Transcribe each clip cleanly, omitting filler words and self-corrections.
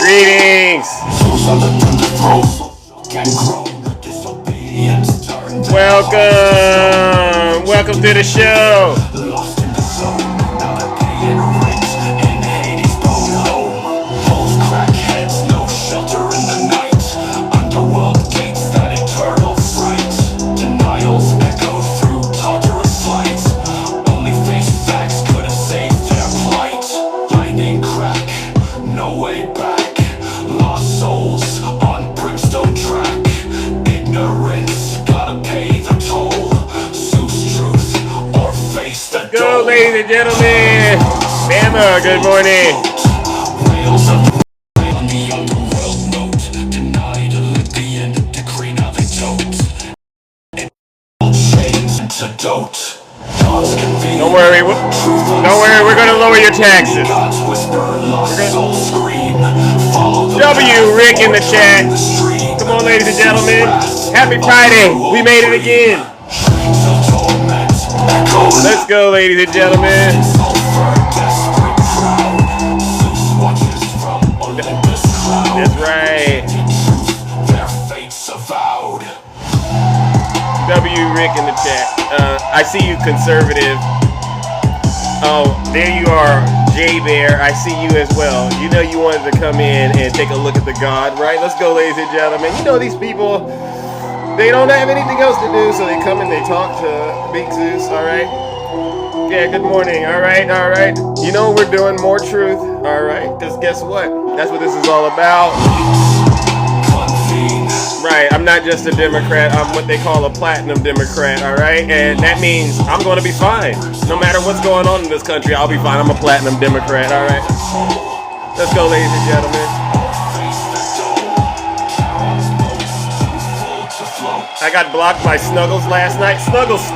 Greetings. Welcome. Welcome to the show. Go, ladies and gentlemen. Bama, good morning. Don't worry, we're gonna lower your taxes. W Rick in the chat. Come on, ladies and gentlemen. Happy Friday. We made it again. Let's go, ladies and gentlemen. That's right. W Rick in the chat. I see you, conservative. Oh, there you are, J Bear. I see you as well. You know you wanted to come in and take a look at the God, right? Let's go, ladies and gentlemen. You know these people, they don't have anything else to do, so they come and they talk to Big Zeus, all right? Yeah, good morning, all right, all right. You know we're doing more truth, all right? Because guess what? That's what this is all about. Right, I'm not just a Democrat, I'm what they call a platinum Democrat, all right? And that means I'm going to be fine. No matter what's going on in this country, I'll be fine. I'm a platinum Democrat, all right? Let's go, ladies and gentlemen. I got blocked by Snuggles last night. Snuggles,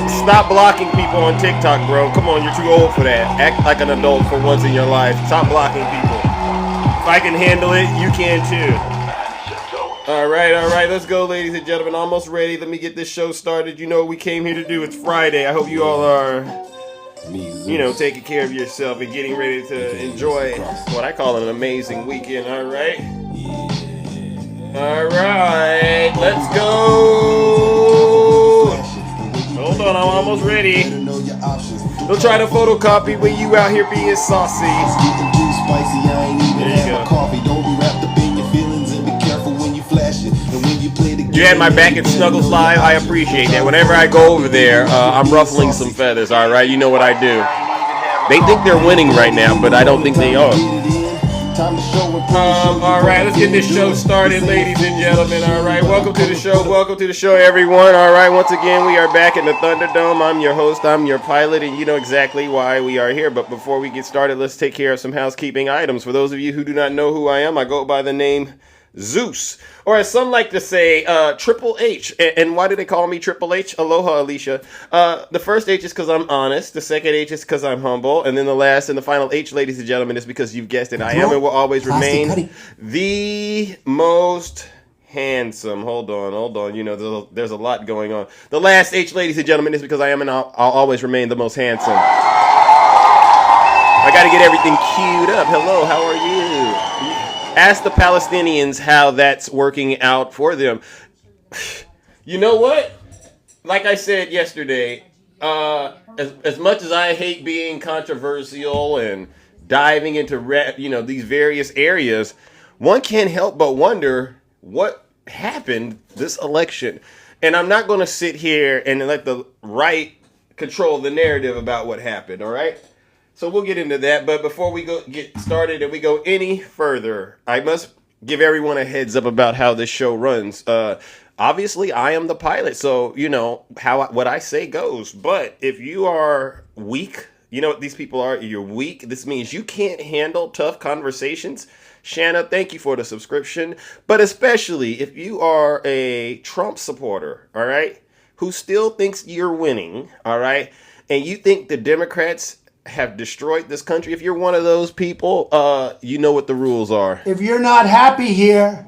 stop blocking people on TikTok, bro. Come on, you're too old for that. Act like an adult for once in your life. Stop blocking people. If I can handle it, you can too. All right, let's go, ladies and gentlemen. Almost ready. Let me get this show started. You know what we came here to do. It's Friday. I hope you all are, taking care of yourself and getting ready to enjoy what I call an amazing weekend. All right, let's go. Hold on, I'm almost ready. Don't try to photocopy when you out here being saucy. There you go. You had my back at Snuggles Live. I appreciate that. Whenever I go over there, I'm ruffling some feathers, all right? You know what I do. They think they're winning right now, but I don't think they are. All right, let's get this show started, ladies and gentlemen. All right, welcome to the show. Welcome to the show, everyone. All right, once again, we are back in the Thunderdome. I'm your host. I'm your pilot, and you know exactly why we are here. But before we get started, let's take care of some housekeeping items. For those of you who do not know who I am, I go by the name Zeus, or as some like to say, Triple H. And why do they call me Triple H? Aloha, Alicia. The first H is because I'm honest. The second H is because I'm humble. And then the last and the final H, ladies and gentlemen, is because you've guessed it. I am and will always remain the most handsome. Hold on. You know, there's a lot going on. The last H, ladies and gentlemen, is because I am and I'll always remain the most handsome. I got to get everything queued up. Hello, how are you? Ask the Palestinians how that's working out for them. You know what? Like I said yesterday, as much as I hate being controversial and diving into these various areas, one can't help but wonder what happened this election. And I'm not going to sit here and let the right control the narrative about what happened, all right? So we'll get into that, but before we get started and we go any further, I must give everyone a heads up about how this show runs. Obviously, I am the pilot, so what I say goes. But if you are weak, you know what these people are. You're weak. This means you can't handle tough conversations. Shanna, thank you for the subscription. But especially if you are a Trump supporter, all right, who still thinks you're winning, all right, and you think the Democrats have destroyed this country. If you're one of those people, you know what the rules are. If you're not happy here,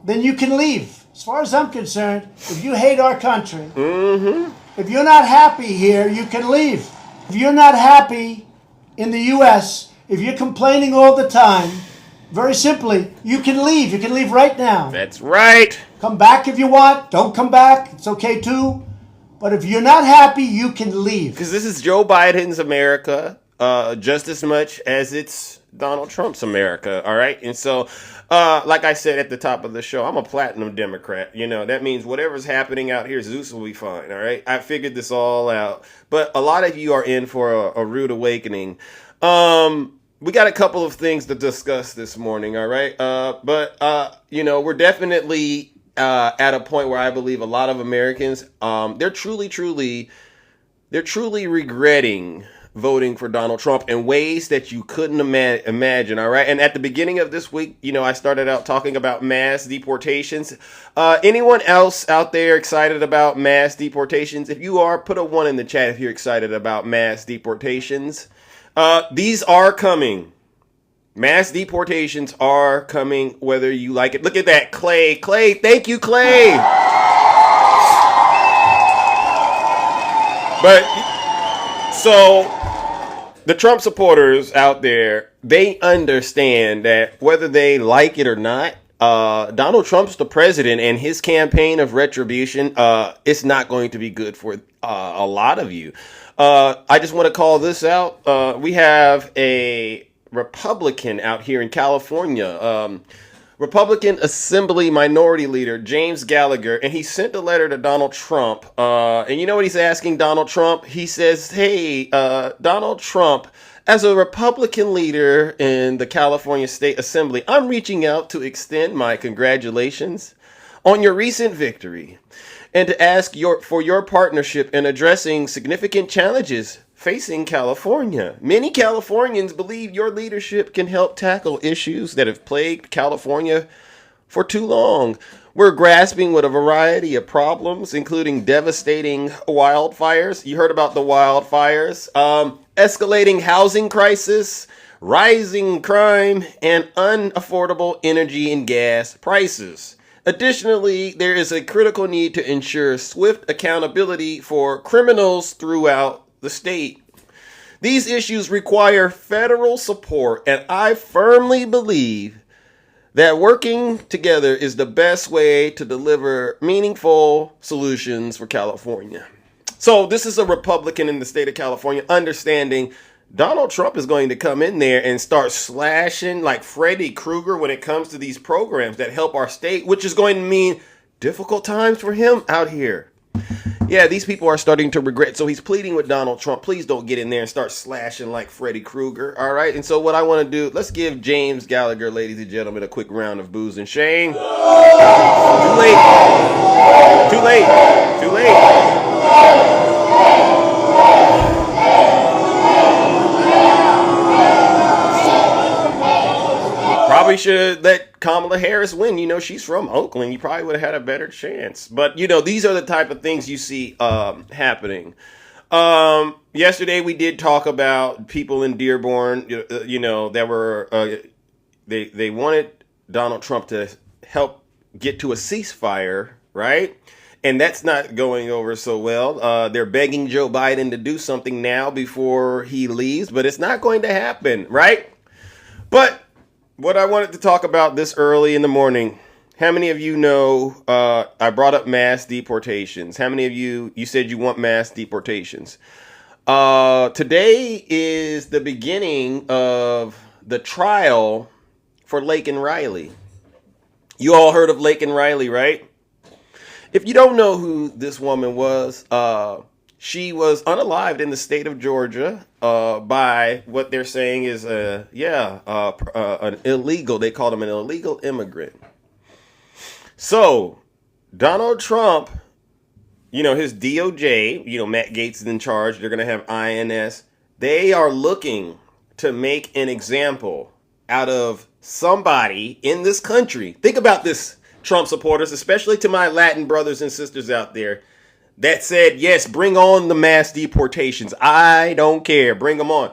then you can leave. As far as I'm concerned, if you hate our country, if you're not happy here, you can leave. If you're not happy in the U.S., if you're complaining all the time, Very simply, you can leave. You can leave right now. That's right. Come back if you want. Don't come back. It's okay too. But if you're not happy, you can leave. Because this is Joe Biden's America just as much as it's Donald Trump's America, all right? And so, like I said at the top of the show, I'm a platinum Democrat. You know, that means whatever's happening out here, Zeus will be fine, all right? I figured this all out. But a lot of you are in for a rude awakening. We got a couple of things to discuss this morning, all right? You know, we're definitely at a point where I believe a lot of Americans, they're truly regretting voting for Donald Trump in ways that you couldn't imagine, all right? And at the beginning of this week, you know, I started out talking about mass deportations. Anyone else out there excited about mass deportations? If you are, put a 1 in the chat if you're excited about mass deportations. These are coming. Mass deportations are coming, whether you like it. Look at that, Clay. Clay, thank you, Clay. But, so, the Trump supporters out there, they understand that whether they like it or not, Donald Trump's the president, and his campaign of retribution, it's not going to be good for a lot of you. I just want to call this out. We have a Republican out here in California, Republican Assembly Minority Leader James Gallagher, and he sent a letter to Donald Trump. And you know what he's asking Donald Trump? He says, hey, Donald Trump, as a Republican leader in the California State Assembly, I'm reaching out to extend my congratulations on your recent victory and to ask for your partnership in addressing significant challenges facing California. Many Californians believe your leadership can help tackle issues that have plagued California for too long. We're grasping with a variety of problems, including devastating wildfires. You heard about the wildfires, escalating housing crisis, rising crime, and unaffordable energy and gas prices. Additionally, there is a critical need to ensure swift accountability for criminals throughout the state. These issues require federal support, and I firmly believe that working together is the best way to deliver meaningful solutions for California. So this is a Republican in the state of California understanding Donald Trump is going to come in there and start slashing like Freddy Krueger when it comes to these programs that help our state, which is going to mean difficult times for him out here. Yeah, these people are starting to regret. So he's pleading with Donald Trump, please don't get in there and start slashing like Freddy Krueger. All right. And so what I want to do, let's give James Gallagher, ladies and gentlemen, a quick round of booze and shame. Too late. Too late. Too late. Probably should let Kamala Harris win. You know, she's from Oakland. You probably would have had a better chance. But, you know, these are the type of things you see happening. Yesterday, we did talk about people in Dearborn, you know, that were, they wanted Donald Trump to help get to a ceasefire, right? And that's not going over so well. They're begging Joe Biden to do something now before he leaves, but it's not going to happen, right? But what I wanted to talk about this early in the morning, how many of you know I brought up mass deportations? How many of you said you want mass deportations? Today is the beginning of the trial for Laken Riley. You all heard of Laken Riley, right? If you don't know who this woman was, she was unalived in the state of Georgia by what they're saying is, an illegal, they called him an illegal immigrant. So Donald Trump, you know, his DOJ, you know, Matt Gaetz is in charge. They're going to have INS. They are looking to make an example out of somebody in this country. Think about this, Trump supporters, especially to my Latin brothers and sisters out there that said, yes, bring on the mass deportations. I don't care. Bring them on.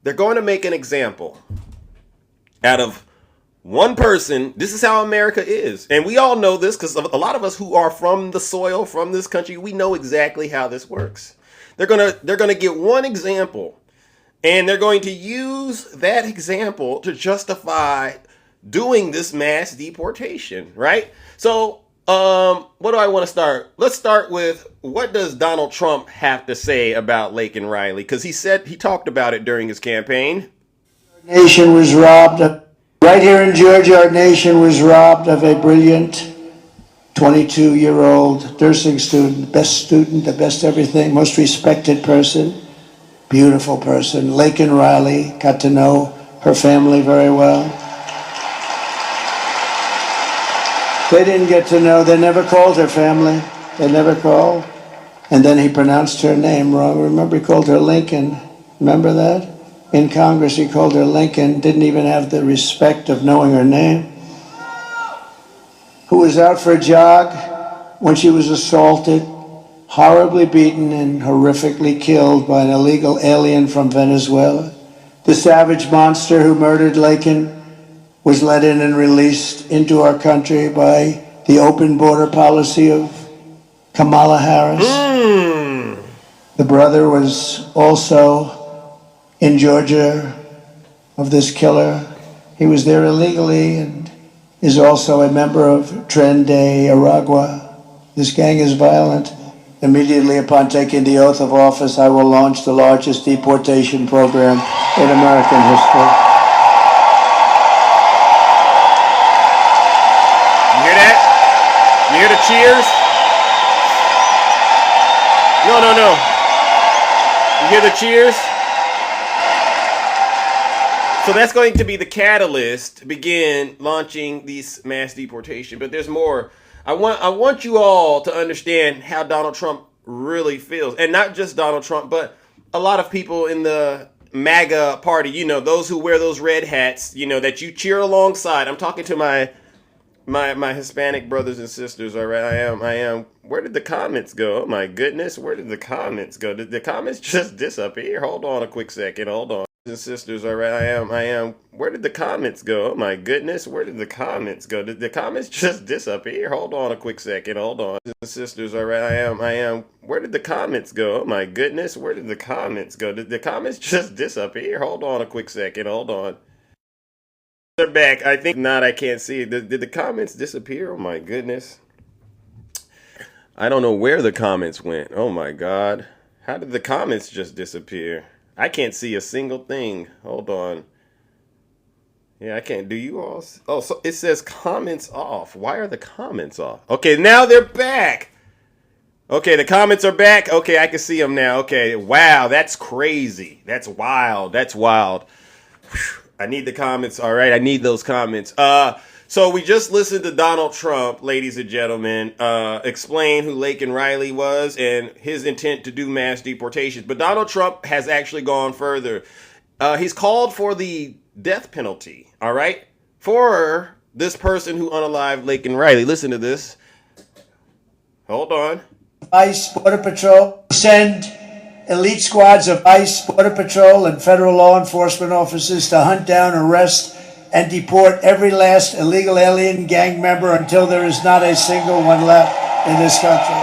They're going to make an example out of one person. This is how America is. And we all know this because a lot of us who are from the soil, from this country, we know exactly how this works. They're going to get one example, and they're going to use that example to justify doing this mass deportation, right? So, what do I want to start? Let's start with, what does Donald Trump have to say about Laken Riley? Because he talked about it during his campaign. Our nation was robbed of, right here in Georgia, our nation was robbed of a brilliant 22-year-old nursing student, the best everything, most respected person, beautiful person. Laken Riley, got to know her family very well. They didn't get to know, they never called her family. They never called. And then he pronounced her name wrong. Remember, he called her Lincoln. Remember that? In Congress, he called her Lincoln, didn't even have the respect of knowing her name. Who was out for a jog when she was assaulted, horribly beaten, and horrifically killed by an illegal alien from Venezuela. The savage monster who murdered Laken was let in and released into our country by the open border policy of Kamala Harris. The brother was also in Georgia of this killer. He was there illegally and is also a member of Tren de Aragua. This gang is violent. Immediately upon taking the oath of office, I will launch the largest deportation program in American history. You hear the cheers? No. You hear the cheers? So that's going to be the catalyst to begin launching these mass deportation. But there's more. I want you all to understand how Donald Trump really feels. And not just Donald Trump, but a lot of people in the MAGA party, those who wear those red hats, that you cheer alongside. I'm talking to my Hispanic brothers and sisters, all right? I am. Where did the comments go? Oh my goodness, where did the comments go? Did the comments just disappear? Hold on a quick second, hold on. And sisters, all right? I am. Where did the comments go? Oh my goodness, where did the comments go? Did the comments just disappear? Hold on a quick second, hold on. And sisters, all right? I am. Where did the comments go? Oh my goodness, where did the comments go? Did the comments just disappear? Hold on a quick second, hold on. They're back. I think not. I can't see. Did the comments disappear? Oh my goodness. I don't know where the comments went. Oh my God. How did the comments just disappear? I can't see a single thing. Hold on. Yeah, I can't. Do you all? Oh, so it says comments off. Why are the comments off? Okay, now they're back. Okay, the comments are back. Okay, I can see them now. Okay, wow, that's crazy. That's wild. That's wild. Whew. I need the comments. All right, I need those comments. So we just listened to Donald Trump, ladies and gentlemen, explain who Laken Riley was and his intent to do mass deportations. But Donald Trump has actually gone further. He's called for the death penalty, all right, for this person who unalived Laken Riley. Listen to this. Hold on. ICE, Border Patrol, send elite squads of ICE, Border Patrol, and federal law enforcement officers to hunt down, arrest, and deport every last illegal alien gang member until there is not a single one left in this country.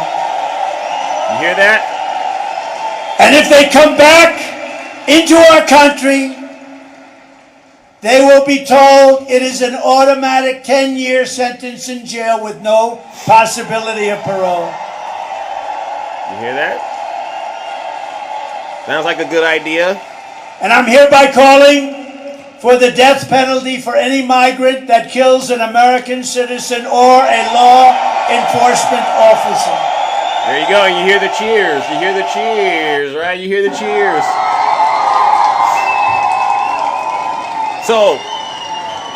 You hear that? And if they come back into our country, they will be told it is an automatic 10-year sentence in jail with no possibility of parole. You hear that? Sounds like a good idea. And I'm hereby calling for the death penalty for any migrant that kills an American citizen or a law enforcement officer. There you go. You hear the cheers. You hear the cheers, right? You hear the cheers. So,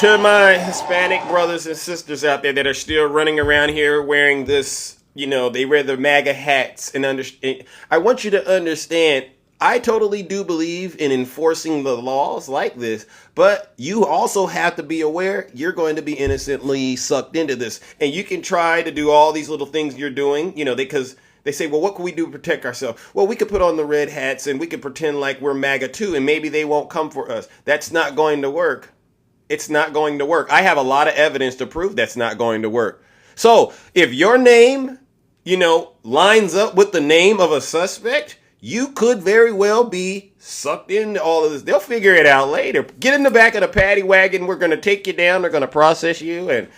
to my Hispanic brothers and sisters out there that are still running around here wearing this, they wear the MAGA hats and understand. I want you to understand, I totally do believe in enforcing the laws like this, but you also have to be aware you're going to be innocently sucked into this. And you can try to do all these little things you're doing, because they say, well, what can we do to protect ourselves? Well, we could put on the red hats and we could pretend like we're MAGA too, and maybe they won't come for us. That's not going to work. It's not going to work. I have a lot of evidence to prove that's not going to work. So if your name, lines up with the name of a suspect, you could very well be sucked into all of this. They'll figure it out later. Get in the back of the paddy wagon. We're going to take you down. They're going to process you. And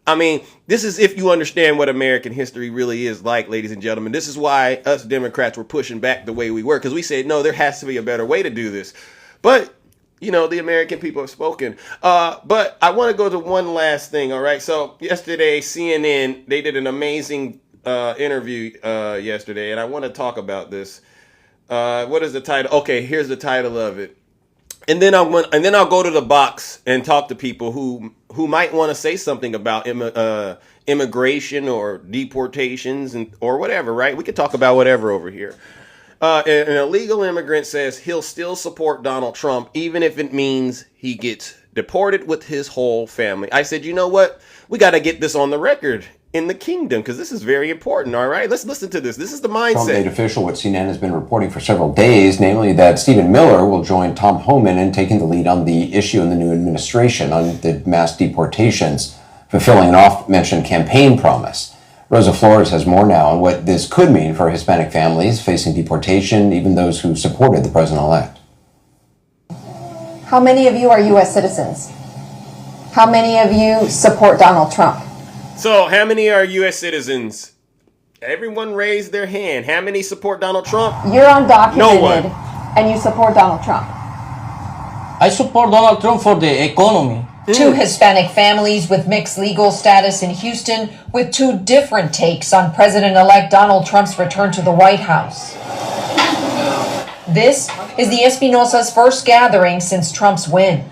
I mean, this is if you understand what American history really is like, ladies and gentlemen. This is why us Democrats were pushing back the way we were, because we said, no, there has to be a better way to do this. But, you know, the American people have spoken. But I want to go to one last thing, all right? So yesterday, CNN, they did an amazing interview yesterday, and I want to talk about this. What is the title? Okay, here's the title of it. And then I'll go to the box and talk to people who might want to say something about immigration or deportations or whatever, right? We could talk about whatever over here. An illegal immigrant says he'll still support Donald Trump even if it means he gets deported with his whole family. I said, you know what? We got to get this on the record in the kingdom, because this is very important, all right? Let's listen to this. This is the mindset. Trump-made official, what CNN has been reporting for several days, namely that Stephen Miller will join Tom Homan in taking the lead on the issue in the new administration on the mass deportations, fulfilling an oft-mentioned campaign promise. Rosa Flores has more now on what this could mean for Hispanic families facing deportation, even those who supported the president-elect. How many of you are U.S. citizens? How many of you support Donald Trump? So, how many are U.S. citizens? Everyone raised their hand. How many support Donald Trump? You're undocumented, No one. and you support Donald Trump. I support Donald Trump for the economy. Two Hispanic families with mixed legal status in Houston with two different takes on President-elect Donald Trump's return to the White House. This is the Espinosa's first gathering since Trump's win.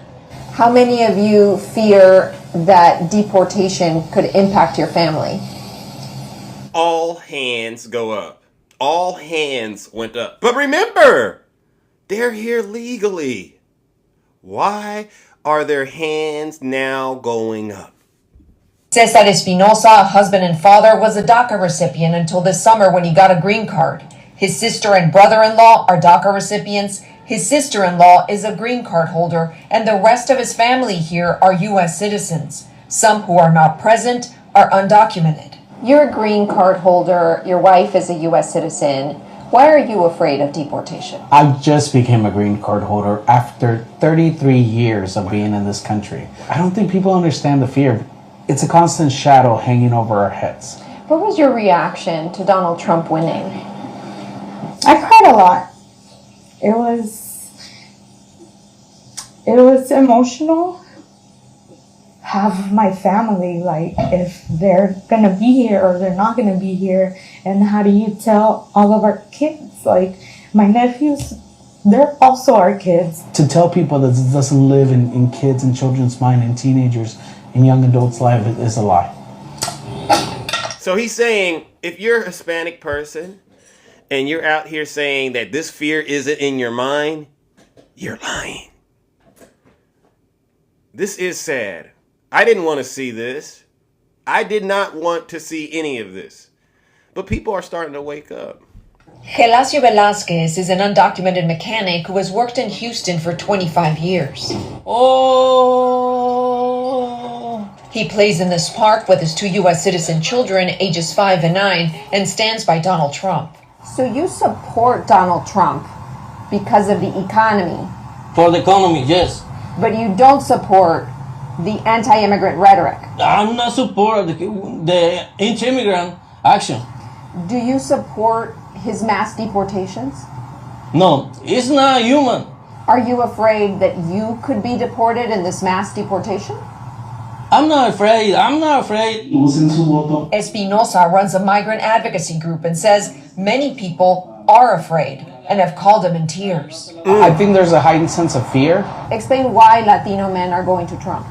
How many of you fear that deportation could impact your family? All hands go up. All hands went up. But remember, they're here legally. Why are their hands now going up? Cesar Espinosa, a husband and father, was a DACA recipient until this summer when he got a green card. His sister and brother-in-law are DACA recipients. His sister-in-law is a green card holder, and the rest of his family here are U.S. citizens. Some who are not present are undocumented. You're a green card holder. Your wife is a U.S. citizen. Why are you afraid of deportation? I just became a green card holder after 33 years of being in this country. I don't think people understand the fear. It's a constant shadow hanging over our heads. What was your reaction to Donald Trump winning? I cried a lot. It was emotional. Have my family, like, if they're gonna be here or they're not gonna be here, and how do you tell all of our kids? Like, my nephews, they're also our kids. To tell people that this doesn't live in kids and children's mind and teenagers and young adults' life is a lie. So he's saying, if you're a Hispanic person and you're out here saying that this fear isn't in your mind, you're lying. This is sad. I didn't want to see this. I did not want to see any of this. But people are starting to wake up. Gelasio Velasquez is an undocumented mechanic who has worked in Houston for 25 years. Oh. He plays in this park with his two U.S. citizen children, ages 5 and 9, and stands by Donald Trump. So you support Donald Trump because of the economy, For the economy, yes. but you don't support the anti-immigrant rhetoric. I'm not support the anti-immigrant action. Do you support his mass deportations? No, it's not human. Are you afraid that you could be deported in this mass deportation? I'm not afraid. Espinosa runs a migrant advocacy group and says many people are afraid and have called him in tears. I think there's a heightened sense of fear. Explain why Latino men are going to Trump.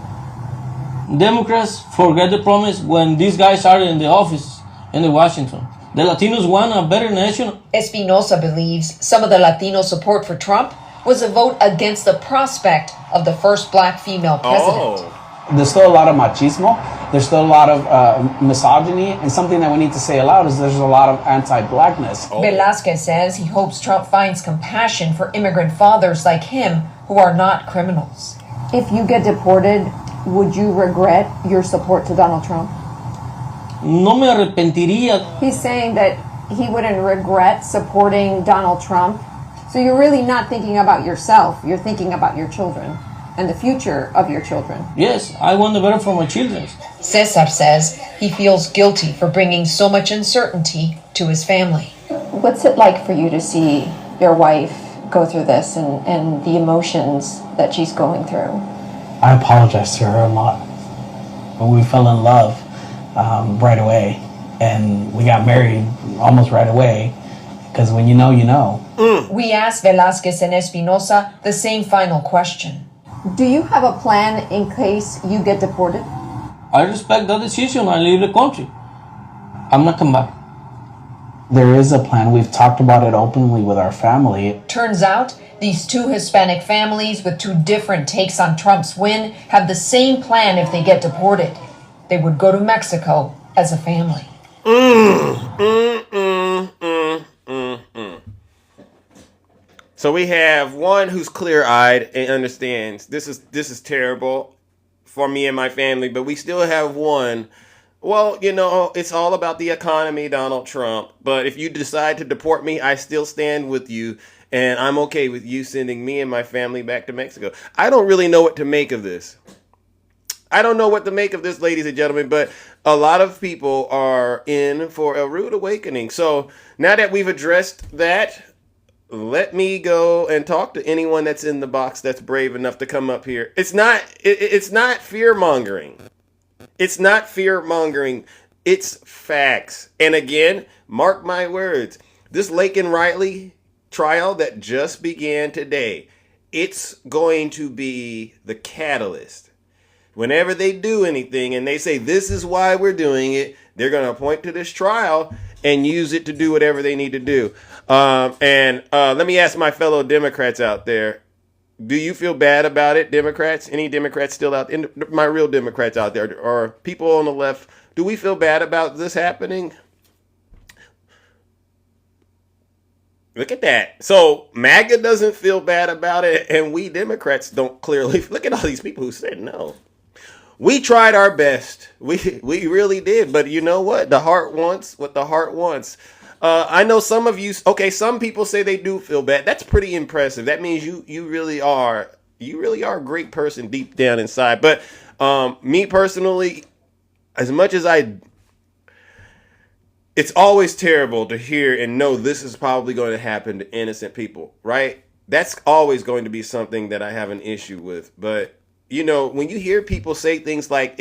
Democrats forget the promise when these guys are in the office in the Washington. The Latinos want a better nation. Espinosa believes some of the Latino support for Trump was a vote against the prospect of the first black female president. There's still a lot of machismo. There's still a lot of misogyny. And something that we need to say aloud is there's a lot of anti-blackness. Velasquez says he hopes Trump finds compassion for immigrant fathers like him who are not criminals. If you get deported, would you regret your support to Donald Trump? No me arrepentiría. He's saying that he wouldn't regret supporting Donald Trump. So you're really not thinking about yourself. You're thinking about your children and the future of your children. Yes, I want the better for my children. Cesar says he feels guilty for bringing so much uncertainty to his family. What's it like for you to see your wife go through this and the emotions that she's going through? I apologize to her a lot. We fell in love right away, and we got married almost right away, because when you know, you know. We asked Velasquez and Espinosa the same final question. Do you have a plan in case you get deported? I respect that decision. I leave the country. I'm not coming back. There is a plan. We've talked about it openly with our family. Turns out, these two Hispanic families with two different takes on Trump's win have the same plan if they get deported. They would go to Mexico as a family. So we have one who's clear-eyed and understands this is terrible for me and my family, but we still have one. Well, you know, it's all about the economy, Donald Trump. But if you decide to deport me, I still stand with you, and I'm okay with you sending me and my family back to Mexico. I don't really know what to make of this. I don't know what to make of this, ladies and gentlemen, but a lot of people are in for a rude awakening. So now that we've addressed that, let me go and talk to anyone that's in the box that's brave enough to come up here. It's not fear-mongering. It's not fear-mongering. It's facts. And again, mark my words. This Laken Riley trial that just began today, it's going to be the catalyst. Whenever they do anything and they say, this is why we're doing it, they're going to point to this trial and use it to do whatever they need to do. Let me ask my fellow Democrats out there, do you feel bad about it, Democrats? Any Democrats still out there? My real Democrats out there, or people on the left, do we feel bad about this happening? Look at that. So MAGA doesn't feel bad about it, and we Democrats don't clearly. Look at all these people who said no. We tried our best. We really did. But you know what? The heart wants what the heart wants. I know some of you, okay, some people say they do feel bad. That's pretty impressive. That means you really are a great person deep down inside. But me personally, as much as it's always terrible to hear and know this is probably going to happen to innocent people, right? That's always going to be something that I have an issue with. But, you know, when you hear people say things like,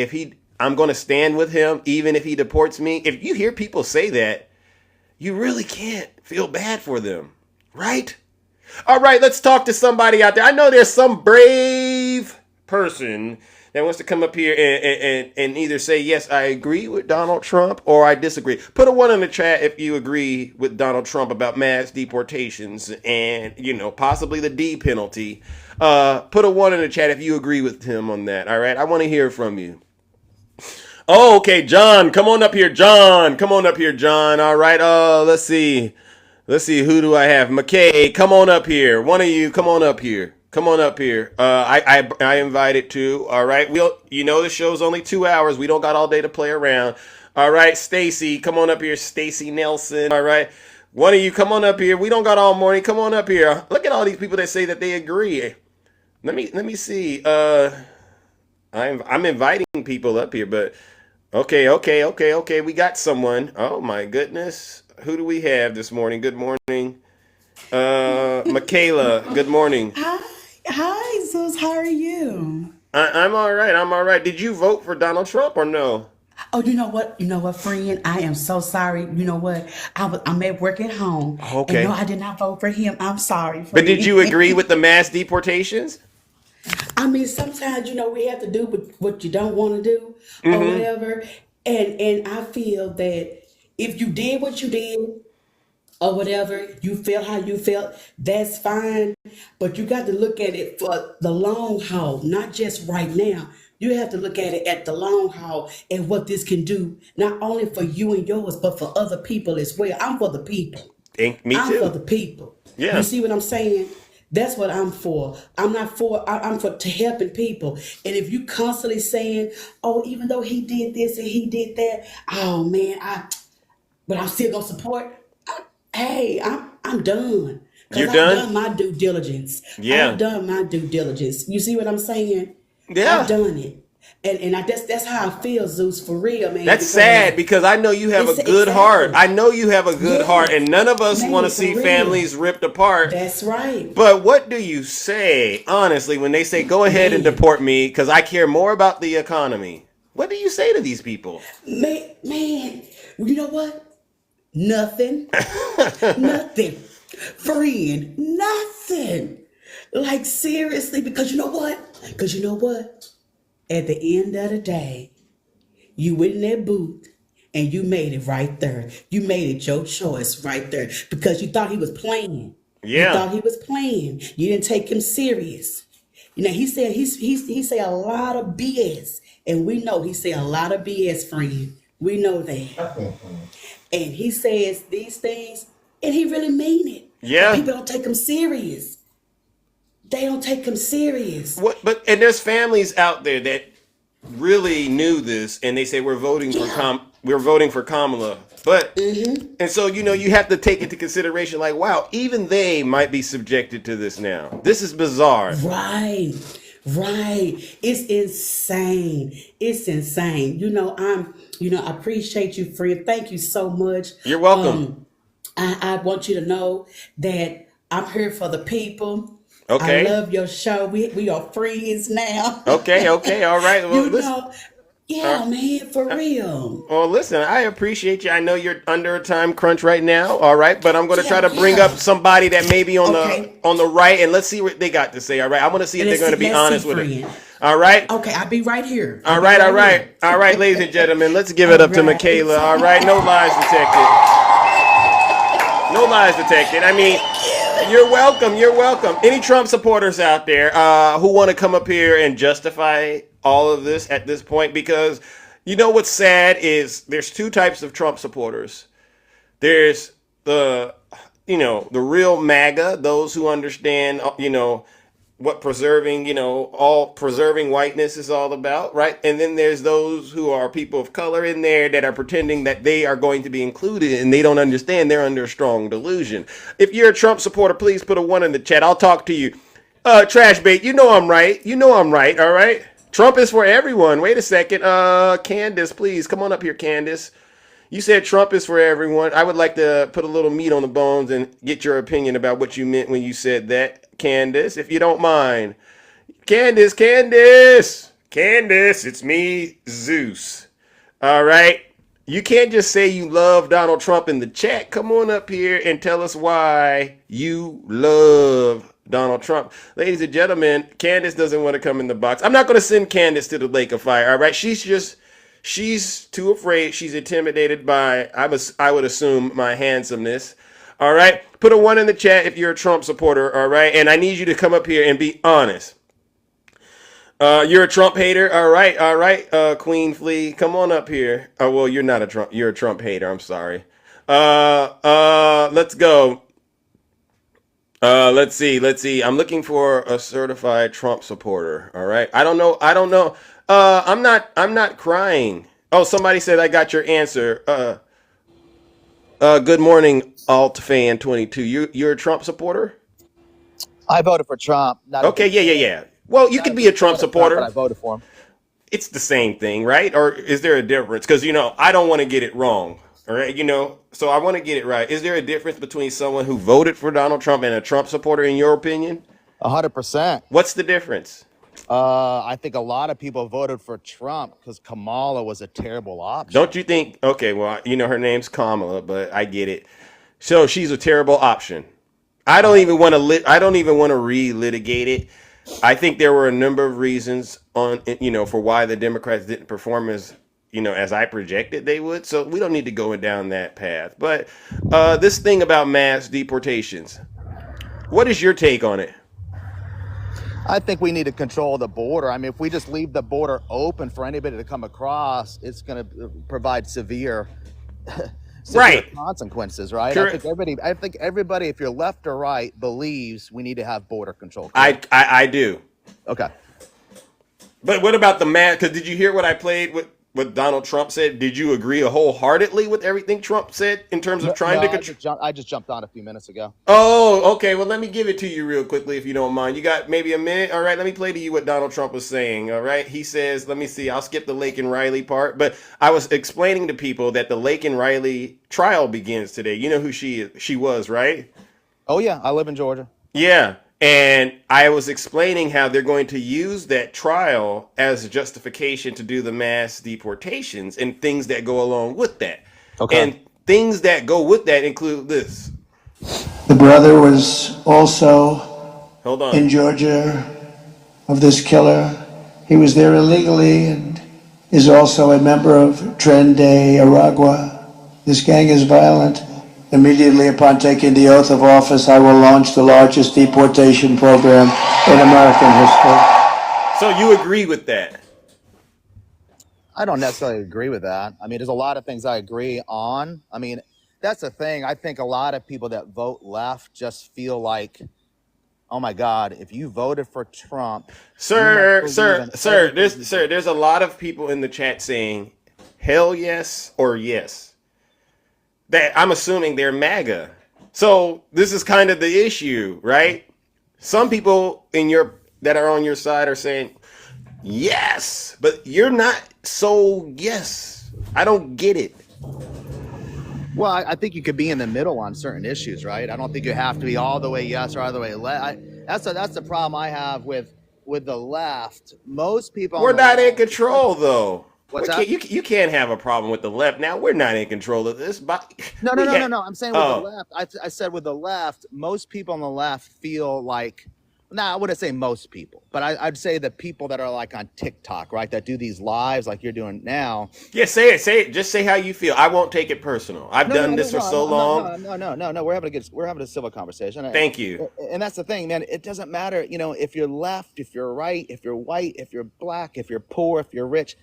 I'm going to stand with him, even if he deports me. If you hear people say that, you really can't feel bad for them, right? All right, let's talk to somebody out there. I know there's some brave person that wants to come up here and either say, yes, I agree with Donald Trump, or I disagree. Put a 1 in the chat if you agree with Donald Trump about mass deportations and, you know, possibly the D penalty. Put a 1 in the chat if you agree with him on that, all right? I want to hear from you. Oh, okay, John, come on up here, John. Come on up here, John. All right, let's see. Who do I have? McKay, come on up here. One of you, come on up here. Come on up here. I invited too. All right. The show's only 2 hours. We don't got all day to play around. All right, Stacy, come on up here. Stacy Nelson. All right. One of you, come on up here. We don't got all morning. Come on up here. Look at all these people that say that they agree. Let me see. I'm inviting people up here, but okay. We got someone. Oh my goodness. Who do we have this morning? Good morning. Michaela, good morning. Hi, Zeus. How are you? I'm all right. Did you vote for Donald Trump or no? Oh, you know what, friend? I am so sorry. You know what? I'm at work at home. Okay. And no, I did not vote for him. I'm sorry. But did you agree with the mass deportations? I mean, sometimes, we have to do what you don't want to do or whatever. And I feel that if you did what you did or whatever, you felt how you felt, that's fine. But you got to look at it for the long haul, not just right now. You have to look at it at the long haul and what this can do, not only for you and yours, but for other people as well. I'm for the people. Me too. I'm for the people. Yeah. You see what I'm saying? That's what I'm for. I'm for to helping people. And if you constantly saying, oh, even though he did this and he did that, oh man, but I'm still gonna support. hey, I'm done. You're Because I've done? done my due diligence. Yeah. I've done my due diligence. You see what I'm saying? I've Yeah. done it. And that's how I feel, Zeus, for real, man, That's because sad because I know you have a it's good heart. exactly. I know you have a good heart, Yes. and none of us want to Man, see for real. families ripped apart. That's right. But what do you say, honestly, when they say, go ahead and Man. deport me because I care more about the economy? What do you say to these people? Man, you know what? Nothing. Nothing. Friend, nothing. Like seriously, because you know what? Because you know what? At the end of the day, you went in that booth and you made it right there. You made it your choice right there because you thought he was playing. You Yeah. thought he was playing. You didn't take him serious. You know, he said he say a lot of BS, and we know he say a lot of BS, friend. We know that, and he says these things, and he really mean it. But Yeah. people don't take him serious. They don't take him serious. And there's families out there that really knew this and they say Yeah. we're voting for Kamala. But and so you have to take into consideration like wow, even they might be subjected to this now. This is bizarre. Right. Right. It's insane. It's insane. I appreciate you, friend. Thank you so much. You're welcome. I want you to know that I'm here for the people. I Okay. love your show. We are friends now. Okay, okay, all right. Well, you listen. know, yeah, man, for real. Well, listen, I appreciate you. I know you're under a time crunch right now, all right? But I'm going to try Yeah, to bring yeah. up somebody that may be on Okay. the right and let's see what they got to say, all right? I want to see if they're going to be honest with it. friend. All right? Okay, I'll be right here. All I'll be right, all right right. here. All right, ladies and gentlemen, let's give it All up to right. Michaela. All right, no lies detected. No lies detected. I mean, you're welcome. You're welcome. Any Trump supporters out there who want to come up here and justify all of this at this point? Because you know what's sad is there's two types of Trump supporters. There's the real MAGA, those who understand, what preserving whiteness is all about, right? And then there's those who are people of color in there that are pretending that they are going to be included and they don't understand. They're under a strong delusion. If you're a Trump supporter, please put a 1 in the chat. I'll talk to you. Trash bait, you know I'm right. You know I'm right, all right? Trump is for everyone. Wait a second. Candace, please come on up here, Candace. You said Trump is for everyone. I would like to put a little meat on the bones and get your opinion about what you meant when you said that, Candace, if you don't mind. Candace, it's me, Zeus. All right. You can't just say you love Donald Trump in the chat. Come on up here and tell us why you love Donald Trump. Ladies and gentlemen, Candace doesn't want to come in the box. I'm not going to send Candace to the lake of fire. All right. She's too afraid. She's intimidated by, I would assume, my handsomeness. All right. Put a 1 in the chat if you're a Trump supporter. All right. And I need you to come up here and be honest. You're a Trump hater. All right. All right. Queen Flea, come on up here. Oh, well, you're not a Trump. You're a Trump hater. I'm sorry. Let's go. Let's see. I'm looking for a certified Trump supporter. All right. I don't know. I'm not crying. Oh, somebody said I got your answer. Good morning, AltFan22. You're a Trump supporter? I voted for Trump. Not Okay, yeah. Well, you not could a be a big Trump fan of Trump, but supporter. I voted for him. It's the same thing, right? Or is there a difference? Because I don't want to get it wrong. All right, so I want to get it right. Is there a difference between someone who voted for Donald Trump and a Trump supporter, in your opinion? 100%. What's the difference? I think a lot of people voted for Trump because Kamala was a terrible option. Don't you think? Okay, well, her name's Kamala, but I get it. So she's a terrible option. I don't even want to. I don't even want to relitigate it. I think there were a number of reasons for why the Democrats didn't perform as I projected they would. So we don't need to go down that path. But this thing about mass deportations, what is your take on it? I think we need to control the border. I mean, if we just leave the border open for anybody to come across, it's going to provide severe Right. consequences, right? Correct. I think everybody, if you're left or right, believes we need to have border control. I do. Okay. But what about the mass? Because did you hear what I played with what Donald Trump said? Did you agree wholeheartedly with everything Trump said in terms of trying to control? I just jumped on a few minutes ago. Oh, okay. Well, let me give it to you real quickly if you don't mind. You got maybe a minute? All right, let me play to you what Donald Trump was saying. All right. He says, let me see, I'll skip the Laken Riley part, but I was explaining to people that the Laken Riley trial begins today. You know who she was, right? Oh yeah, I live in Georgia. Yeah. And I was explaining how they're going to use that trial as a justification to do the mass deportations and things that go along with that. Okay. And things that go with that include this. The brother was also Hold on. in Georgia of this killer. He was there illegally and is also a member of Tren de Aragua. This gang is violent. Immediately upon taking the oath of office, I will launch the largest deportation program in American history. So you agree with that? I don't necessarily agree with that. I mean, there's a lot of things I agree on. I mean, that's the thing. I think a lot of people that vote left just feel like, oh my God, if you voted for Trump, There's a lot of people in the chat saying hell yes or yes. That I'm assuming they're MAGA. So this is kind of the issue, right? Some people that are on your side are saying yes, but you're not so yes. I don't get it. well, I think you could be in the middle on certain issues, right? I don't think you have to be all the way yes or all the way left. That's the problem I have with the left. Most people We're not in control though. What's that? You can't have a problem with the left. Now we're not in control of this. No. I'm saying with the left. I said with the left, most people on the left feel like. Nah, I wouldn't say most people, but I'd say the people that are like on TikTok, right? That do these lives like you're doing now. Yeah, say it. Just say how you feel. I won't take it personal. I've done this for so long. No. We're having a civil conversation. Thank you. And that's the thing, man. It doesn't matter, if you're left, if you're right, if you're white, if you're black, if you're poor, if you're rich.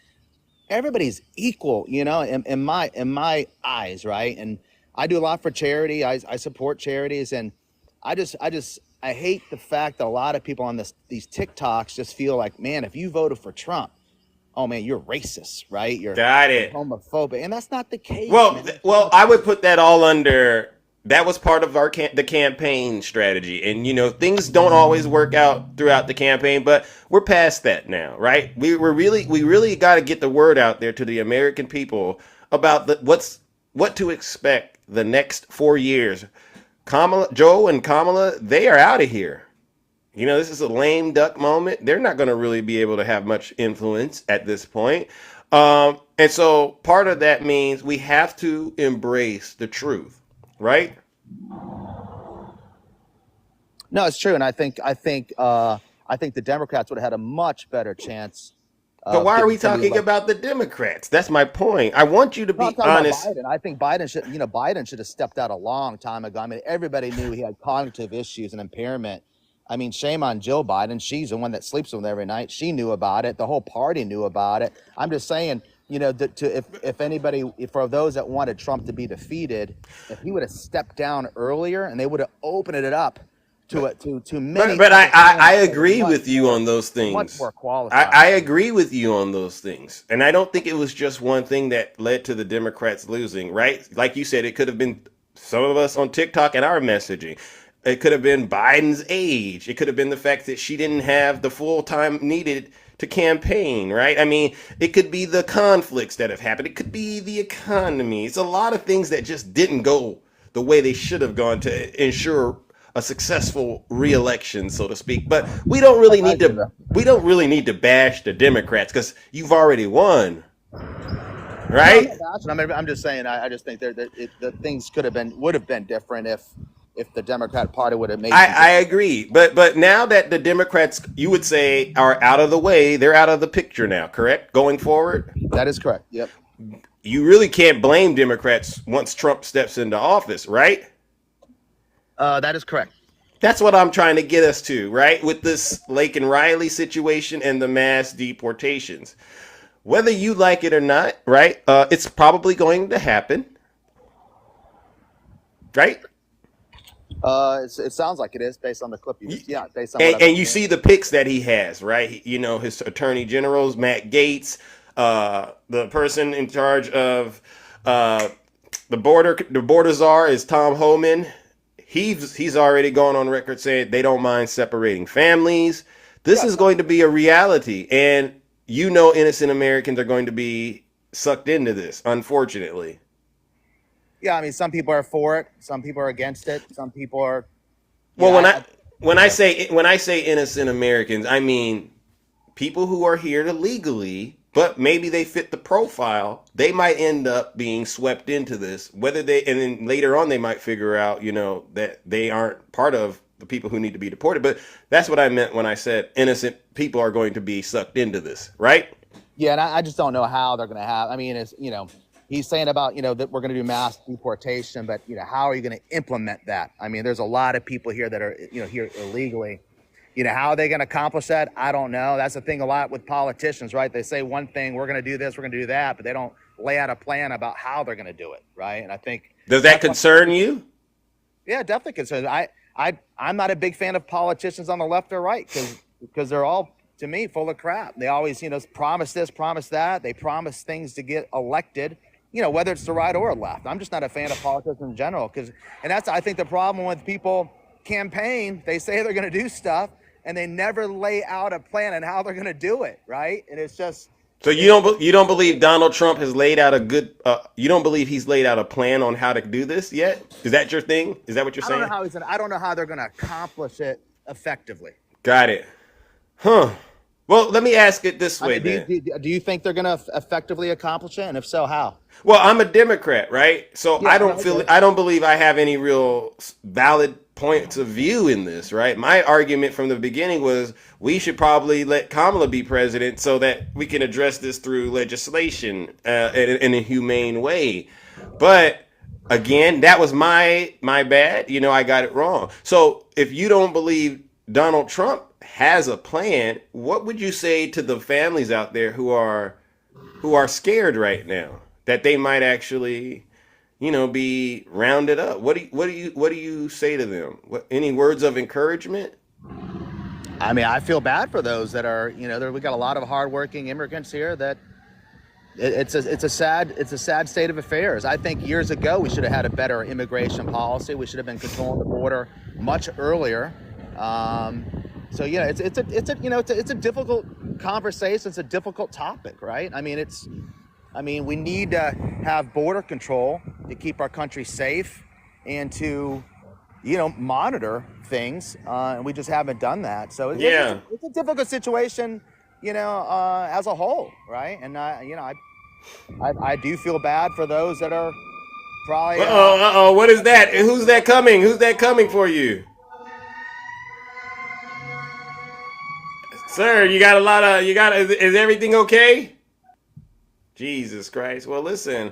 Everybody's equal, in my eyes, right? And I do a lot for charity. I support charities, and I hate the fact that a lot of people on these TikToks just feel like, man, if you voted for Trump, oh man, you're racist, right? You're homophobic, and that's not the case. Well, I would put that all under. That was part of the campaign strategy, and things don't always work out throughout the campaign, but we're past that now, right? We really got to get the word out there to the American people about what to expect the next 4 years. Joe and Kamala, they are out of here. This is a lame duck moment. They're not going to really be able to have much influence at this point. And so part of that means we have to embrace the truth, right? No, it's true. And I think the Democrats would have had a much better chance. But why are we talking about the Democrats? That's my point. I want you to be honest. I think Biden should have stepped out a long time ago. I mean, everybody knew he had cognitive issues and impairment. I mean, shame on Jill Biden. She's the one that sleeps with him every night. She knew about it. The whole party knew about it. I'm just saying, if for those that wanted Trump to be defeated, if he would have stepped down earlier and they would have opened it up to many. But I agree with you on those things. Much more qualified. I agree with you on those things. And I don't think it was just one thing that led to the Democrats losing, right? Like you said, it could have been some of us on TikTok and our messaging. It could have been Biden's age. It could have been the fact that she didn't have the full time needed to campaign, right? I mean, it could be the conflicts that have happened. It could be the economy. It's a lot of things that just didn't go the way they should have gone to ensure a successful re-election, so to speak. But we don't really need to bash the Democrats because you've already won, right? I'm just saying. I just think that things would have been different if the Democrat Party would have made. I agree, but now that the Democrats, you would say, are out of the way, they're out of the picture now, correct? Going forward, that is correct. Yep. You really can't blame Democrats once Trump steps into office, right? That is correct. That's what I'm trying to get us to, right? With this Laken Riley situation and the mass deportations. Whether you like it or not, right? It's probably going to happen. Right? It sounds like it is based on the clip based on and you see the picks that he has, right? His attorney generals, Matt Gaetz, The person in charge of the border czar is Tom Homan. He's already gone on record saying they don't mind separating families. This is going to be a reality, and innocent Americans are going to be sucked into this, unfortunately. Yeah, I mean, some people are for it, some people are against it, some people are. Well, when I say innocent Americans, I mean people who are here legally, but maybe they fit the profile. They might end up being swept into this, and then later on they might figure out, that they aren't part of the people who need to be deported. But that's what I meant when I said innocent people are going to be sucked into this, right? Yeah, and I just don't know how they're going to have. I mean, he's saying about, that we're going to do mass deportation, but, how are you going to implement that? I mean, there's a lot of people here that are, here illegally. How are they going to accomplish that? I don't know. That's the thing a lot with politicians, right? They say one thing, we're going to do this, we're going to do that, but they don't lay out a plan about how they're going to do it, right? And I think. Does that concern you? Yeah, definitely concerns. I'm not a big fan of politicians on the left or right because they're all, to me, full of crap. They always, promise this, promise that. They promise things to get elected, whether it's the right or left. I'm just not a fan of politics in general and that's, I think, the problem with people campaign. They say they're going to do stuff and they never lay out a plan on how they're going to do it, right? And it's just. So you don't believe Donald Trump has laid out a good? You don't believe he's laid out a plan on how to do this yet? Is that your thing? Is that what you're saying? I don't know how they're going to accomplish it effectively. Got it. Huh. Well, let me ask it this way. Do you think they're going to effectively accomplish it? And if so, how? Well, I'm a Democrat, right? So yeah, I don't believe I have any real valid points of view in this, right? My argument from the beginning was we should probably let Kamala be president so that we can address this through legislation in a humane way. But again, that was my bad. I got it wrong. So if you don't believe Donald Trump has a plan, what would you say to the families out there who are scared right now that they might actually, be rounded up? What do you say to them? Any words of encouragement? I mean, I feel bad for those that are, we got a lot of hardworking immigrants here that it's a sad state of affairs. I think years ago we should have had a better immigration policy. We should have been controlling the border much earlier. So yeah, it's a difficult conversation. It's a difficult topic, right? I mean, we need to have border control to keep our country safe and to, monitor things. And we just haven't done that. So it's a difficult situation, as a whole, right? And I do feel bad for those that are probably. What is that? Who's that coming? Who's that coming for you? Sir, is everything okay? Jesus Christ. Well, listen.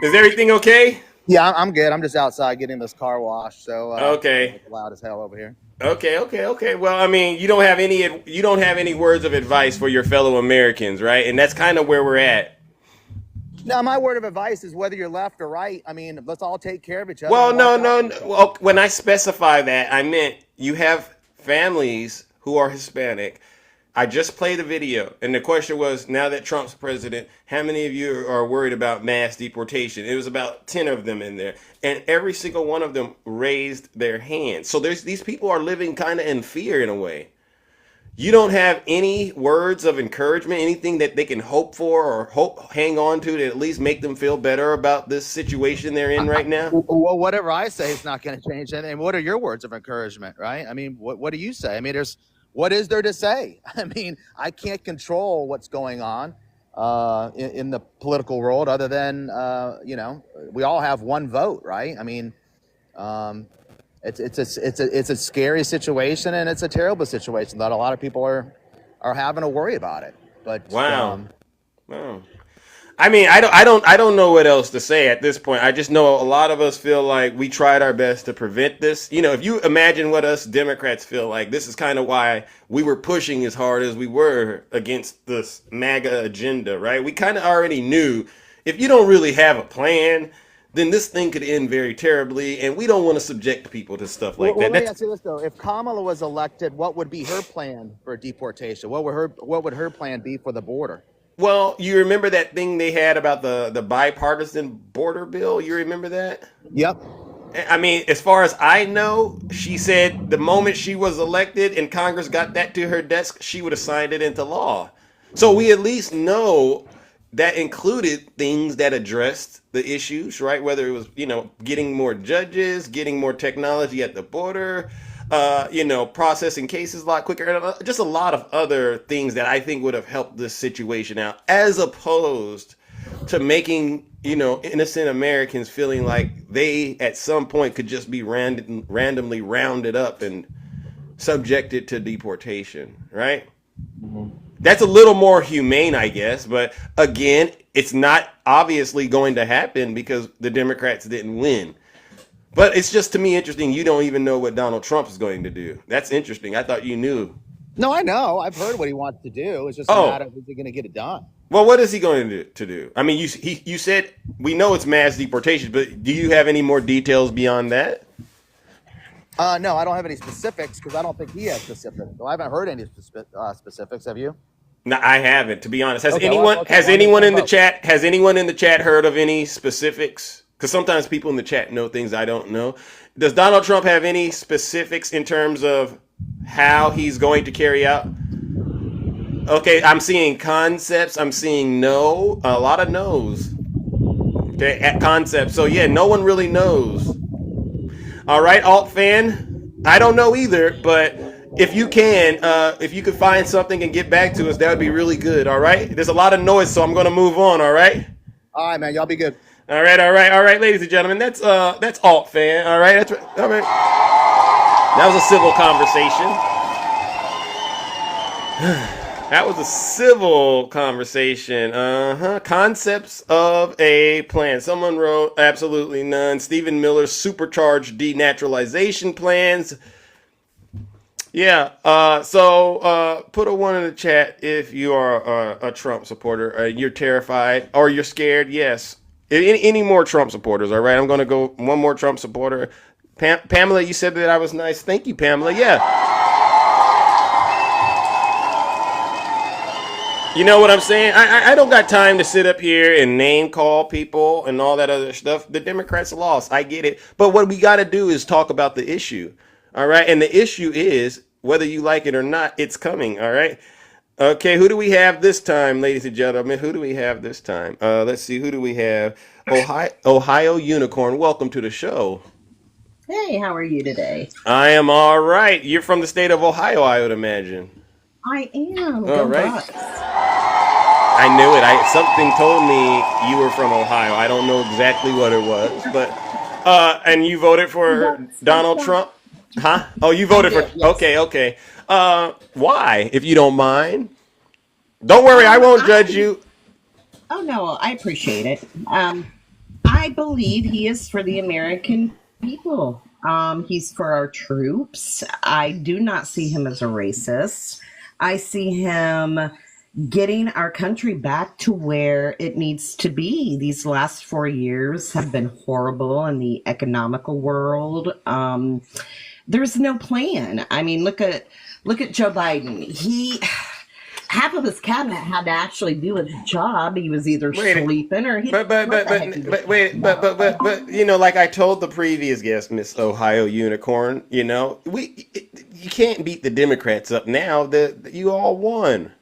Is everything okay? Yeah, I'm good. I'm just outside getting this car washed. So okay. It's loud as hell over here. Okay. Well, I mean, you don't have any words of advice for your fellow Americans, right? And that's kind of where we're at. No, my word of advice is whether you're left or right. I mean, let's all take care of each other. Well, no. Well, when I specify that, I meant you have families who are Hispanic. I just played a video, and the question was, now that Trump's president, how many of you are worried about mass deportation? It was about 10 of them in there, and every single one of them raised their hand. So these people are living kind of in fear in a way. You don't have any words of encouragement, anything that they can hope for or hang on to at least make them feel better about this situation they're in right now? Well, whatever I say is not going to change anything. What are your words of encouragement, right? I mean, what do you say? I mean, what is there to say? I mean, I can't control what's going on in the political world other than, we all have one vote, right? I mean, it's a scary situation, and it's a terrible situation that a lot of people are having to worry about it. But wow. I mean, I don't know what else to say at this point. I just know a lot of us feel like we tried our best to prevent this. If you imagine what us Democrats feel like, this is kind of why we were pushing as hard as we were against this MAGA agenda, right? We kind of already knew if you don't really have a plan, then this thing could end very terribly, and we don't want to subject people to stuff like Well, that. let me ask you this though: if Kamala was elected, what would be her plan for deportation? What would her plan be for the border? Well, you remember that thing they had about the bipartisan border bill? You remember that? Yep. I mean, as far as I know, she said the moment she was elected and Congress got that to her desk, she would have signed it into law. So we at least know that included things that addressed the issues, right? Whether it was, getting more judges, getting more technology at the border, processing cases a lot quicker, and just a lot of other things that I think would have helped this situation out, as opposed to making, innocent Americans feeling like they at some point could just be randomly rounded up and subjected to deportation, right? That's a little more humane, I guess. But again, it's not obviously going to happen because the Democrats didn't win. But it's just, to me, interesting. You don't even know what Donald Trump is going to do. That's interesting. I thought you knew. No, I know. I've heard what he wants to do. It's just a matter of, is he going to get it done? Well, what is he going to do? I mean, you said we know it's mass deportation, but do you have any more details beyond that? No, I don't have any specifics because I don't think he has specifics. So I haven't heard any specifics. Have you? No, I haven't, to be honest. Has Okay, anyone okay, has well, anyone in the both. chat has anyone in the chat heard of any specifics? Because sometimes people in the chat know things I don't know. Does Donald Trump have any specifics in terms of how he's going to carry out? Okay, I'm seeing concepts. I'm seeing a lot of no's. Okay, at concepts. So yeah, no one really knows. All right, alt fan. I don't know either, but if you could find something and get back to us, that would be really good. All right. There's a lot of noise, so I'm going to move on. All right. All right, man. Y'all be good. All right, ladies and gentlemen. That's alt fan. All right. That's right. All right. That was a civil conversation. That was a civil conversation. Concepts of a plan. Someone wrote absolutely none. Stephen Miller's supercharged denaturalization plans. Yeah. So put a 1 in the chat if you are a Trump supporter. You're terrified or you're scared. Yes. Any more Trump supporters? All right. I'm going to go one more Trump supporter. Pamela, you said that I was nice. Thank you, Pamela. Yeah. You know what I'm saying? I don't got time to sit up here and name call people and all that other stuff. The Democrats lost. I get it. But what we got to do is talk about the issue. All right. And the issue is, whether you like it or not, it's coming. All right. Okay. Who do we have this time, ladies and gentlemen? Who do we have this time? Let's see. Who do we have? Ohio Unicorn. Welcome to the show. Hey, how are you today? I am all right. You're from the state of Ohio, I would imagine. I am. All right. I knew it. Something told me you were from Ohio. I don't know exactly what it was, but and you voted for Donald Trump? Huh? Oh, you voted for. Yes. Okay. Why, if you don't mind? Don't worry, I won't judge you. Oh no, I appreciate it. I believe he is for the American people. He's for our troops. I do not see him as a racist. I see him getting our country back to where it needs to be. These last 4 years have been horrible in the economical world. There's no plan. I mean, look at Joe Biden. Half of his cabinet had to actually do his job. He was either sleeping or he. But like I told the previous guest, Miss Ohio Unicorn, you can't beat the Democrats up now. You all won.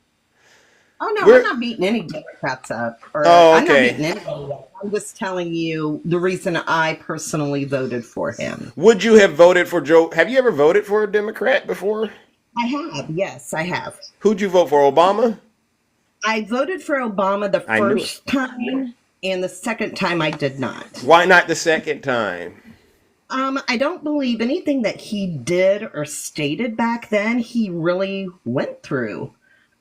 Oh no, I'm not beating any Democrats up. I'm not beating anybody up. I'm just telling you the reason I personally voted for him. Would you have voted for Joe? Have you ever voted for a Democrat before? I have. Yes, I have. Who'd you vote for? Obama? I voted for Obama the first time, and the second time I did not. Why not the second time? I don't believe anything that he did or stated back then he really went through.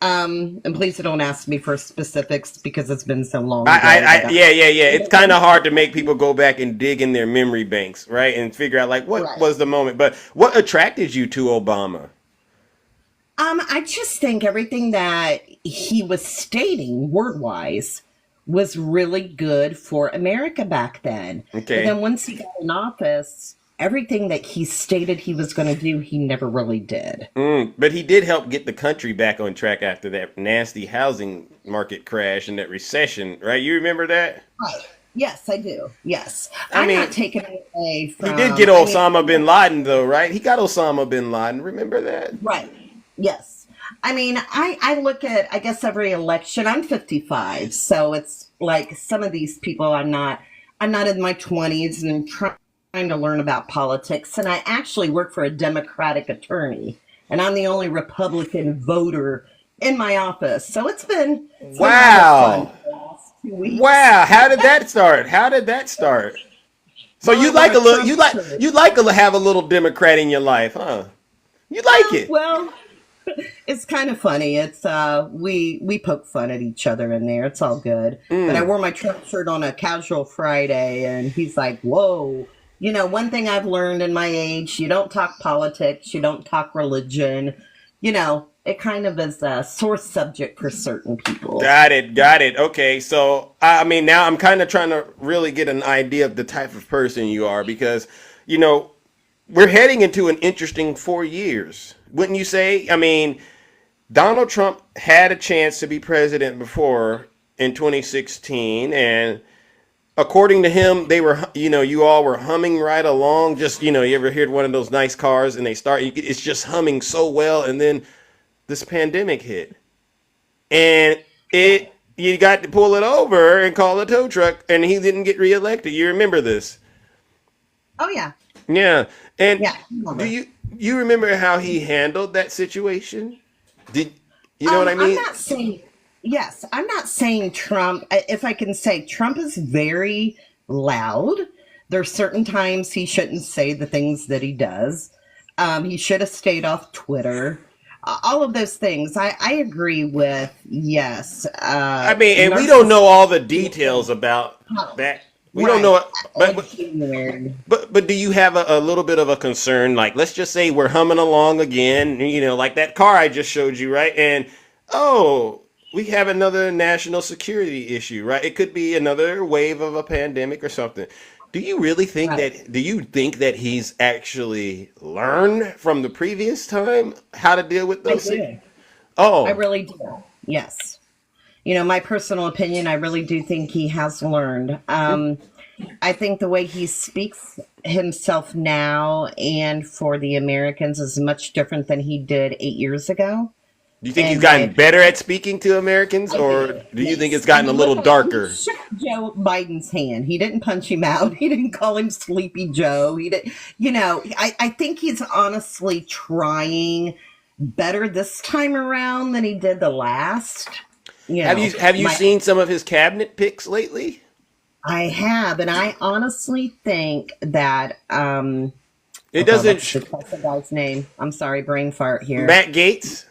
And please don't ask me for specifics because it's been so long. Yeah. It's kind of hard to make people go back and dig in their memory banks, right? And figure out what was the moment. But what attracted you to Obama? I just think everything that he was stating word-wise was really good for America back then. But Okay. then once he got in office, everything that he stated he was going to do, he never really did. But he did help get the country back on track after that nasty housing market crash and that recession, right? You remember that? Right. Yes, I do. Yes. I I'm mean, not taking it away he from, did get Osama bin Laden, though, right? He got Osama bin Laden. Remember that? right. Yes. I mean, I look at, I guess, every election. I'm 55, so it's like some of these people I'm not in my 20s and trying to learn about politics. And I actually work for a Democratic attorney, and I'm the only Republican voter in my office. So it's been a lot of fun Wow. the last 2 weeks. Wow. How did that start? How did that start? So Well, you I like won a a little, Trump shirt. you like to have a little Democrat in your life, huh? You like it. Well, it's kind of funny. It's we poke fun at each other in there. It's all good. But I wore my Trump shirt on a casual Friday, and he's like, "Whoa." You know, one thing I've learned in my age, you don't talk politics, you don't talk religion. You know, it kind of is a sore subject for certain people. Got it. Got it. Okay. So, I mean, now I'm kind of trying to really get an idea of the type of person you are because, you know, we're heading into an interesting 4 years. Wouldn't you say? I mean, Donald Trump had a chance to be president before in 2016. And according to him, they were, you know, you all were humming right along. Just, you know, you ever heard one of those nice cars and they start, it's just humming so well. And then this pandemic hit. And you got to pull it over and call a tow truck, and he didn't get reelected. You remember this? Oh yeah, Yeah. And yeah. I do remember. you remember how he handled that situation? Did you know what I I'm mean? not saying, yes, I'm not saying Trump, if I can say, Trump is very loud. There's certain times he shouldn't say the things that he does. He should have stayed off Twitter. All of those things. I agree with, yes. I mean, and we don't know all the details about that. We don't know Right. it, January. but do you have a little bit of a concern? Like, let's just say we're humming along again, you know, like that car I just showed you, right? And oh, we have another national security issue, right? It could be another wave of a pandemic or something. Do you really think Right. that? Do you think that he's actually learned from the previous time how to deal with I those things? do. I Oh, really do. Yes. You know, my personal opinion, I really do think he has learned. I think the way he speaks himself now and for the Americans is much different than he did 8 years ago. do you think he's And gotten better at speaking to Americans, I or do. do you think Yes. it's I gotten a mean, little look at he darker? shook Joe Biden's hand. He didn't punch him out. He didn't call him Sleepy Joe. He didn't, you know, I think he's honestly trying better this time around than he did the last. You know, Have you my seen some of his cabinet picks lately? I have, and I honestly think that It oh God, doesn't. what's the guy's name? I'm sorry, brain fart here. Matt Gates.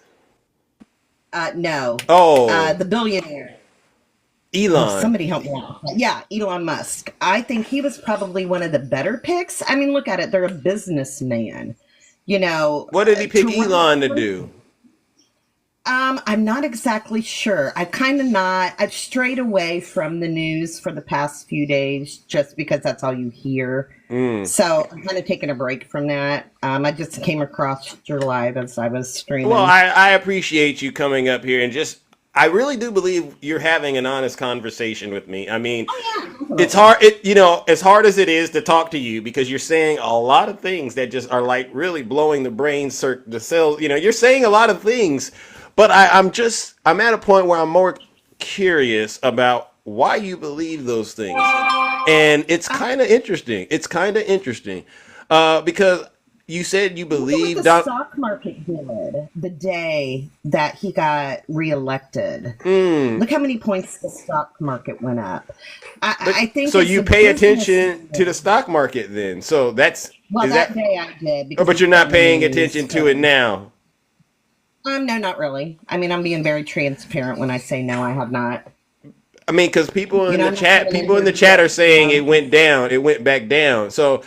No, Oh, the billionaire. Oh, Elon. somebody help me out. Yeah, Elon Musk. I think he was probably one of the better picks. I mean, look at it; they're a businessman. You know, What did he pick to Elon to do? I'm not exactly sure. I've strayed away from the news for the past few days just because that's all you hear. So I'm kind of taking a break from that. I just came across your live as I was Well, streaming. I appreciate you coming up here and just. I really do believe you're having an honest conversation with me. I mean, Oh, yeah, it's definitely. hard. You know, as hard as it is to talk to you because you're saying a lot of things that just are like really blowing the brain, the cells. You know, you're saying a lot of things, but I'm at a point where I'm more curious about why you believe those things, and it's kind of interesting. It's kind of interesting because you said you Look at what believe the Don. stock market did the day that he got reelected. Mm, Look how many points the stock market went up. but I think so as you a pay attention to the businessman, stock market then? So that's well, is that that? day I did Oh, because but it you're was not on the paying news. attention to it now. No, not really. I mean, I'm being very transparent when I say no, I have not. I mean, because people You in know, the I'm not chat, coming in people in here the to chat are get, saying it went down, it went back down. So,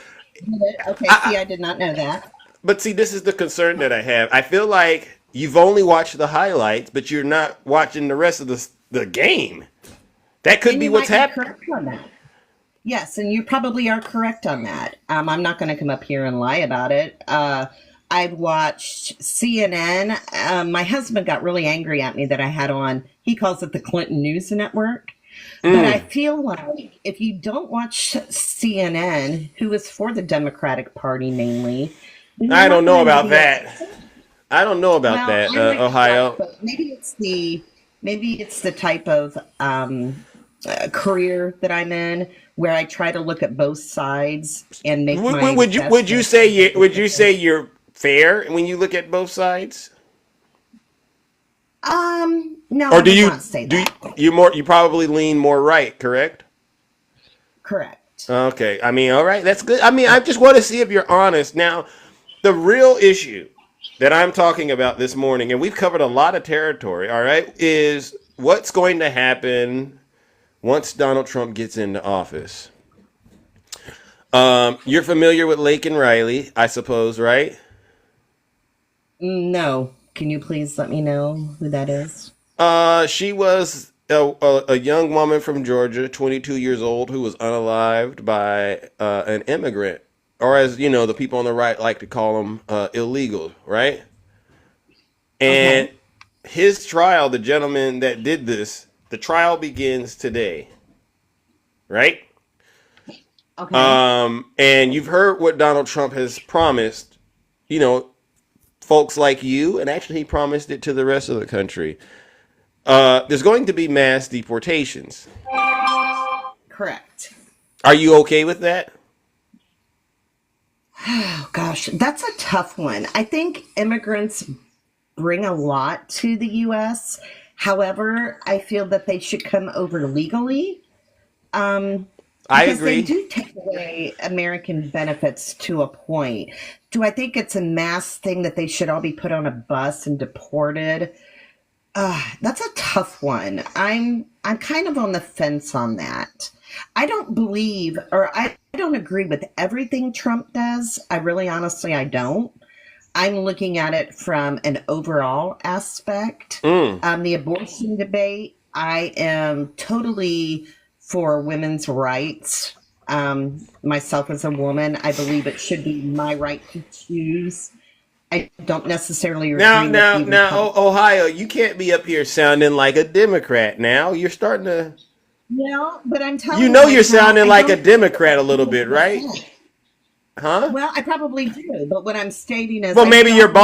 okay, I, see, I did not know that. but see, this is the concern that I have. I feel like you've only watched the highlights, but you're not watching the rest of the game. That could And be you what's might be happening. correct on that. Yes, and you probably are correct on that. I'm not going to come up here and lie about it. I've watched CNN. My husband got really angry at me that I had on, he calls it the Clinton News Network. But I feel like if you don't watch CNN, who is for the Democratic Party mainly, then you're I not don't know going to about be that. I don't know about well, that, I like that, Ohio. but maybe it's the type of career that I'm in where I try to look at both sides and make my Would you would you say you're fair when you look at both sides? No, Or I do would you not say that. you probably lean more right, correct? Correct. Okay. I mean, all right, that's good. I mean, I just want to see if you're honest. Now, the real issue that I'm talking about this morning, and we've covered a lot of territory, all right, is what's going to happen once Donald Trump gets into office. You're familiar with Laken Riley, I suppose, right? No. Can you please let me know who that is? She was a young woman from Georgia, 22 years old, who was unalived by an immigrant, or as you know, the people on the right like to call them illegal, right? And Okay. his trial, the gentleman that did this, the trial begins today, right? Okay. And you've heard what Donald Trump has promised, you know, folks like you, and actually he promised it to the rest of the country. There's going to be mass deportations. Correct. Are you okay with that? Oh gosh, that's a tough one. I think immigrants bring a lot to the US. However, I feel that they should come over legally. Um, I because they agree. do take away American benefits to a point. Do I think it's a mass thing that they should all be put on a bus and deported? That's a tough one. I'm kind of on the fence on that. I don't believe or I don't agree with everything Trump does. I really honestly I don't. I'm looking at it from an overall aspect. The abortion debate, I am totally for women's rights. Myself as a woman, I believe it should be my right to choose. I don't necessarily agree Now, with now, the now, Republican. Ohio, you can't be up here sounding like a Democrat. Now you're starting to, No, but I'm you telling know, you you're how sounding I like a don't agree Democrat a with little bit, right? 100%. Huh? Well, I probably do, but what I'm stating is Well, I don't maybe your believe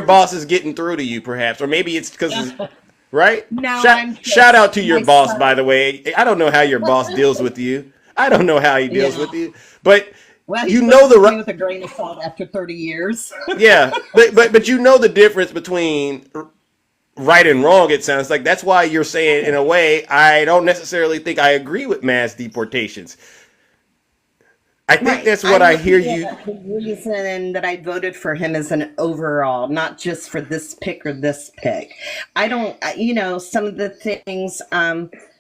boss is getting through to you, perhaps, or maybe it's because, right? no, Shout, I'm shout out just to your my boss, by son. the way. I don't know how your boss deals with you. I don't know how he deals Yeah. with you, but Well, he you deals know the with me ri- with a grain of salt after 30 years. yeah, but you know the difference between right and wrong. It sounds like that's why you're saying, in a way, I don't necessarily think I agree with mass deportations. I think Right. that's what I'm I hear looking you. at the reason that I voted for him as an overall, not just for this pick or this pick. I don't, some of the things,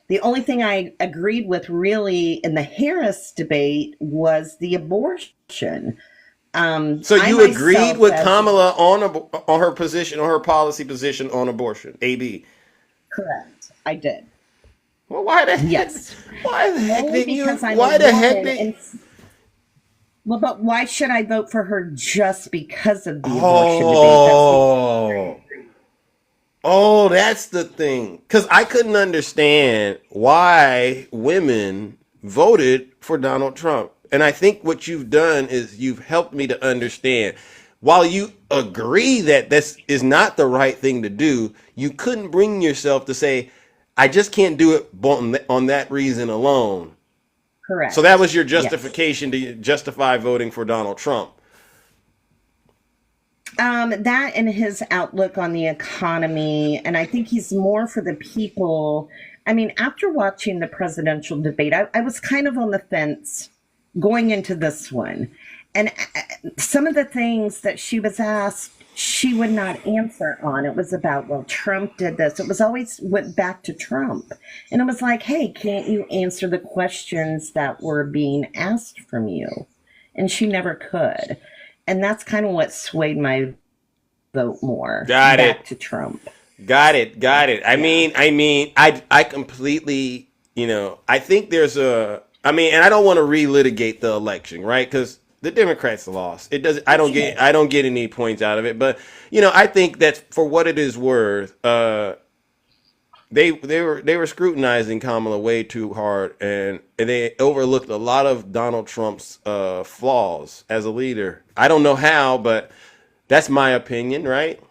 the only thing I agreed with really in the Harris debate was the abortion. So I you agreed myself, with as Kamala on her position, on her policy position on abortion, AB. correct, I did. Well, why the heck? Yes. Why the heck Only didn't you? because I'm a Why the heck woman did? and well, but why should I vote for her just because of the abortion debate? Oh, that's the thing. Because I couldn't understand why women voted for Donald Trump. And I think what you've done is you've helped me to understand. While you agree that this is not the right thing to do, you couldn't bring yourself to say, I just can't do it on that reason alone. So that Correct. was your Yes. justification to justify voting for Donald Trump. That and his outlook on the economy, and I think he's more for the people. I mean, after watching the presidential debate, I was kind of on the fence going into this one. And some of the things that she was asked, she would not answer on. It was about, well, Trump did this. It was always went back to Trump. And it was like, hey, can't you answer the questions that were being asked from you? And she never could. And that's kind of what swayed my vote more Got it. back to Trump. Got it. Yeah. I completely I think there's and I don't want to relitigate the election, right? Because the Democrats lost. It doesn't. I don't get any points out of it. But I think that for what it is worth, they were scrutinizing Kamala way too hard, and they overlooked a lot of Donald Trump's flaws as a leader. I don't know how, but that's my opinion, right?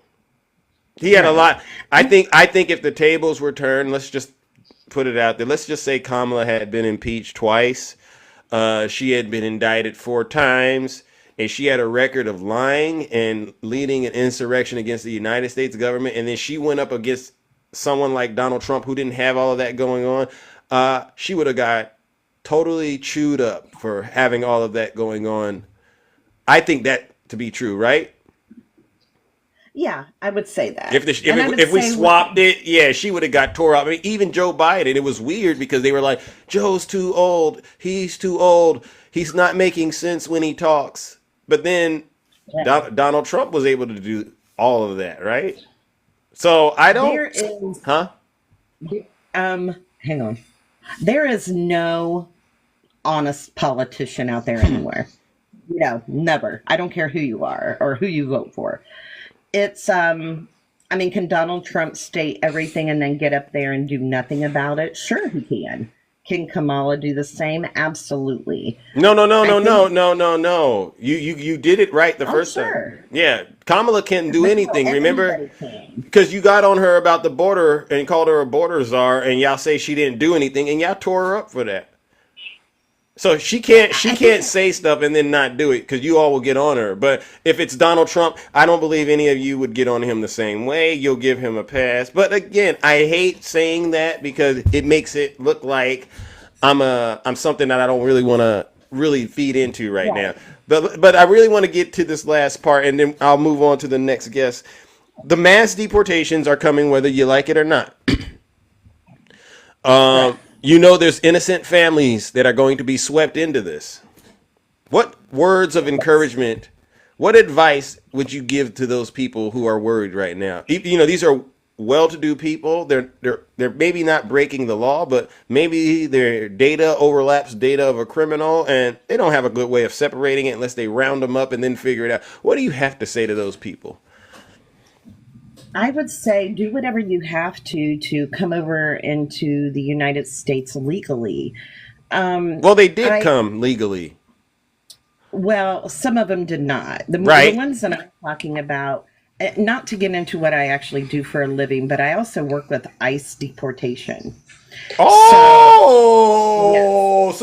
He had a lot. I think if the tables were turned, let's just put it out there. Let's just say Kamala had been impeached twice. She had been indicted 4 times, and she had a record of lying and leading an insurrection against the United States government. And then she went up against someone like Donald Trump, who didn't have all of that going on. She would have got totally chewed up for having all of that going on. I think that to be true, right? Yeah, I would say that. If we swapped it, yeah, she would have got tore up. I mean, even Joe Biden, it was weird because they were like, Joe's too old. He's too old. He's not making sense when he talks. But then Donald Trump was able to do all of that, right? So I don't. There is, huh? Hang on. There is no honest politician out there anywhere. Never. I don't care who you are or who you vote for. It's, can Donald Trump state everything and then get up there and do nothing about it? Sure, he can. Can Kamala do the same? Absolutely. No. You did it right the first time. Yeah, Kamala can't do anything. Remember, because you got on her about the border and called her a border czar, and y'all say she didn't do anything, and y'all tore her up for that. So she can't say stuff and then not do it because you all will get on her. But if it's Donald Trump, I don't believe any of you would get on him the same way. You'll give him a pass. But again, I hate saying that because it makes it look like I'm something that I don't really want to really feed into right now. But I really want to get to this last part, and then I'll move on to the next guest. The mass deportations are coming whether you like it or not. There's innocent families that are going to be swept into this. What words of encouragement, what advice would you give to those people who are worried right now? These are well-to-do people. They're maybe not breaking the law, but maybe their data overlaps data of a criminal, and they don't have a good way of separating it unless they round them up and then figure it out. What do you have to say to those people? I would say do whatever you have to come over into the United States legally. Well, they did come legally. Well, some of them did not. The ones that I'm talking about, not to get into what I actually do for a living, but I also work with ICE deportation. So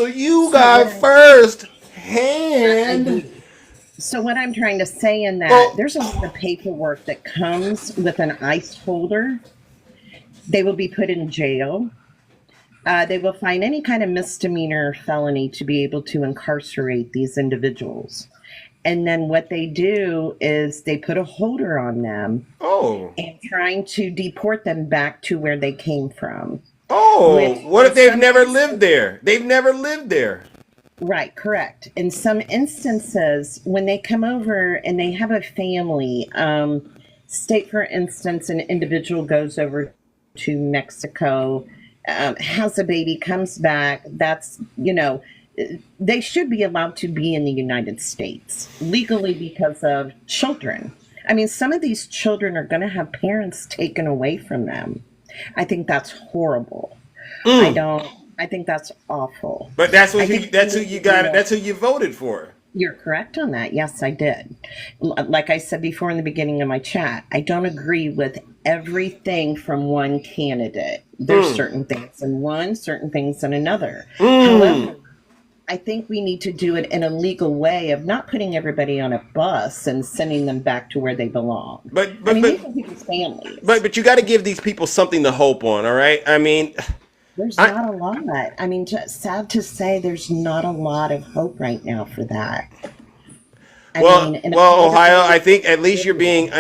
you got first hand. So what I'm trying to say in that, there's a lot of paperwork that comes with an ICE holder. They will be put in jail. They will find any kind of misdemeanor or felony to be able to incarcerate these individuals. And then what they do is they put a holder on them and trying to deport them back to where they came from. What if they've never lived there? They've never lived there. Right, correct. In some instances, when they come over and they have a family, state, for instance, an individual goes over to Mexico, has a baby, comes back, they should be allowed to be in the United States legally because of children. Some of these children are going to have parents taken away from them. I think that's horrible. I think that's awful. But that's who you got. That's who you voted for. You're correct on that. Yes, I did. Like I said before in the beginning of my chat, I don't agree with everything from one candidate. There's certain things in one, certain things in another. However, I think we need to do it in a legal way of not putting everybody on a bus and sending them back to where they belong. These are people's families. But you got to give these people something to hope on. All right. There's not a lot. Sad to say, there's not a lot of hope right now for that. Ohio, I think at least you're being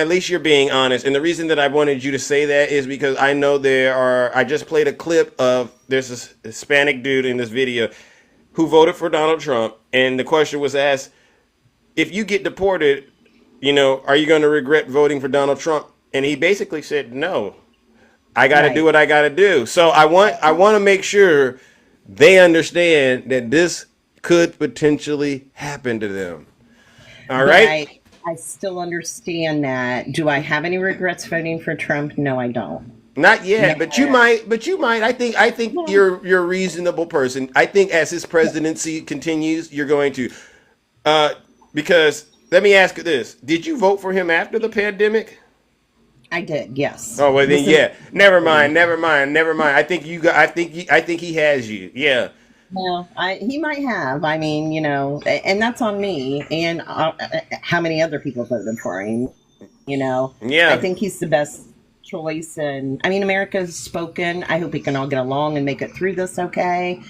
honest. And the reason that I wanted you to say that is because I know I just played a clip of there's this Hispanic dude in this video who voted for Donald Trump, and the question was asked, if you get deported, are you going to regret voting for Donald Trump? And he basically said no. I got to do what I got to do. So I want to make sure they understand that this could potentially happen to them. All But right? I still understand that. Do I have any regrets voting for Trump? No, I don't. Not yet, but you Never. might. But you might. I think No. you're a reasonable person. I think as his presidency continues, you're going to. Uh, because let me ask you this: did you vote for him after the pandemic? I did, yes. Oh well, then Within yeah. Never mind. I think you got. I think he has you. Yeah. well, he might have. I mean, and that's on me and how many other people voted for him. I Yeah. think he's the best choice. And I mean, America's spoken. I hope we can all get along and make it through this okay.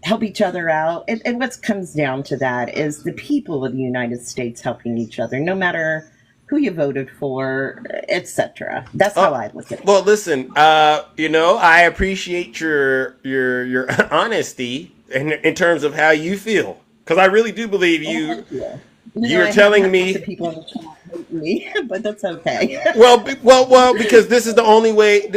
Help each other out. And what comes down to that is the people of the United States helping each other, no matter who you voted for, etc. That's how I look at it. Well, listen. I appreciate your honesty in terms of how you feel, because I really do believe Well, you. thank you. You're I have telling had lots me. of people in the chat hate me, but that's okay. Well, because this is the only way.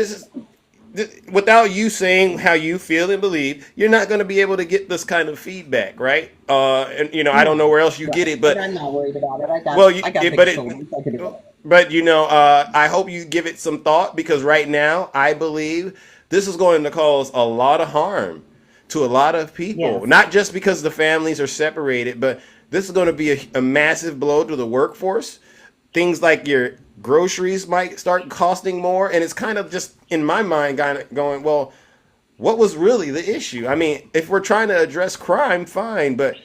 Without you saying how you feel and believe, you're not going to be able to get this kind of feedback, right? And I don't know where else you get it, But but I'm not worried about it. well, I got big shoulders. I can do it. I hope you give it some thought, because right now I believe this is going to cause a lot of harm to a lot of people. Yes. Not just because the families are separated, but this is going to be a massive blow to the workforce. Things like your groceries might start costing more, and it's kind of just in my mind kind of going, well, what was really the issue? I mean, if we're trying to address crime, fine, but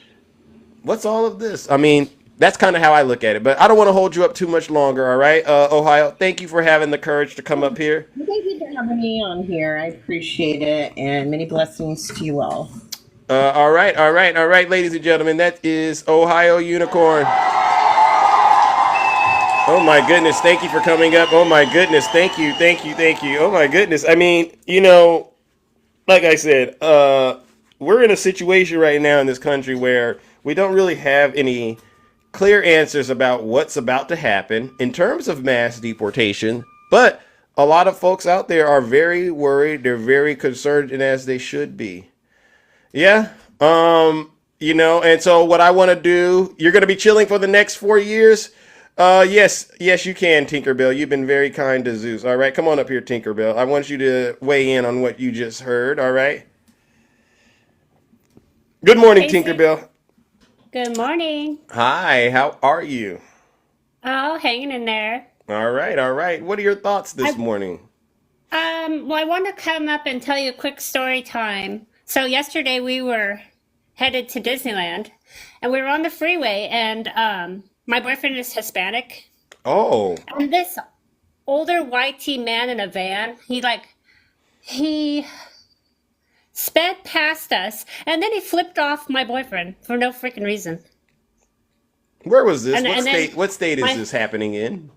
what's all of this? I mean, that's kind of how I look at it. But I don't want to hold you up too much longer. All right, Ohio, thank you for having the courage to come up here. Thank you for having me on here. I appreciate it, and many blessings to you all. All right, ladies and gentlemen, that is Ohio Unicorn. Oh my goodness, thank you for coming up. Oh my goodness, thank you. Oh my goodness. I mean, like I said, we're in a situation right now in this country where we don't really have any clear answers about what's about to happen in terms of mass deportation, but a lot of folks out there are very worried, they're very concerned, and as they should be. Yeah. And so what I want to do, you're going to be chilling for the next 4 years. Yes, you can, Tinkerbell. You've been very kind to Zeus. All right, come on up here, Tinkerbell. I want you to weigh in on what you just heard. All right. Good morning, Hey, Tinkerbell. good morning. Hi, how are you? Oh, hanging in there. All right. What are your thoughts this morning? Well, I want to come up and tell you a quick story time. So yesterday we were headed to Disneyland, and we were on the freeway, and my boyfriend is Hispanic, Oh, and this older white teen man in a van, he sped past us, and then he flipped off my boyfriend for no freaking reason. where was this? And then What state is my, this happening in?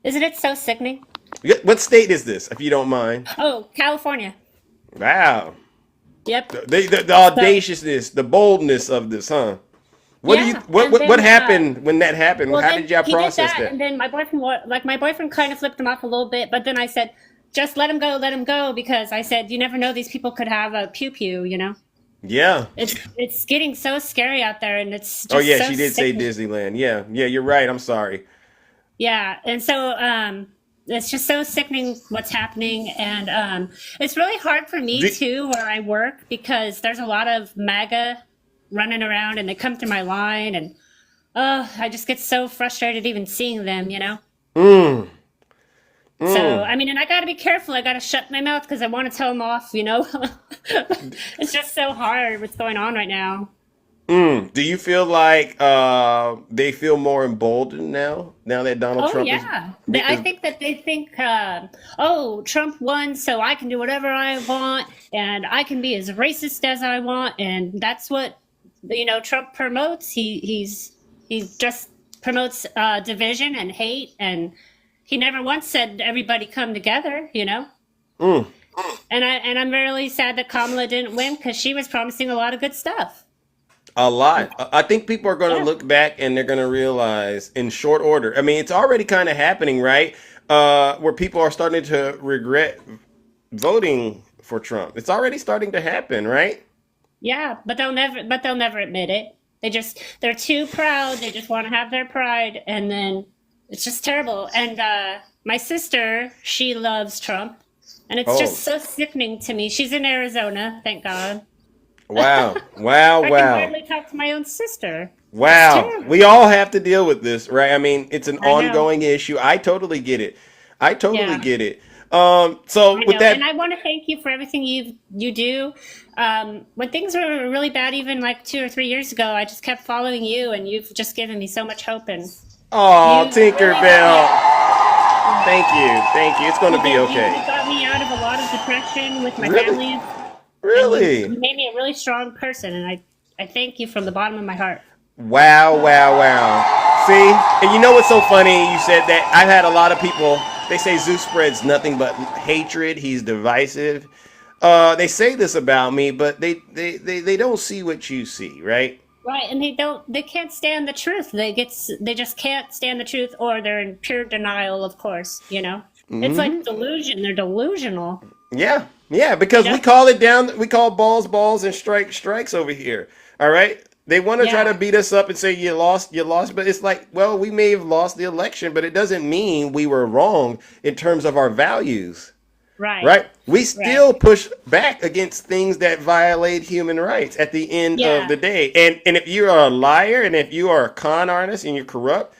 isn't it so sickening? What state is this, if you don't mind? Oh, California. Wow. Yep. The So, audaciousness, the boldness of this, huh? yeah, What and what then happened when that happened? well, How then did y'all he did process that, that? and then my boyfriend kind of flipped him off a little bit, but then I said, just let him go, because I said, you never know, these people could have a pew pew, Yeah. It's getting so scary out there, and it's Oh just yeah, so she did say sickening. Disneyland. Yeah, you're right. I'm sorry. Yeah, and so it's just so sickening what's happening, and it's really hard for me Do, too where I work, because there's a lot of MAGA running around, and they come through my line, and I just get so frustrated even seeing them. mm, So, mm. I mean, and I got to be careful. I got to shut my mouth because I want to tell them off. It's just so hard what's going on right now. Do you feel like they feel more emboldened now that Donald Oh, Trump yeah. I is think that they think, oh, Trump won, so I can do whatever I want, and I can be as racist as I want, and that's what, Trump promotes. He just promotes division and hate, and he never once said everybody come together. mm, And I'm really sad that Kamala didn't win, because she was promising a lot of good stuff. a lot? I think people are going to Yeah. look back and they're going to realize in short order. I mean, it's already kind of happening, right? Where people are starting to regret voting for Trump. It's already starting to happen, right? Yeah, but they'll never admit it. They're too proud. They just want to have their pride, and then it's just terrible. And my sister, she loves Trump, and it's just so sickening to me. She's in Arizona, thank God. Wow. Wow. I can hardly talk to my own sister. Wow. We all have to deal with this, right? I mean, it's an I know. ongoing issue. I totally get it. I totally Yeah. get it. So I with know, that, and I want to thank you for everything you do. When things were really bad, even like 2 or 3 years ago, I just kept following you, and you've just given me so much hope. And oh, you Tinkerbell. Thank you. It's going to be You okay. got me out of a lot of depression with my Really? family. Really? You made me a really strong person, and I thank you from the bottom of my heart. Wow. See? And you know what's so funny? You said that. I've had a lot of people, they say Zeus spreads nothing but hatred. He's divisive. They say this about me, but they don't see what you see, right? Right, and they can't stand the truth. They just can't stand the truth, or they're in pure denial, of course, you know? It's like delusion. They're delusional. Yeah, because we call it down. We call balls, and strikes over here. All right. They want to try to beat us up and say you lost, but it's like, well, we may have lost the election, but it doesn't mean we were wrong in terms of our values. Right. We still push back against things that violate human rights at the end of the day. And if you are a liar and if you are a con artist and you're corrupt,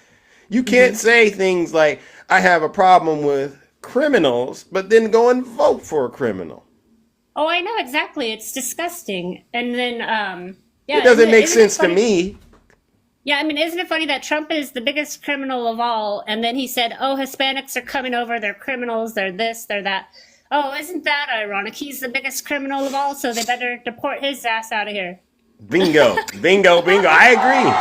you can't say things like, I have a problem with criminals, but then go and vote for a criminal. Oh, I know exactly. It's disgusting. And then, It doesn't make sense to me. Yeah, I mean, isn't it funny that Trump is the biggest criminal of all, and then he said, oh, Hispanics are coming over, they're criminals, they're this, they're that. Oh, isn't that ironic? He's the biggest criminal of all, so they better deport his ass out of here. Bingo. I agree.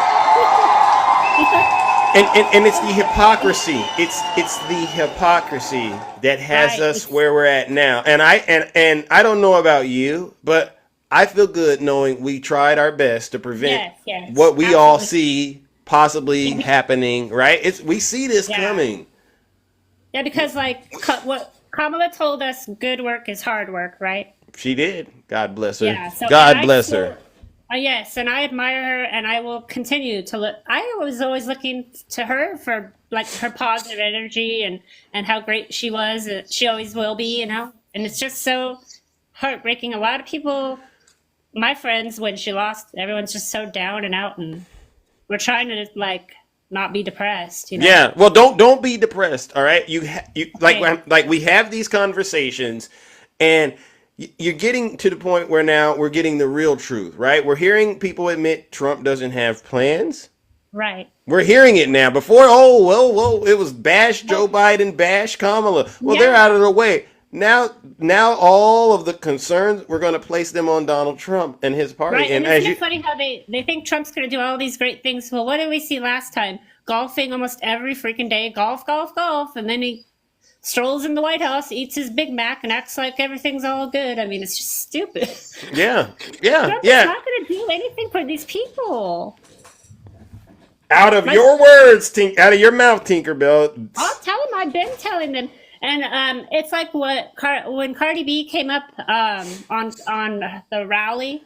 And it's the hypocrisy. It's the hypocrisy that has us where we're at now. And I don't know about you, but I feel good knowing we tried our best to prevent what we all see possibly happening, right? We see this coming. Yeah, because like what Kamala told us, good work is hard work, right? She did. God bless her. Yeah, so God bless her. Yes, and I admire her, and I will continue to look. I was always looking to her for like her positive energy and how great she was. She always will be, you know. And it's just so heartbreaking. A lot of people, my friends, when she lost, everyone's just so down and out, and we're trying to like not be depressed, you know. Yeah, well, don't be depressed. All right, you like we have these conversations, and you're getting to the point where now we're getting the real truth, right? We're hearing people admit Trump doesn't have plans. Right. We're hearing it now. Before, it was bash Joe Biden, bash Kamala. Well, they're out of the way. Now all of the concerns, we're going to place them on Donald Trump and his party. Right, and as isn't it funny how they think Trump's going to do all these great things? Well, what did we see last time? Golfing almost every freaking day. Golf. And then he strolls in the White House, eats his Big Mac, and acts like everything's all good. I mean, it's just stupid. Yeah. Trump is not going to do anything for these people. Out of your words, out of your mouth, Tinkerbell. I'll tell them. I've been telling them. And it's like when Cardi B came up on the rally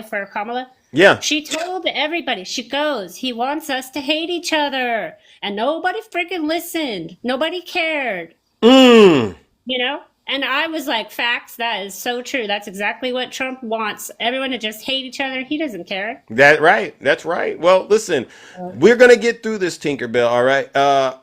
for Kamala. Yeah. She told everybody, she goes, he wants us to hate each other. And nobody freaking listened. Nobody cared. You know? And I was like, facts, that is so true. That's exactly what Trump wants. Everyone to just hate each other. He doesn't care. That's right. Well, listen, we're going to get through this, Tinkerbell, all right?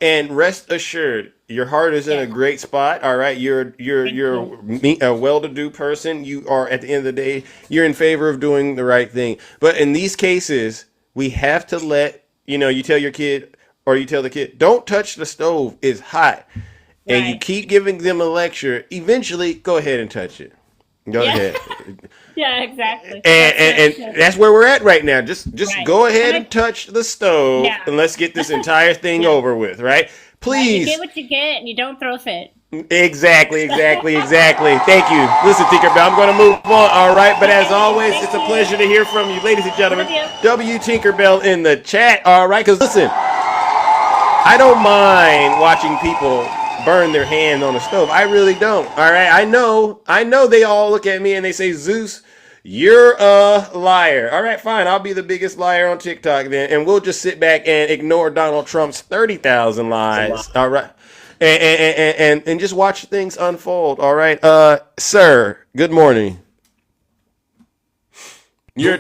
And rest assured, your heart is in a great spot, all right? You're a well-to-do person. You are, at the end of the day, you're in favor of doing the right thing. But in these cases, we have to let, you tell your kid, or you tell the kid, don't touch the stove, it's hot. And you keep giving them a lecture, eventually go ahead and touch it. Go ahead. Yeah, exactly. And that's where we're at right now. Just go ahead and touch the stove and let's get this entire thing over with, right? Please. You get what you get and you don't throw a fit. Exactly. Thank you. Listen, Tinkerbell, I'm going to move on, all right? But as always, it's a pleasure to hear from you, ladies and gentlemen. W. Tinkerbell in the chat, all right? Because listen, I don't mind watching people burn their hand on the stove. I really don't. All right. I know they all look at me and they say, Zeus, you're a liar. All right, fine. I'll be the biggest liar on TikTok then. And we'll just sit back and ignore Donald Trump's 30,000 lies. All right. And just watch things unfold. All right. Sir, good morning. You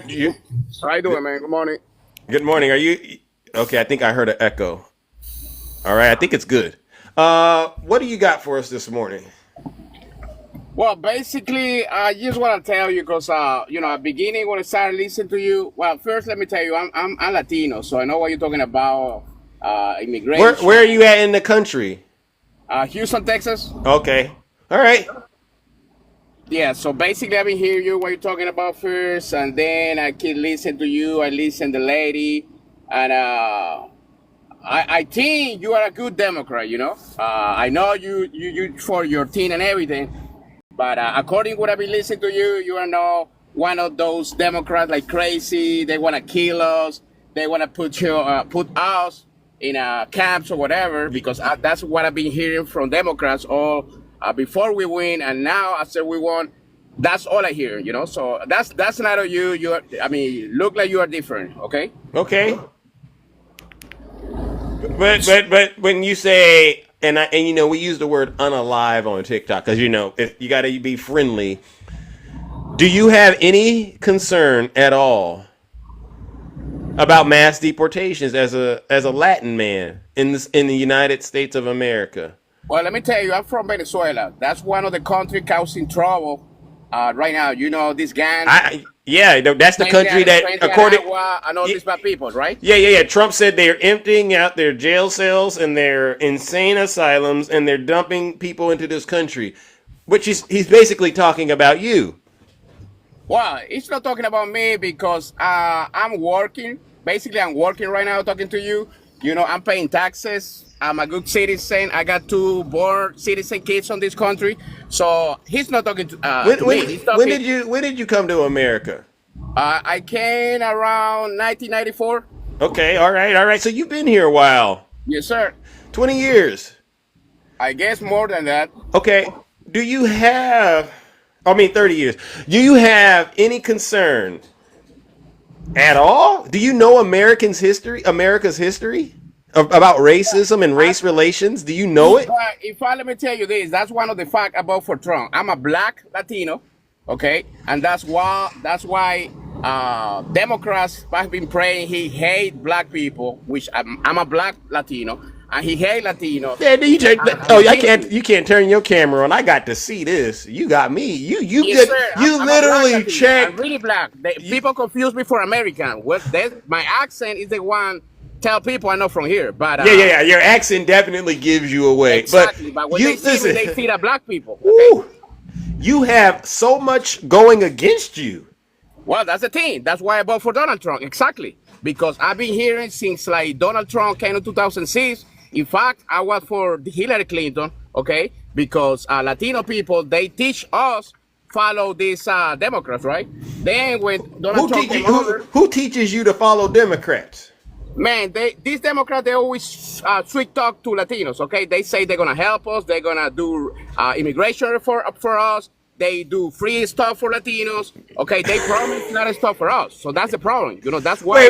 How you doing, man? Good morning. Good morning. Are you okay? I think I heard an echo. All right, I think it's good. What do you got for us this morning? Well, basically, I just want to tell you because, at the beginning when I started listening to you, well, first let me tell you, I'm Latino, so I know what you're talking about, immigration. Where are you at in the country? Houston, Texas. Okay. All right. Yeah, so basically I've been hearing you what you're talking about first, and then I keep listening to you, I listen to the lady, and I think you are a good Democrat, I know you for your team and everything, but according to what I've been listening to you, you are not one of those Democrats like crazy. They want to kill us. They want to put us in camps or whatever, because that's what I've been hearing from Democrats all before we win, and now after we won. That's all I hear, So that's not you. Look like you are different. Okay. Okay. But when you say and we use the word unalive on TikTok because if you got to be friendly. Do you have any concern at all about mass deportations as a Latin man in the United States of America? Well, let me tell you, I'm from Venezuela. That's one of the countries causing trouble right now. This gang. That's the country that, according and all these bad people, right? Yeah. Trump said they're emptying out their jail cells and their insane asylums, and they're dumping people into this country, which he's basically talking about you. Well, he's not talking about me because I'm working. Basically, I'm working right now talking to you. I'm paying taxes. I'm a good citizen. I got 2 born citizen kids on this country. So he's not talking to me. He's talking, when did you come to America? I came around 1994. Okay, all right. So you've been here a while. Yes, sir. 20 years. I guess more than that. Okay. Do you have 30 years. Do you have any concern at all? Do you know America's history about racism and race relations? Do you know it? Let me tell you this, that's one of the facts about for Trump. I'm a black Latino, okay? And that's why Democrats have been praying he hate black people, which I'm a black Latino. And he hate Latinos. Yeah, you can't turn your camera on. I got to see this. You got me. Yes, you literally checked. I'm really black. People confuse me for American. My accent is the one tell people I know from here. But yeah. Your accent definitely gives you away. Exactly. But when they see me, they see the black people. Okay? Woo, you have so much going against you. Well, that's the thing. That's why I vote for Donald Trump. Exactly. Because I've been hearing since Donald Trump came in 2006. In fact, I was for Hillary Clinton, okay? Because Latino people, they teach us follow these Democrats, right? Then when Donald Trump came over, who teaches you to follow Democrats? Man, these Democrats, they always sweet talk to Latinos, okay? They say they're gonna help us, they're gonna do immigration for us, they do free stuff for Latinos, okay? They promise a lot of stuff for us, so that's the problem. That's why.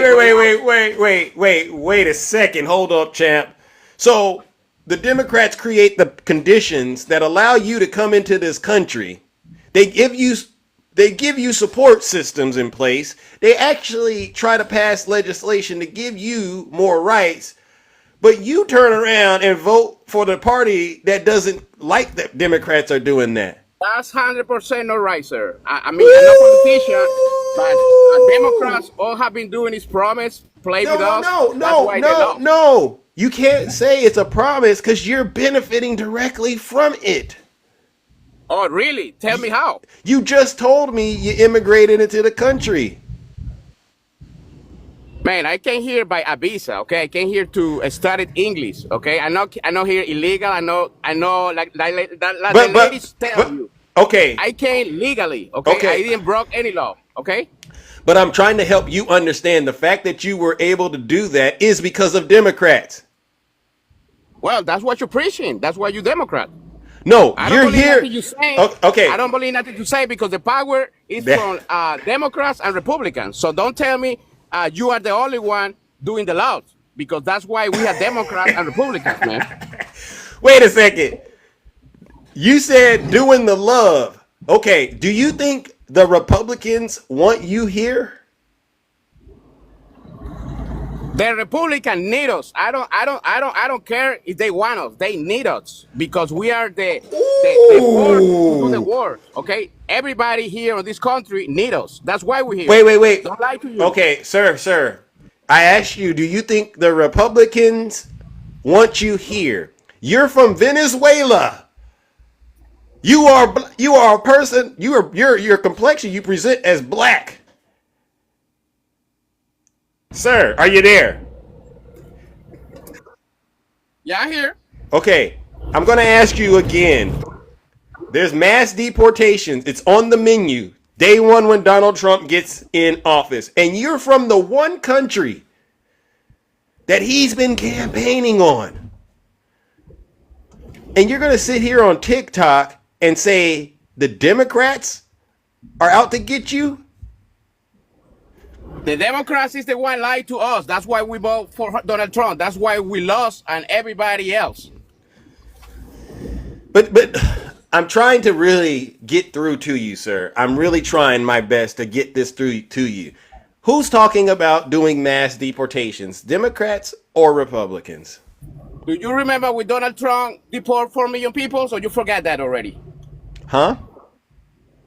Wait a second. Hold up, champ. So the Democrats create the conditions that allow you to come into this country. They give you support systems in place. They actually try to pass legislation to give you more rights. But you turn around and vote for the party that doesn't like that Democrats are doing that. That's 100% not right, sir. I'm not a politician, but Democrats all have been doing is promise, play with us. No. You can't say it's a promise because you're benefiting directly from it. Oh, really? Tell me how. You just told me you immigrated into the country. Man, I came here by a visa, okay? I came here to study English, okay? I know here illegal. I know like the ladies tell you. Okay. I came legally, okay? I didn't broke any law, okay? But I'm trying to help you understand the fact that you were able to do that is because of Democrats. Well, that's what you're preaching. That's why you're Democrat. No, I don't you're believe here. nothing you say. Okay. I don't believe nothing you say because the power is from Democrats and Republicans. So don't tell me you are the only one doing the laws because that's why we have Democrats and Republicans, man. Wait a second. You said doing the love. Okay, do you think the Republicans want you here? The Republican need us. I don't care if they want us. They need us because we are the force to do the war. Okay, everybody here in this country need us. That's why we're here. Wait. Don't lie to you. Okay, sir. I asked you, do you think the Republicans want you here? You're from Venezuela. You are a person. Your complexion. You present as black. Sir, are you there? Yeah, I'm here. Okay, I'm going to ask you again. There's mass deportations. It's on the menu. Day one when Donald Trump gets in office. And you're from the one country that he's been campaigning on. And you're going to sit here on TikTok and say the Democrats are out to get you? The Democrats is the one lied to us. That's why we vote for Donald Trump. That's why we lost and everybody else. But I'm trying to really get through to you, sir. I'm really trying my best to get this through to you. Who's talking about doing mass deportations, Democrats or Republicans? Do you remember with Donald Trump deport 4 million people? So you forgot that already. Huh?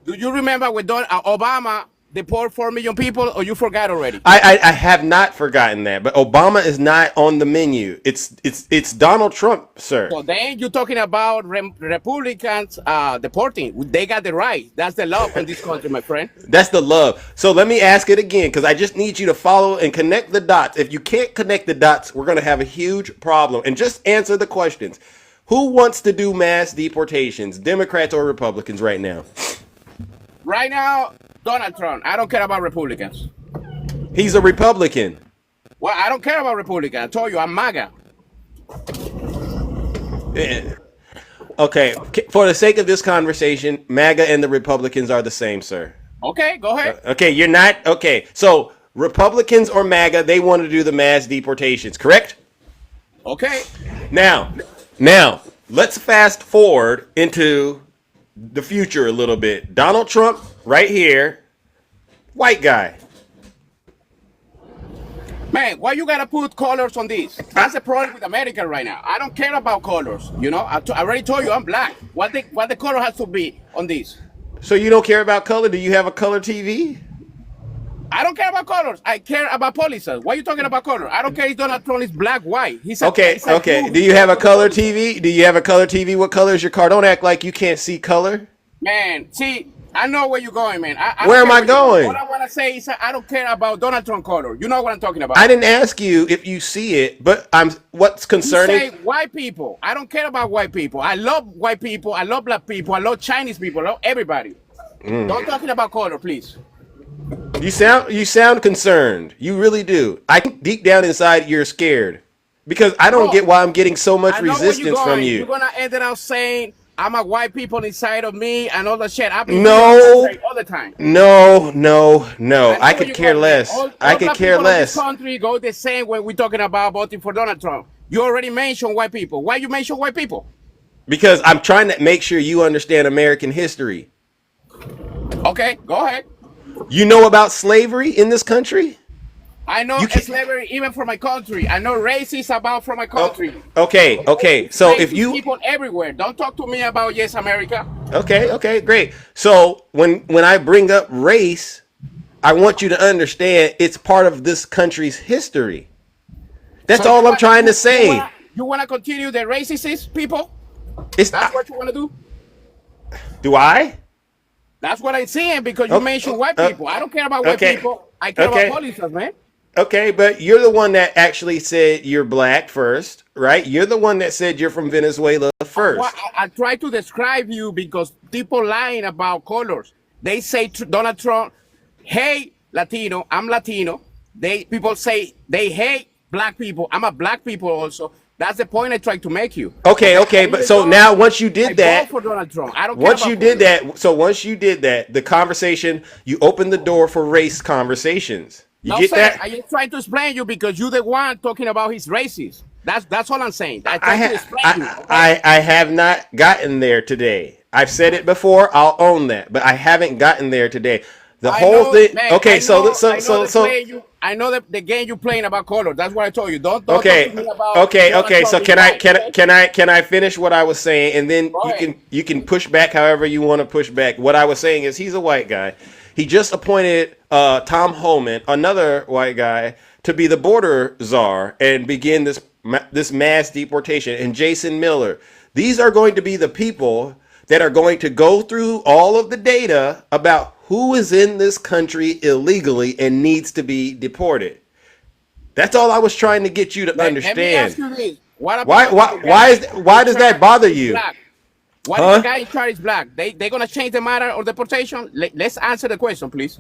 Do you remember with Obama deport 4 million people, or you forgot already? I have not forgotten that, but Obama is not on the menu. It's Donald Trump, sir. So then you're talking about Republicans deporting. They got the right. That's the law in this country, my friend. That's the love. So let me ask it again, because I just need you to follow and connect the dots. If you can't connect the dots, we're going to have a huge problem. And just answer the questions. Who wants to do mass deportations, Democrats or Republicans right now? Right now, Donald Trump. I don't care about Republicans. He's a Republican. Well, I don't care about Republicans. I told you, I'm MAGA. Yeah. Okay, for the sake of this conversation, MAGA and the Republicans are the same, sir. Okay, go ahead. Okay, you're not? Okay, so Republicans or MAGA, they want to do the mass deportations, correct? Okay. Now, let's fast forward into the future a little bit. Donald Trump, right here, white guy. Man, why you gotta put colors on this? That's the problem with America right now. I don't care about colors. You know, I already told you I'm black. What the color has to be on this? So you don't care about color? Do you have a color TV? I don't care about colors. I care about policies. Why are you talking about color? I don't care if Donald Trump is black, white. Okay. Do you have a color TV? Do you have a color TV? What color is your car? Don't act like you can't see color. Man, see, I know where you're going, man. Where am I going? What I want to say is I don't care about Donald Trump color. You know what I'm talking about. I didn't ask you if you see it, but what's concerning. You say white people. I don't care about white people. I love white people. I love black people. I love Chinese people. I love everybody. Don't talking about color, please. You sound concerned. You really do. I think deep down inside you're scared because I don't get why I'm getting so much resistance from you. You're gonna end up saying I'm a white people inside of me and all the shit. I've been No, all the time. No. I could care less. I could care less. This country go the same when we're talking about voting for Donald Trump. You already mentioned white people. Why you mention white people? Because I'm trying to make sure you understand American history. Okay, go ahead. You know about slavery in this country? I know slavery even for my country. I know racism about from my country. Okay. So if you people everywhere, don't talk to me about yes America. Okay, great. So when I bring up race, I want you to understand it's part of this country's history. That's all I'm trying to say. You want to continue the racist people? That's what you want to do? Do I? That's what I'm saying because you mentioned white people. I don't care about white people. I care about policies, man. Okay, but you're the one that actually said you're black first, right? You're the one that said you're from Venezuela first. Well, I try to describe you because people lying about colors. They say Donald Trump, hey, Latino, I'm Latino. People say they hate black people. I'm a black people also. That's the point I tried to make you. Okay, but so now once you I did vote that, for Donald Trump. I don't care once about you did color. that, so once you did that, the conversation, you opened the door for race conversations. You No, get sir. that? I just trying to explain you because you're the one talking about his racist. That's all I'm saying. I I, try to ha- explain you. I have not gotten there today. I've said it before. I'll own that, but I haven't gotten there today. The I whole know, thing. man, Okay, I know so I know the game you playing about color. That's what I told you. Don't talk okay, to me about Donald okay. Trump So is can I white, can I okay? can I finish what I was saying, and then Go ahead. you can push back however you want to push back. What I was saying is he's a white guy. He just appointed Tom Homan, another white guy, to be the border czar and begin this mass deportation. And Jason Miller. These are going to be the people that are going to go through all of the data about who is in this country illegally and needs to be deported. That's all I was trying to get you to Let me ask understand. you this: what Why about the why guy does in that charge bother is you? black? What if Huh? the guy in charge is black? They gonna change the matter of deportation? Let's answer the question, please.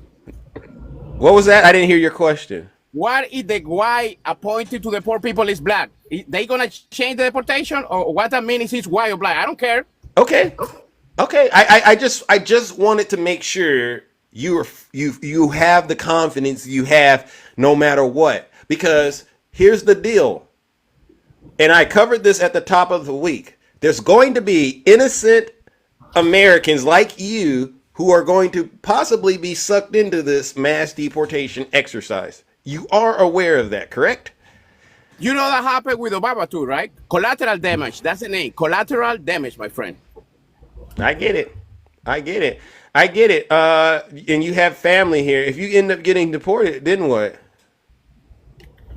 What was that? I didn't hear your question. What if the guy appointed to the poor people is black? They gonna change the deportation, or what that means is he's white or black? I don't care. Okay. Okay. I just wanted to make sure you have the confidence you have no matter what. Because here's the deal. And I covered this at the top of the week. There's going to be innocent Americans like you who are going to possibly be sucked into this mass deportation exercise. You are aware of that, correct? You know that happened with Obama too, right? Collateral damage. That's the name. Collateral damage, my friend. I get it. I get it. I get it. And you have family here. If you end up getting deported, then what?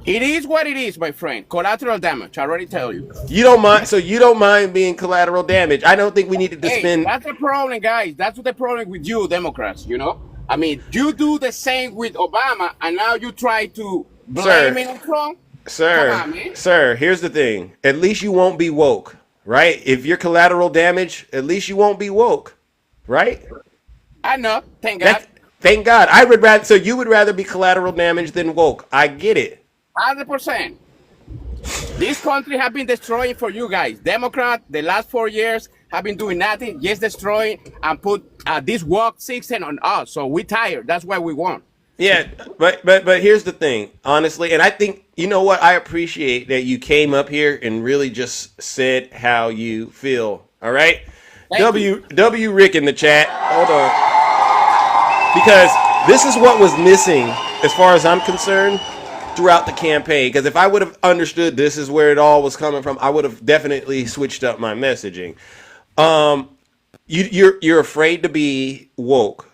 It is what it is, my friend. Collateral damage. I already tell you. You don't mind. So you don't mind being collateral damage. I don't think we needed to Hey, spend. that's the problem, guys. That's the problem with you, Democrats. You know, I mean, you do the same with Obama, and now you try to Sir. blame it on Trump. Come Sir, on, man. sir, here's the thing. At least you won't be woke, right? If you're collateral damage, at least you won't be woke, right? I know. Thank God. Thank God. I would rather. So you would rather be collateral damage than woke. I get it. 100%. This country have been destroying for you guys. Democrat, the last 4 years have been doing nothing, just destroying and put this woke system on us. So we tired. That's why we won. Yeah, but here's the thing, honestly, and I think you know what, I appreciate that you came up here and really just said how you feel. All right, W Rick in the chat. Hold on, because this is what was missing as far as I'm concerned throughout the campaign. Because if I would have understood this is where it all was coming from, I would have definitely switched up my messaging. You're afraid to be woke.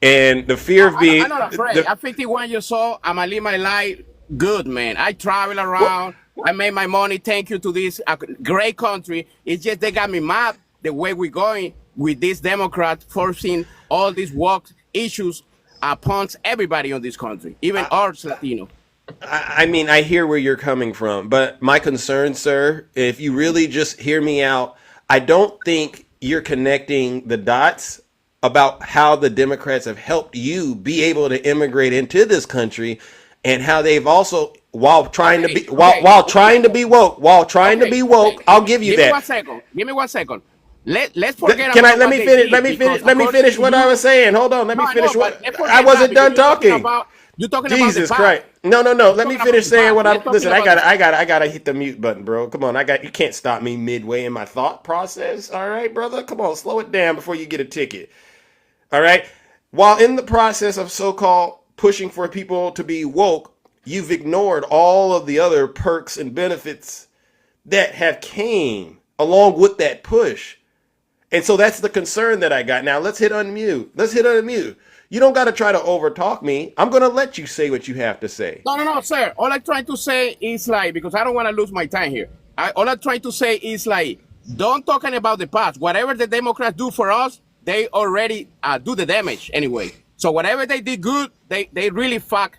And the fear of being I'm not afraid. I'm 51 years old. I'm going to live my life good, man. I travel around. I made my money. Thank you to this great country. It's just they got me mad the way we're going with this Democrat forcing all these woke issues upon everybody on this country, even us Latino. I mean, I hear where you're coming from, but my concern, sir, if you really just hear me out, I don't think you're connecting the dots about how the Democrats have helped you be able to immigrate into this country, and how they've also, while trying to be woke, I'll give you that. Give me 1 second. Let's forget. Let me finish what I was saying. Hold on, let me finish what I wasn't done talking. You're talking Jesus about Christ! No. Let me finish saying what I'm. Listen, I gotta hit the mute button, bro. Come on, you can't stop me midway in my thought process. All right, brother. Come on, slow it down before you get a ticket. All right. While in the process of so-called pushing for people to be woke, you've ignored all of the other perks and benefits that have came along with that push. And so that's the concern that I got. Now let's hit unmute. You don't got to try to overtalk me. I'm going to let you say what you have to say. No, sir. All I'm trying to say is like, because I don't want to lose my time here. All I'm trying to say is like, don't talking about the past. Whatever the Democrats do for us, they already do the damage anyway. So whatever they did good, they really fuck.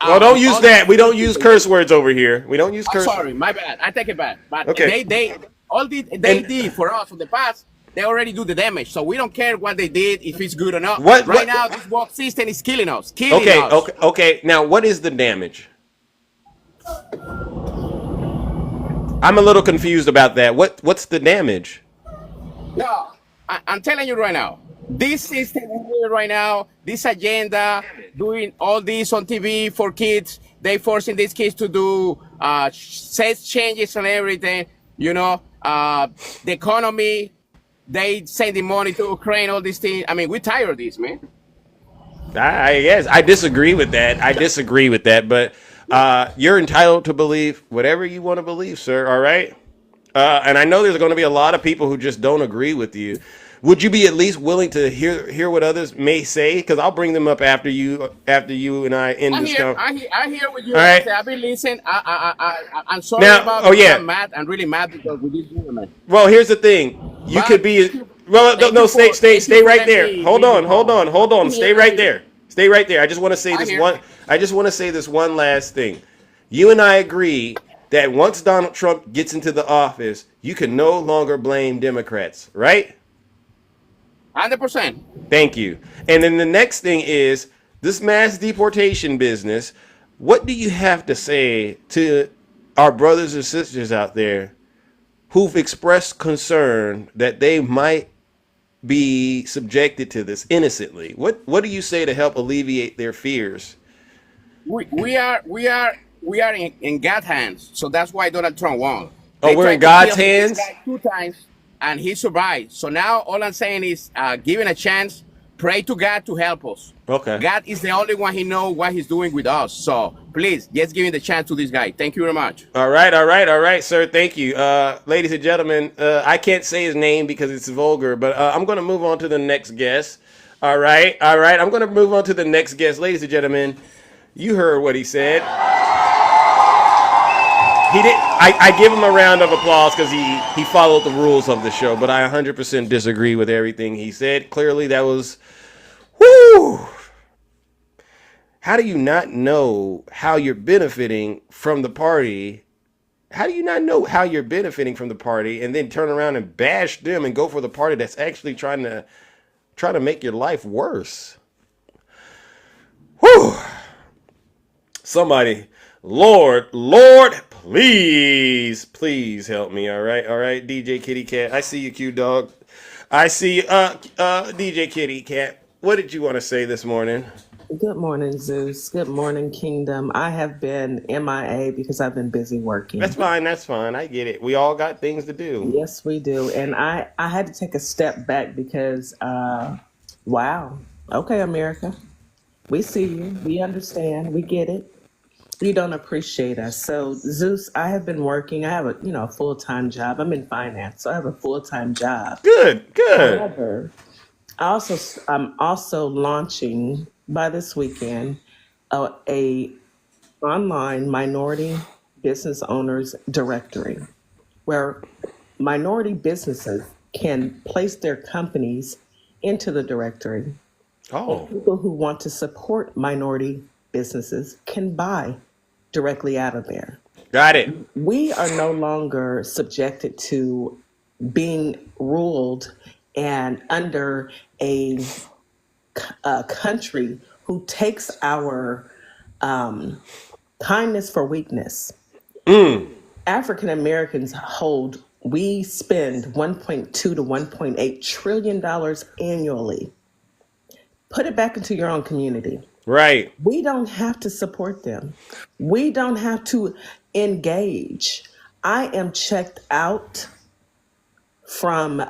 Well, don't use that. We don't use curse words over here. We don't use curse. Sorry, my bad. I take it back. But okay. they did for us in the past. They already do the damage, so we don't care what they did, if it's good or not. Right now, this woke system is killing us. Okay. Now, what is the damage? I'm a little confused about that. What's the damage? No, I'm telling you right now. This system here right now, this agenda, doing all this on TV for kids, they forcing these kids to do sex changes and everything. You know, the economy, they sending money to Ukraine, all these things. I mean, we're tired of this, man. I guess I disagree with that. But you're entitled to believe whatever you want to believe, sir. All right. And I know there's going to be a lot of people who just don't agree with you. Would you be at least willing to hear what others may say? Because I'll bring them up after you and I end I this. hear what you All right. say. I've been listening. I'm sorry Now, about oh it. yeah. I'm mad. I'm really mad because we did women. Well, here's the thing. You could be. Well, no, stay right there. Hold on. Stay right there. I just want to say this one. I just want to say this one last thing. You and I agree that once Donald Trump gets into the office, you can no longer blame Democrats, right? 100%. Thank you. And then the next thing is this mass deportation business. What do you have to say to our brothers and sisters out there who've expressed concern that they might be subjected to this innocently? What do you say to help alleviate their fears? We are in God's hands, so that's why Donald Trump won. Oh, we're in God's hands? This guy 2 times, and he survived. So now all I'm saying is, give him a chance. Pray to God to help us. Okay. God is the only one. He knows what he's doing with us. So please, just give him the chance to this guy. Thank you very much. All right, sir. Thank you. Ladies and gentlemen, I can't say his name because it's vulgar, but I'm going to move on to the next guest. All right. I'm going to move on to the next guest. Ladies and gentlemen, you heard what he said. He did. I give him a round of applause because he followed the rules of the show, but I 100% disagree with everything he said. Clearly, that was, whoo. How do you not know how you're benefiting from the party? How do you not know how you're benefiting from the party and then turn around and bash them and go for the party that's actually trying to make your life worse? Whew. Somebody, Lord, please help me. All right, DJ Kitty Cat. I see you, Q Dog. I see DJ Kitty Cat. What did you want to say this morning? Good morning, Zeus. Good morning, Kingdom. I have been MIA because I've been busy working. That's fine. I get it. We all got things to do. Yes, we do. And I had to take a step back because, wow. Okay, America. We see you. We understand. We get it. You don't appreciate us. So, Zeus, I have been working. I have a full-time job. I'm in finance, so I have a full-time job. Good. However, I'm also launching by this weekend a online minority business owners directory where minority businesses can place their companies into the directory. Oh. And people who want to support minority businesses can buy directly out of there. Got it. We are no longer subjected to being ruled and under a country who takes our kindness for weakness. African Americans we spend $1.2 to $1.8 trillion annually. Put it back into your own community. Right. We don't have to support them. We don't have to engage. I am checked out from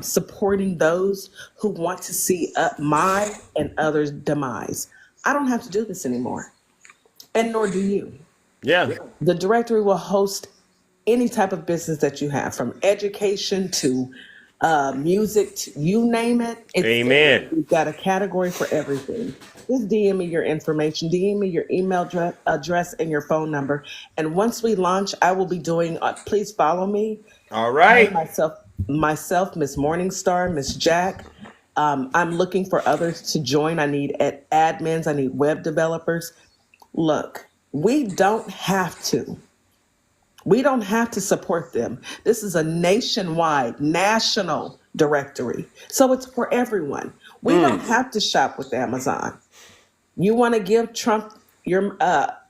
supporting those who want to see my and others' demise. I don't have to do this anymore, and nor do you. Yeah. The directory will host any type of business that you have, from education to music, you name it. Amen. We've got a category for everything. Just DM me your information, DM me your email address and your phone number. And once we launch, I will be doing, please follow me. All right. Myself, Miss Morningstar, Miss Jack. I'm looking for others to join. I need admins. I need web developers. Look, we don't have to. We don't have to support them. This is a nationwide, national directory. So it's for everyone. We don't have to shop with Amazon. You want to give Trump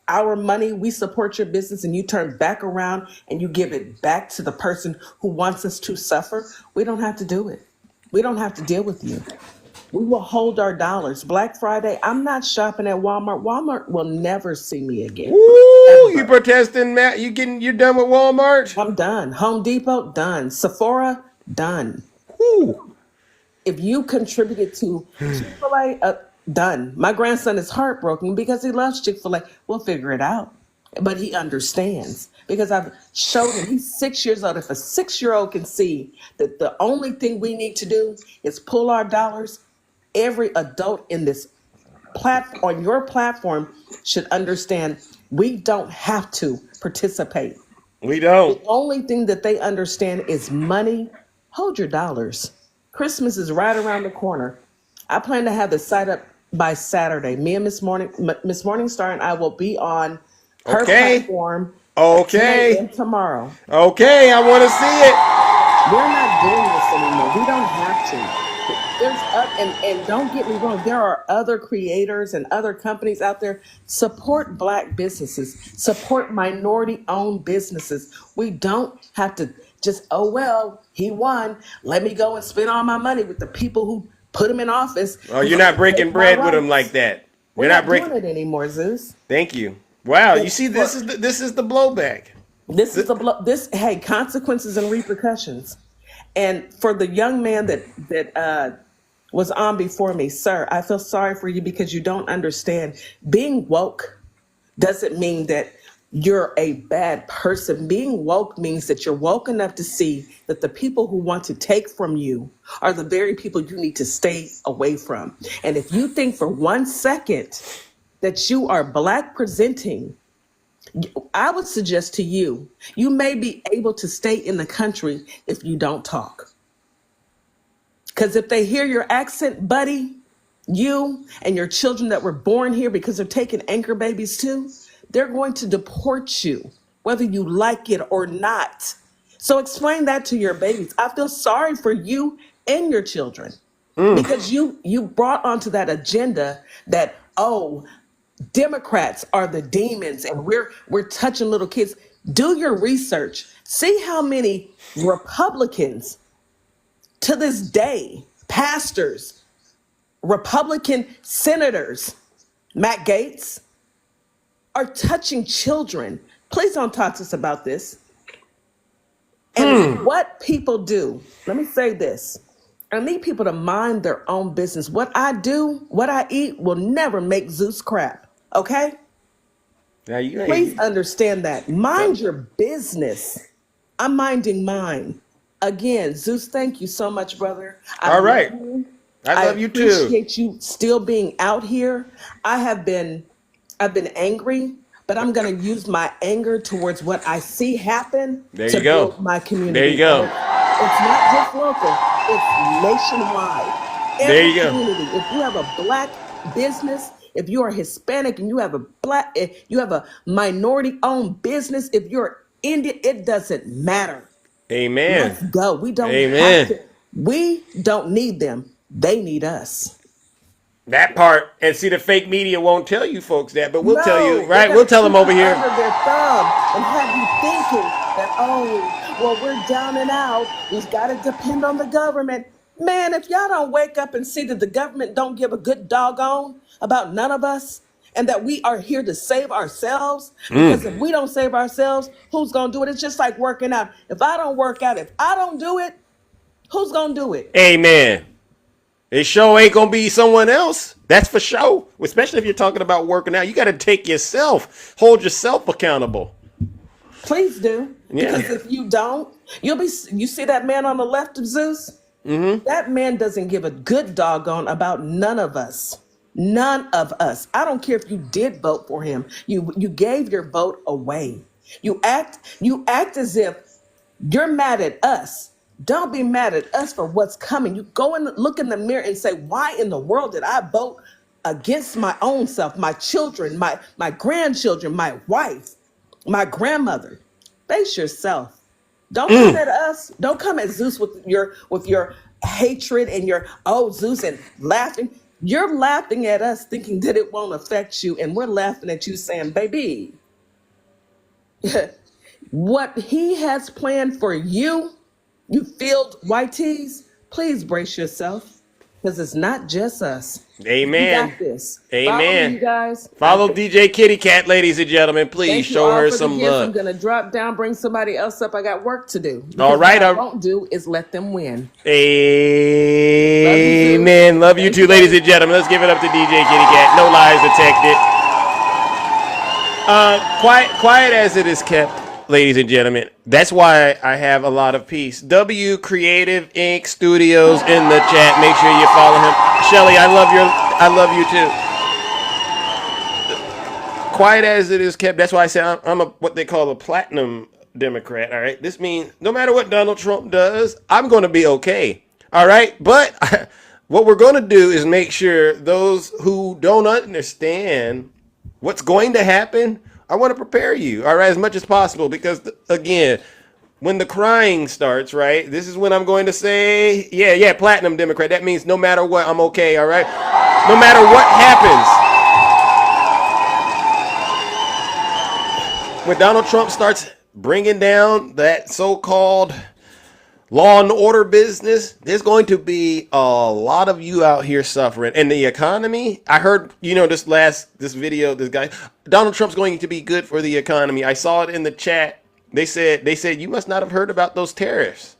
I our money, we support your business, and you turn back around and you give it back to the person who wants us to suffer, we don't have to do it. We don't have to deal with you. We will hold our dollars. Black Friday, I'm not shopping at Walmart. Walmart will never see me again. Woo! You protesting, Matt? You're done with Walmart? I'm done. Home Depot, done. Sephora, done. Woo! If you contributed to Chick-fil-A, done. My grandson is heartbroken because he loves Chick-fil-A. We'll figure it out. But he understands because I've showed him. He's 6 years old. If a 6-year-old can see that the only thing we need to do is pull our dollars, every adult in this on your platform should understand we don't have to participate. We don't. The only thing that they understand is money. Hold your dollars. Christmas is right around the corner. I plan to have the site up by Saturday. Me and Miss Morningstar and I will be on her platform. Okay. And tomorrow. Okay, I want to see it. We're not doing this anymore. We don't have to. And don't get me wrong, there are other creators and other companies out there. Support Black businesses, support minority-owned businesses. We don't have to just, oh, well, he won. Let me go and spend all my money with the people who put him in office. Oh, you're not breaking bread with him like that. We're not doing it anymore, Zeus. Thank you. Wow, you see, this is the blowback. Hey, consequences and repercussions. And for the young man that was on before me, sir, I feel sorry for you because you don't understand. Being woke doesn't mean that you're a bad person. Being woke means that you're woke enough to see that the people who want to take from you are the very people you need to stay away from. And if you think for 1 second that you are Black presenting, I would suggest to you, you may be able to stay in the country if you don't talk. Because if they hear your accent, buddy, you and your children that were born here because they're taking anchor babies too, they're going to deport you, whether you like it or not. So explain that to your babies. I feel sorry for you and your children because you brought onto that agenda that, oh, Democrats are the demons and we're touching little kids. Do your research. See how many Republicans to this day, pastors, Republican senators, Matt Gaetz, are touching children. Please don't talk to us about this. And what people do, let me say this. I need people to mind their own business. What I do, what I eat will never make Zeus crap. Okay? Please understand that. Mind your business. I'm minding mine. Again, Zeus, thank you so much, brother. All right. I love you too. I appreciate you still being out here. I've been angry, but I'm going to use my anger towards what I see happen to build my community. There you go. It's not just local, it's nationwide. There you go. Community. If you have a Black business, if you are Hispanic and you have a minority-owned business, if you're Indian, it doesn't matter. Amen. Let's go. We don't have to. We don't need them. They need us. That part. And see, the fake media won't tell you folks that, but we'll tell you, right? We'll tell them over here. Under their thumb and have you thinking that, oh, well, we're down and out. We've got to depend on the government. Man, if y'all don't wake up and see that the government don't give a good doggone about none of us, and that we are here to save ourselves, because if we don't save ourselves, who's going to do it? It's just like working out. If I don't work out, if I don't do it, who's going to do it? Amen. It sure ain't going to be someone else. That's for sure. Especially if you're talking about working out. You got to take yourself, hold yourself accountable. Please do. Yeah. Because if you don't, you see that man on the left of Zeus? That man doesn't give a good doggone about none of us. None of us. I don't care if you did vote for him. You gave your vote away. You act as if you're mad at us. Don't be mad at us for what's coming. You go and look in the mirror and say, why in the world did I vote against my own self, my children, my grandchildren, my wife, my grandmother? Face yourself. Don't come at us. Don't come at Zeus with your hatred and your, oh, Zeus, and laughing. You're laughing at us thinking that it won't affect you, and we're laughing at you saying, baby, what he has planned for you, you filled YTs, please brace yourself, because it's not just us. Amen. You got this. Amen. Follow me, guys. Follow DJ Kitty Cat, ladies and gentlemen. Please Thank you show all her for some the gift. I'm love. gonna drop down, bring somebody else up. I got work to do. All right. What I won't do is let them win. Amen. Love you too, ladies and gentlemen. Let's give it up to DJ Kitty Cat. No lies detected. Quiet as it is kept, ladies and gentlemen. That's why I have a lot of peace. W Creative Inc. Studios in the chat. Make sure you follow him. Shelly, I love you too. Quiet as it is kept. That's why I say I'm what they call a platinum Democrat. All right. This means no matter what Donald Trump does, I'm going to be okay. All right. But what we're going to do is make sure those who don't understand what's going to happen, I want to prepare you, all right, as much as possible. Because, again, when the crying starts, right, this is when I'm going to say, yeah, platinum Democrat. That means no matter what, I'm okay, all right? No matter what happens. When Donald Trump starts bringing down that so-called law and order business, there's going to be a lot of you out here suffering. And the economy, I heard, this video, this guy, Donald Trump's going to be good for the economy. I saw it in the chat. They said you must not have heard about those tariffs.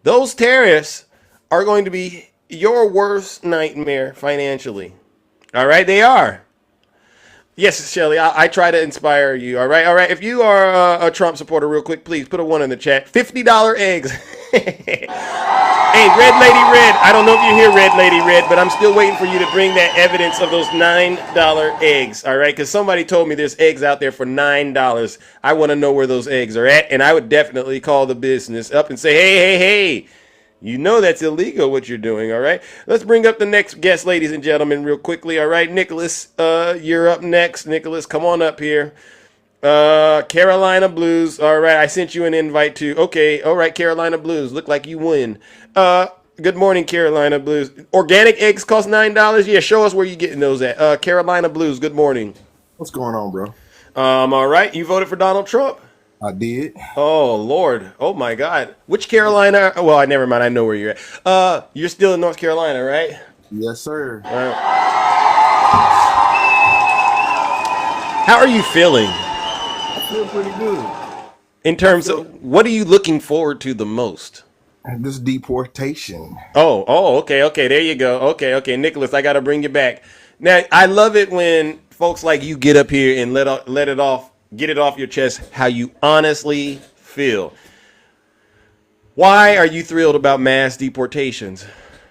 Those tariffs are going to be your worst nightmare financially. All right, they are. Yes, Shelly, I try to inspire you. All right. If you are a Trump supporter, real quick, please put a 1 in the chat. $50 eggs. Hey, Red Lady Red. I don't know if you're here, Red Lady Red, but I'm still waiting for you to bring that evidence of those $9 eggs. All right, because somebody told me there's eggs out there for $9. I want to know where those eggs are at, and I would definitely call the business up and say, hey. You know that's illegal what you're doing, all right? Let's bring up the next guest, ladies and gentlemen, real quickly, all right? Nicholas, you're up next. Nicholas, come on up here. Carolina Blues, all right, I sent you an invite to. Okay, all right, Carolina Blues, look like you win. Good morning, Carolina Blues. Organic eggs cost $9? Yeah, show us where you're getting those at. Carolina Blues, good morning. What's going on, bro? All right, you voted for Donald Trump? I did. Oh, Lord. Oh, my God. Which Carolina? Well, never mind. I know where you're at. You're still in North Carolina, right? Yes, sir. How are you feeling? I feel pretty good. In terms of, what are you looking forward to the most? This deportation. Oh, okay. There you go. Okay. Nicholas, I got to bring you back. Now, I love it when folks like you get up here and get it off your chest how you honestly feel. Why are you thrilled about mass deportations?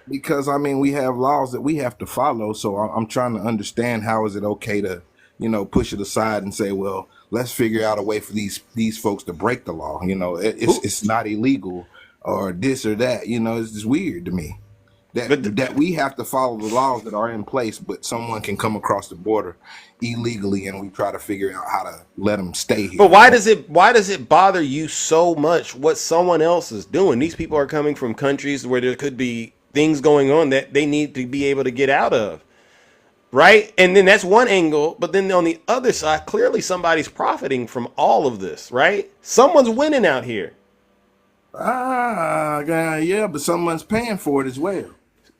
Because, we have laws that we have to follow. So I'm trying to understand how is it okay to, push it aside and say, well, let's figure out a way for these folks to break the law. It's not illegal or this or that. It's just weird to me. That we have to follow the laws that are in place, but someone can come across the border illegally, and we try to figure out how to let them stay here. But why does it bother you so much what someone else is doing? These people are coming from countries where there could be things going on that they need to be able to get out of, right? And then that's one angle, but then on the other side, clearly somebody's profiting from all of this, right? Someone's winning out here. Yeah, but someone's paying for it as well.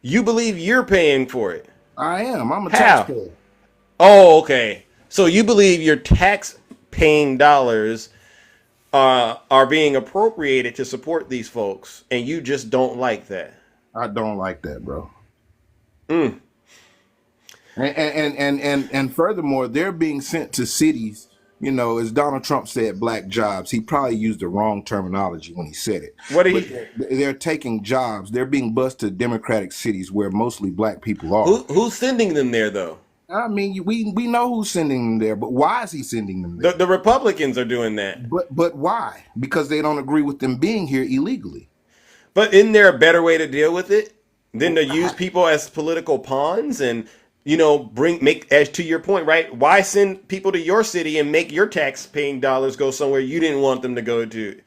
You believe you're paying for it? I am. I'm a taxpayer. Oh, okay. So you believe your tax-paying dollars are being appropriated to support these folks, and you just don't like that? I don't like that, bro. And furthermore, they're being sent to cities. As Donald Trump said, black jobs. He probably used the wrong terminology when he said it. They're taking jobs. They're being bused to Democratic cities where mostly black people are. Who's sending them there, though? We know who's sending them there, but why is he sending them there? The Republicans are doing that. But why? Because they don't agree with them being here illegally. But isn't there a better way to deal with it than to use people as political pawns and make, as to your point, right? Why send people to your city and make your tax-paying dollars go somewhere you didn't want them to go to?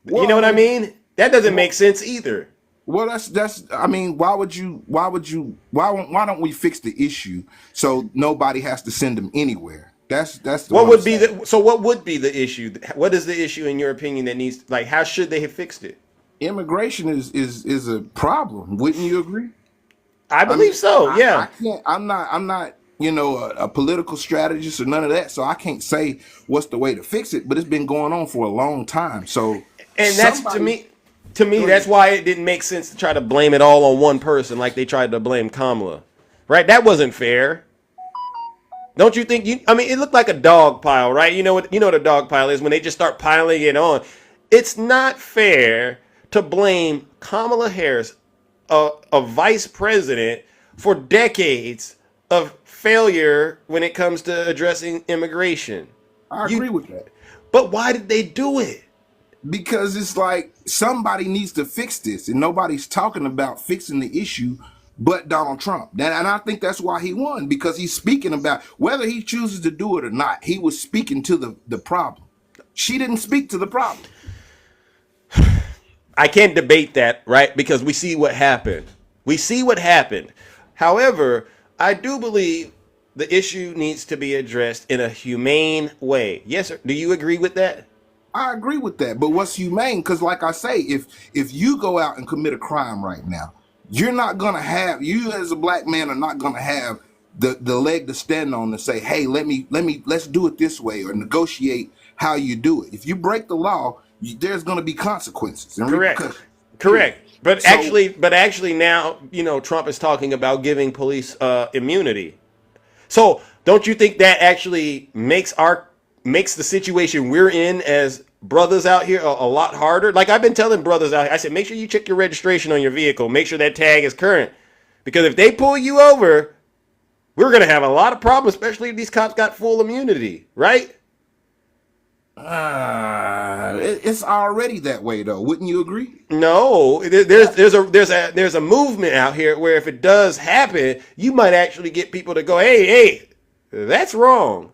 You know what I mean? That doesn't make sense either. Well, that's. I mean, why don't we fix the issue so nobody has to send them anywhere? That's the What one would I'm be saying. the so what would be the issue? What is the issue in your opinion that needs, like, how should they have fixed it? Immigration is a problem. Wouldn't you agree? I I mean, believe so. I Yeah. can't. I'm not. A political strategist or none of that. So I can't say what's the way to fix it. But it's been going on for a long time. So And that's somebody. to me, Go that's ahead. why it didn't make sense to try to blame it all on one person like they tried to blame Kamala. Right? That wasn't fair. Don't you think I mean, it looked like a dog pile, right? You know what a dog pile is when they just start piling it on. It's not fair to blame Kamala Harris, a vice president, for decades of failure when it comes to addressing immigration. I agree with that. But why did they do it? Because it's like somebody needs to fix this, and nobody's talking about fixing the issue but Donald Trump. And I think that's why he won, because he's speaking about whether he chooses to do it or not. He was speaking to the problem. She didn't speak to the problem. I can't debate that, right? Because we see what happened. We see what happened. However, I do believe the issue needs to be addressed in a humane way. Yes, sir. Do you agree with that? I agree with that. But what's humane? Because like I say, if you go out and commit a crime right now, you're not gonna have, you as a black man are not gonna have the leg to stand on to say, hey, let's do it this way, or negotiate how you do it. If you break the law, there's gonna be consequences and Correct. repercussions. Correct. But So actually now, Trump is talking about giving police immunity. So don't you think that actually makes the situation we're in as brothers out here a lot harder? Like, I've been telling brothers out here, I said, make sure you check your registration on your vehicle. Make sure that tag is current. Because if they pull you over, we're going to have a lot of problems, especially if these cops got full immunity, right? it's already that way, though. Wouldn't you agree? No, there's a movement out here where if it does happen, you might actually get people to go, hey, that's wrong.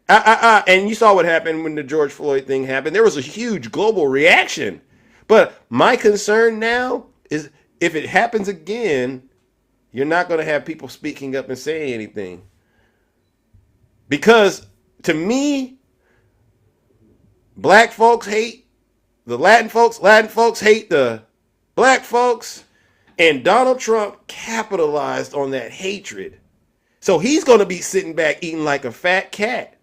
And you saw what happened when the George Floyd thing happened. There was a huge global reaction. But my concern now is if it happens again, you're not going to have people speaking up and saying anything. Because to me, black folks hate the Latin folks hate the black folks, and Donald Trump capitalized on that hatred. So he's going to be sitting back eating like a fat cat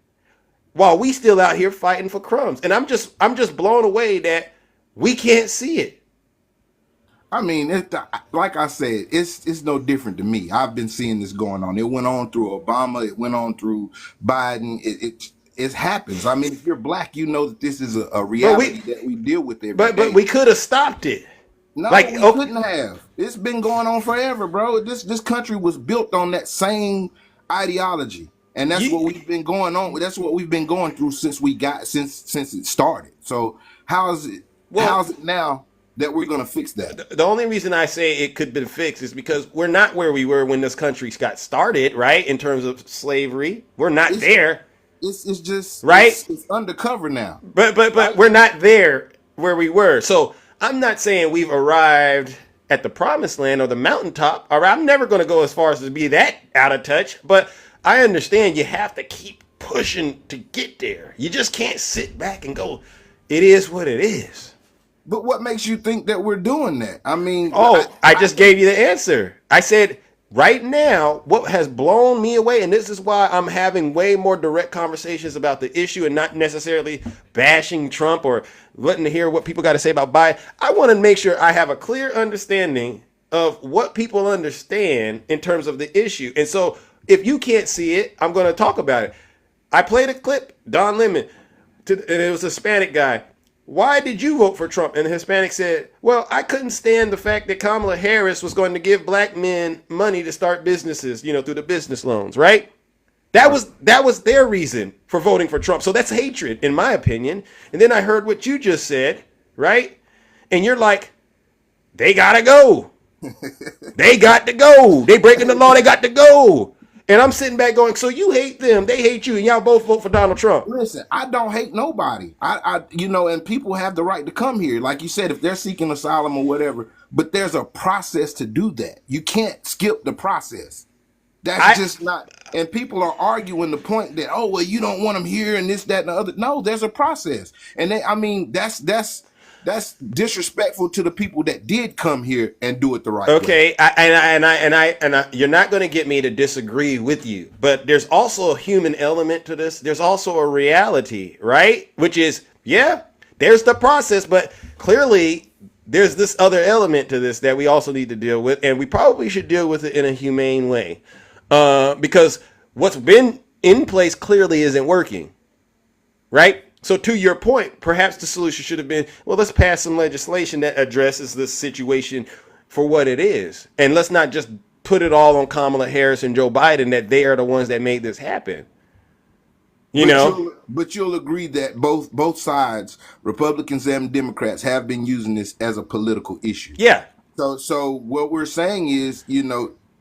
while we still out here fighting for crumbs. And I'm just blown away that we can't see it. I mean, like I said, it's no different to me. I've been seeing this going on. It went on through Obama. It went on through Biden. It happens. I mean, if you're black, you know that this is a reality that we deal with every day. But we could have stopped it. No, Like, we okay, couldn't have. It's been going on forever, bro. This country was built on that same ideology, and that's what we've been going on. That's what we've been going through since it started. So how's it now that we're gonna fix that? the only reason I say it could be fixed is because we're not where we were when this country got started, right? In terms of slavery, we're not there. It's just right. It's undercover now. But we're not there where we were. So I'm not saying we've arrived at the promised land or the mountaintop. Or I'm never going to go as far as to be that out of touch. But I understand you have to keep pushing to get there. You just can't sit back and go, it is what it is. But what makes you think that we're doing that? I mean, I just gave you the answer. I said, right now, what has blown me away, and this is why I'm having way more direct conversations about the issue and not necessarily bashing Trump or letting to hear what people got to say about Biden. I want to make sure I have a clear understanding of what people understand in terms of the issue. And so if you can't see it, I'm going to talk about it. I played a clip, Don Lemon, and it was a Hispanic guy. Why did you vote for Trump? And the Hispanic said, well, I couldn't stand the fact that Kamala Harris was going to give black men money to start businesses, through the business loans, right? That was their reason for voting for Trump. So that's hatred, in my opinion. And then I heard what you just said, right? And you're like, they gotta go. They got to go. They breaking the law. They got to go. And I'm sitting back going, so you hate them, they hate you, and y'all both vote for Donald Trump. Listen, I don't hate nobody. And people have the right to come here. Like you said, if they're seeking asylum or whatever, but there's a process to do that. You can't skip the process. That's just not, and people are arguing the point that, oh, well, you don't want them here and this, that, and the other. No, there's a process. And that's disrespectful to the people that did come here and do it the right way. Okay, you're not going to get me to disagree with you, but there's also a human element to this. There's also a reality, right? Which is, yeah, there's the process, but clearly there's this other element to this that we also need to deal with, and we probably should deal with it in a humane way. Because what's been in place clearly isn't working, right? So to your point, perhaps the solution should have been, well, let's pass some legislation that addresses this situation for what it is. And let's not just put it all on Kamala Harris and Joe Biden that they are the ones that made this happen. But you'll agree that both sides, Republicans and Democrats, have been using this as a political issue. Yeah. So what we're saying is,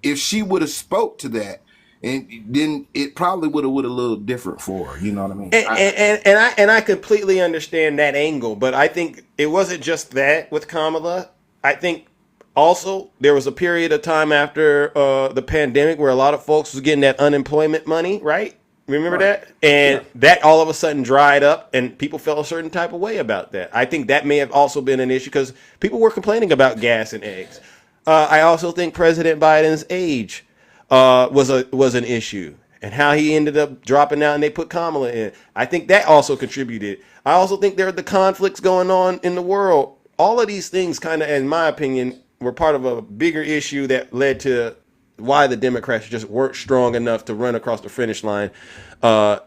if she would have spoke to that, and then it probably would have a little different for her. You know what I mean? And I completely understand that angle, but I think it wasn't just that with Kamala. I think also there was a period of time after the pandemic where a lot of folks was getting that unemployment money, right? Remember that? And that all of a sudden dried up and people felt a certain type of way about that. I think that may have also been an issue because people were complaining about gas and eggs. I also think President Biden's age was an issue, and how he ended up dropping out and they put Kamala in. I think that also contributed. I also think there are the conflicts going on in the world. All of these things kind of, in my opinion, were part of a bigger issue that led to why the Democrats just weren't strong enough to run across the finish line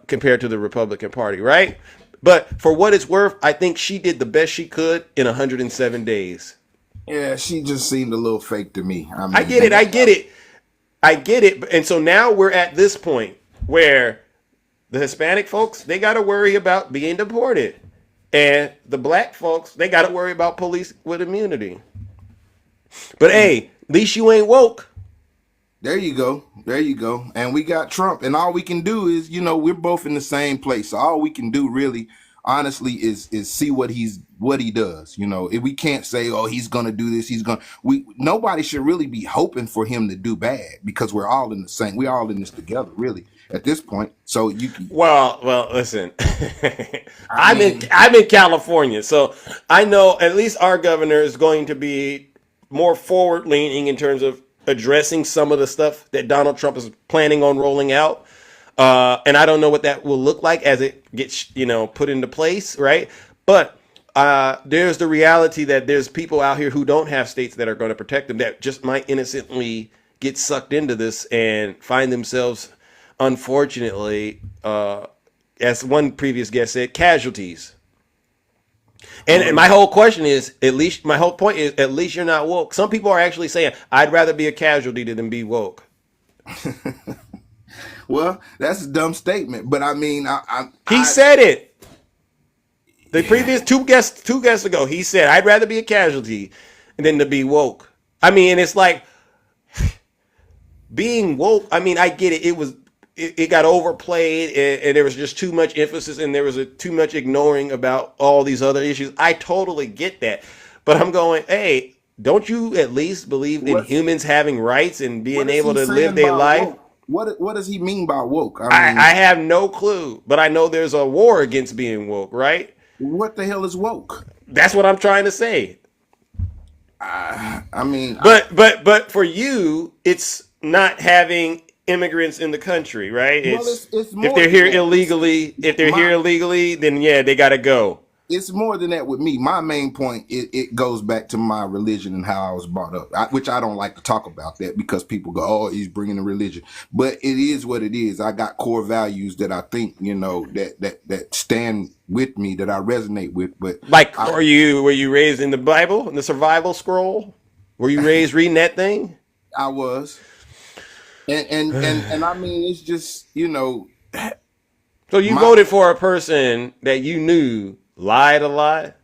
compared to the Republican Party, right? But for what it's worth, I think she did the best she could in 107 days. Yeah, she just seemed a little fake to me. I get it. And so now we're at this point where the Hispanic folks, they got to worry about being deported. And the black folks, they got to worry about police with immunity. But hey, at least you ain't woke. There you go. And we got Trump. And all we can do is, we're both in the same place. So all we can do really, honestly, is see what he does. If we can't say, oh, he's going to do this, nobody should really be hoping for him to do bad because we're all in this together, really, at this point. So you can. Well, listen, I'm in California, so I know at least our governor is going to be more forward leaning in terms of addressing some of the stuff that Donald Trump is planning on rolling out. And I don't know what that will look like as it gets, put into place, right? But there's the reality that there's people out here who don't have states that are going to protect them that just might innocently get sucked into this and find themselves, unfortunately, as one previous guest said, casualties. And my whole question is, my whole point is, at least you're not woke. Some people are actually saying, I'd rather be a casualty than be woke. Well, that's a dumb statement, but I mean, he said it. The previous two guests ago, he said, I'd rather be a casualty than to be woke. I mean, it's like being woke. I mean, I get it. It got overplayed and there was just too much emphasis and there was too much ignoring about all these other issues. I totally get that. But I'm going, hey, don't you at least believe in humans having rights and being able to live their life? Woke? What does he mean by woke? I have no clue, but I know there's a war against being woke, right? What the hell is woke? That's what I'm trying to say. But for you, it's not having immigrants in the country, right? It's if they're here illegally, then yeah, they gotta go. It's more than that with me. My main point, it goes back to my religion and how I was brought up, which I don't like to talk about that because people go, oh, he's bringing a religion. But it is what it is. I got core values that I think, that stand with me, that I resonate with. But were you raised in the Bible, in the survival scroll? Were you raised reading that thing? I was. And I mean, it's just, So you voted for a person that you knew lied a lot?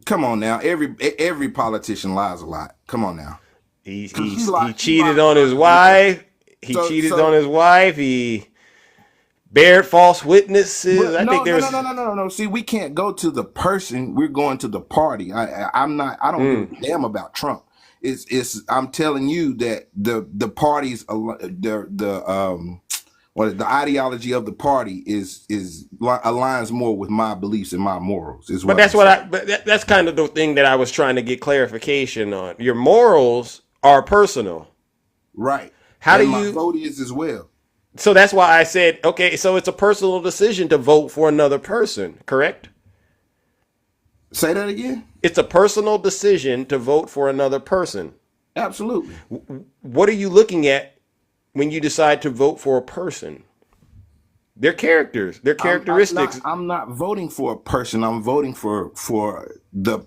Come on now. Every politician lies a lot. Come on now. He cheated on his wife. he So cheated so on his wife. He bared false witnesses. I think there's. no. See, we can't go to the person. We're going to the party. I'm not. I don't give a damn about Trump. It's. I'm telling you that the parties, the ideology of the party aligns more with my beliefs and my morals. Is what. But that's I'm what saying. that's kind of the thing that I was trying to get clarification on. Your morals are personal. Right. How And do my you? vote is as well. So that's why I said, okay, so it's a personal decision to vote for another person, correct? Say that again. It's a personal decision to vote for another person. Absolutely. What are you looking at when you decide to vote for a person? Their characters, their characteristics. I'm not voting for a person. I'm voting for the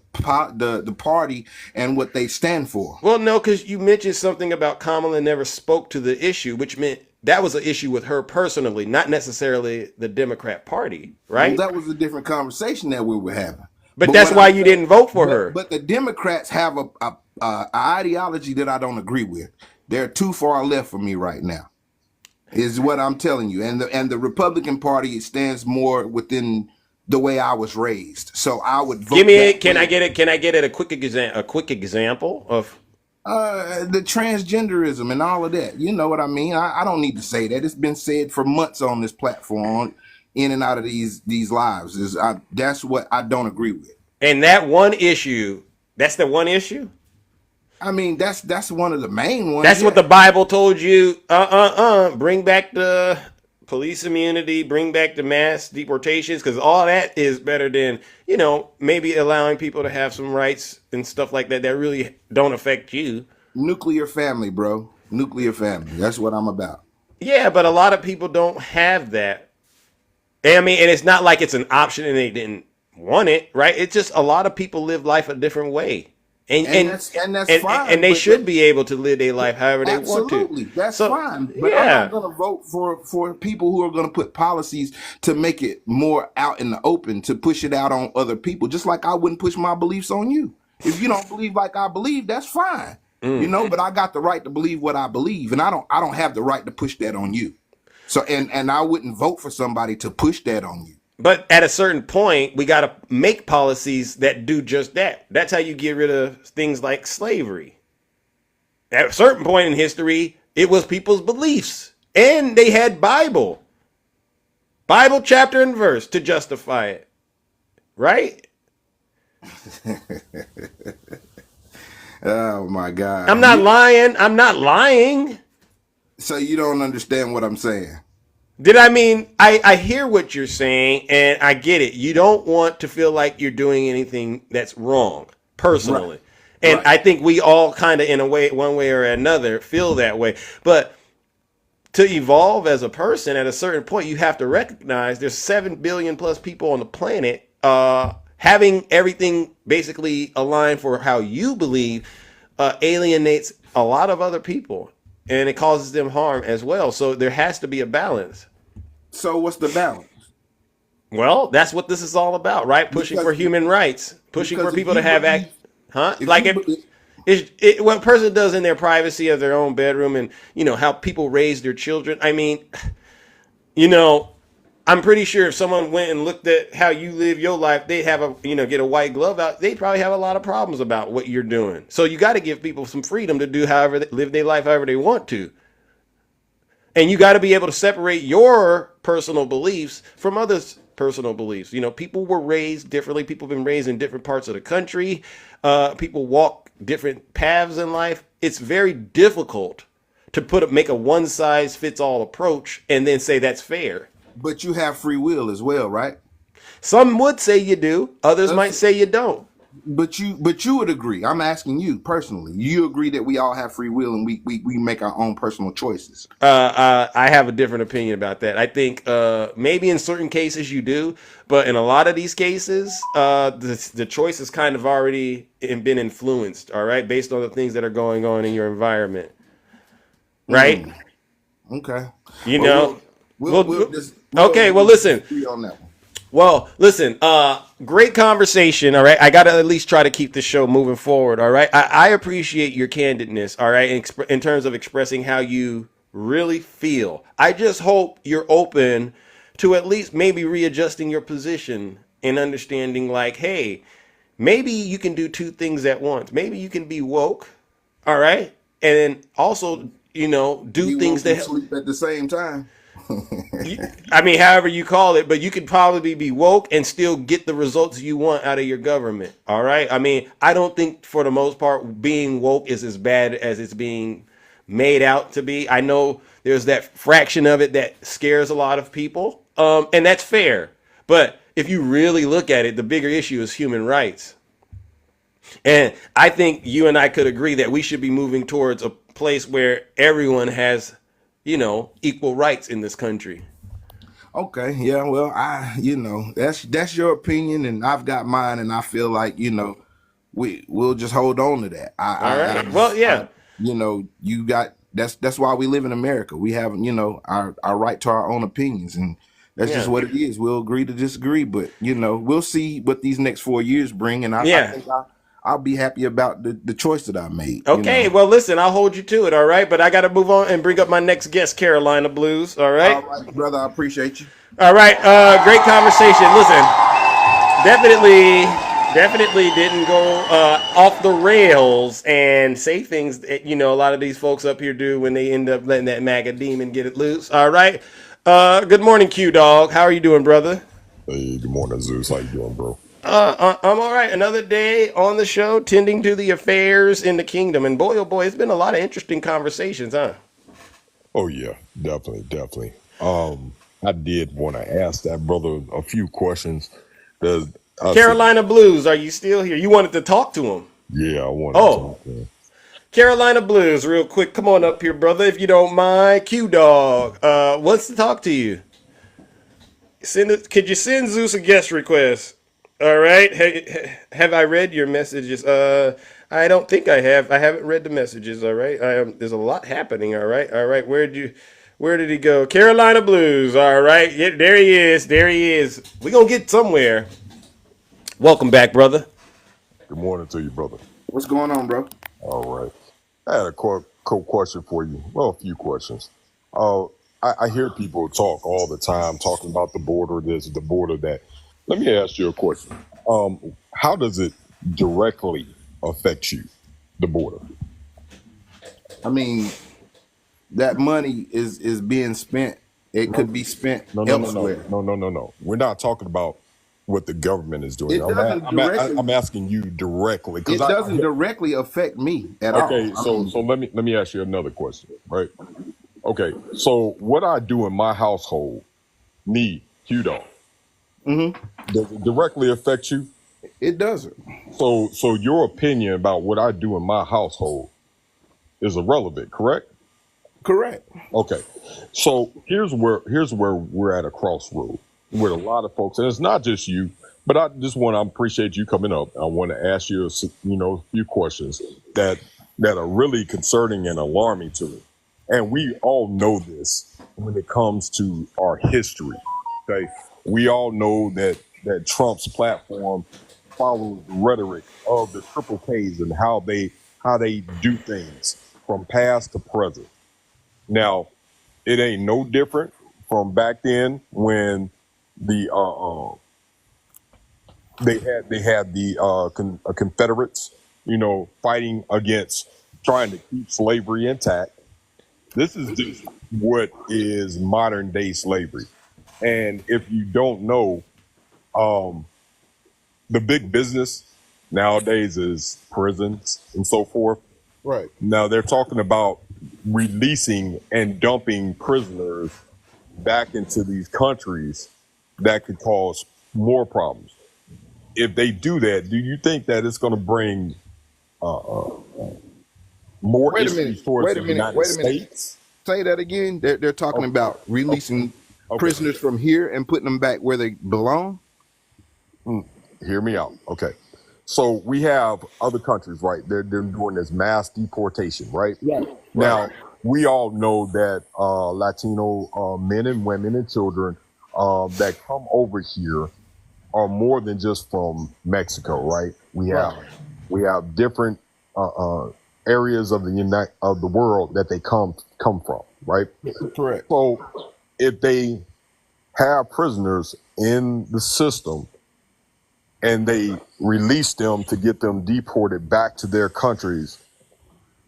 party and what they stand for. Well, no, because you mentioned something about Kamala never spoke to the issue, which meant that was an issue with her personally, not necessarily the Democrat Party, right? Well, that was a different conversation that we were having. But that's what why I'm you saying- didn't vote for her. But the Democrats have a ideology that I don't agree with. They're too far left for me right now, is what I'm telling you. And the Republican Party stands more within the way I was raised. So I would vote. Give me it. that Can way. I get it? Can I get it? A quick example of. The transgenderism and all of that. You know what I mean? I don't need to say that. It's been said for months on this platform, in and out of these lives. That's what I don't agree with. And that one issue, that's the one issue? I mean, that's one of the main ones. That's what yeah. the Bible told you. Bring back the police immunity, bring back the mass deportations, because all that is better than, maybe allowing people to have some rights and stuff like that that really don't affect you. Nuclear family, bro. Nuclear family. That's what I'm about. Yeah, but a lot of people don't have that. And it's not like it's an option and they didn't want it, right? It's just a lot of people live life a different way. And that's fine. And they but- should be able to live their life however they want to. Absolutely, that's So, fine. But yeah. I'm not going to vote for people who are going to put policies to make it more out in the open, to push it out on other people. Just like I wouldn't push my beliefs on you. If you don't believe like I believe, that's fine. But I got the right to believe what I believe, and I don't have the right to push that on you. So and I wouldn't vote for somebody to push that on you. But at a certain point, we got to make policies that do just that. That's how you get rid of things like slavery. At a certain point in history, it was people's beliefs. And they had Bible chapter and verse to justify it. Right? Oh my God. I'm not lying. I'm not lying. So you don't understand what I'm saying. I hear what you're saying and I get it. You don't want to feel like you're doing anything that's wrong personally. Right. And Right. I think we all kind of in a way, one way or another, feel that way. But to evolve as a person at a certain point, you have to recognize there's 7 billion plus people on the planet. Having everything basically aligned for how you believe alienates a lot of other people. And it causes them harm as well. So there has to be a balance. So what's the balance? Well, that's what this is all about, right? Pushing for human rights, pushing for because people if to you have believe- what a person does in their privacy of their own bedroom, and how people raise their children. I'm pretty sure if someone went and looked at how you live your life, they'd have get a white glove out. They'd probably have a lot of problems about what you're doing. So you got to give people some freedom to do live their life however they want to. And you got to be able to separate your personal beliefs from others' personal beliefs. People were raised differently. People have been raised in different parts of the country. People walk different paths in life. It's very difficult to make a one size fits all approach and then say that's fair. But you have free will as well, right? Some would say you do. Others might say you don't. But you would agree. I'm asking you personally. You agree that we all have free will and we make our own personal choices. I have a different opinion about that. I think maybe in certain cases you do, but in a lot of these cases, the choice has kind of already been influenced, all right, based on the things that are going on in your environment, right? Okay. Well, listen. Agree on that one. Well, listen, great conversation, all right? I got to at least try to keep this show moving forward, all right? I appreciate your candidness, all right, in terms of expressing how you really feel. I just hope you're open to at least maybe readjusting your position and understanding like, hey, maybe you can do two things at once. Maybe you can be woke, all right, and also, do Be things woke and that sleep at the same time. I mean, however you call it, but you could probably be woke and still get the results you want out of your government. All right. I mean, I don't think for the most part being woke is as bad as it's being made out to be. I know there's that fraction of it that scares a lot of people. And that's fair. But if you really look at it, the bigger issue is human rights. And I think you and I could agree that we should be moving towards a place where everyone has, equal rights in this country. Okay, yeah, well, that's your opinion, and I've got mine, and I feel like we'll just hold on to that. All right. Well, yeah. You got that's why we live in America. We have our right to our own opinions, and that's just what it is. We'll agree to disagree, but we'll see what these next 4 years bring, and I think I'll be happy about the choice that I made. Okay, well, listen, I'll hold you to it, all right? But I got to move on and bring up my next guest, Carolina Blues, all right? All right, brother, I appreciate you. All right, great conversation. Listen, definitely didn't go off the rails and say things that, a lot of these folks up here do when they end up letting that MAGA demon get it loose, all right? Good morning, Q-Dog. How are you doing, brother? Hey, good morning, Zeus. How you doing, bro? I'm all right. Another day on the show, tending to the affairs in the kingdom. And boy, oh boy, it's been a lot of interesting conversations, huh? Oh, yeah, definitely. I did want to ask that brother a few questions. Carolina Blues, are you still here? You wanted to talk to him? Yeah, I wanted to talk to him. Carolina Blues, real quick. Come on up here, brother, if you don't mind. Q-Dog, wants to talk to you. Could you send Zeus a guest request? All right. Hey, have I read your messages? I don't think I have. I haven't read the messages. All right. There's a lot happening. All right. Where did he go? Carolina Blues. All right. Yeah, there he is. We're going to get somewhere. Welcome back, brother. Good morning to you, brother. What's going on, bro? All right. I had a quick question for you. Well, a few questions. I hear people talk all the time, talking about the border this, the border that. Let me ask you a question. How does it directly affect you, the border? I mean, that money is being spent. It could be spent elsewhere. No. We're not talking about what the government is doing. I'm asking you directly. It doesn't directly affect me at all. Okay, so let me ask you another question, right? Okay, so what I do in my household, me, Q-Dog, does it directly affect you? It doesn't. So your opinion about what I do in my household is irrelevant, correct? Correct. Okay. So here's where we're at a crossroad with a lot of folks, and it's not just you, but I appreciate you coming up. I want to ask you, a few questions that are really concerning and alarming to me. And we all know this when it comes to our history. Okay. We all know that Trump's platform follows the rhetoric of the triple Ks and how they do things from past to present. Now, it ain't no different from back then when the they had the Confederates, fighting against trying to keep slavery intact. This is just what is modern day slavery. And if you don't know, the big business nowadays is prisons and so forth. Right. Now they're talking about releasing and dumping prisoners back into these countries that could cause more problems. If they do that, do you think that it's going to bring more issues towards the United States? Say that again. They're talking about releasing prisoners from here and putting them back where they belong. Hear me out. Okay. So we have other countries, right? They're doing this mass deportation, right? Yeah. Now, we all know that Latino men and women and children that come over here are more than just from Mexico, right? We have different areas of the world that they come from, right? Correct. So if they have prisoners in the system and they release them to get them deported back to their countries,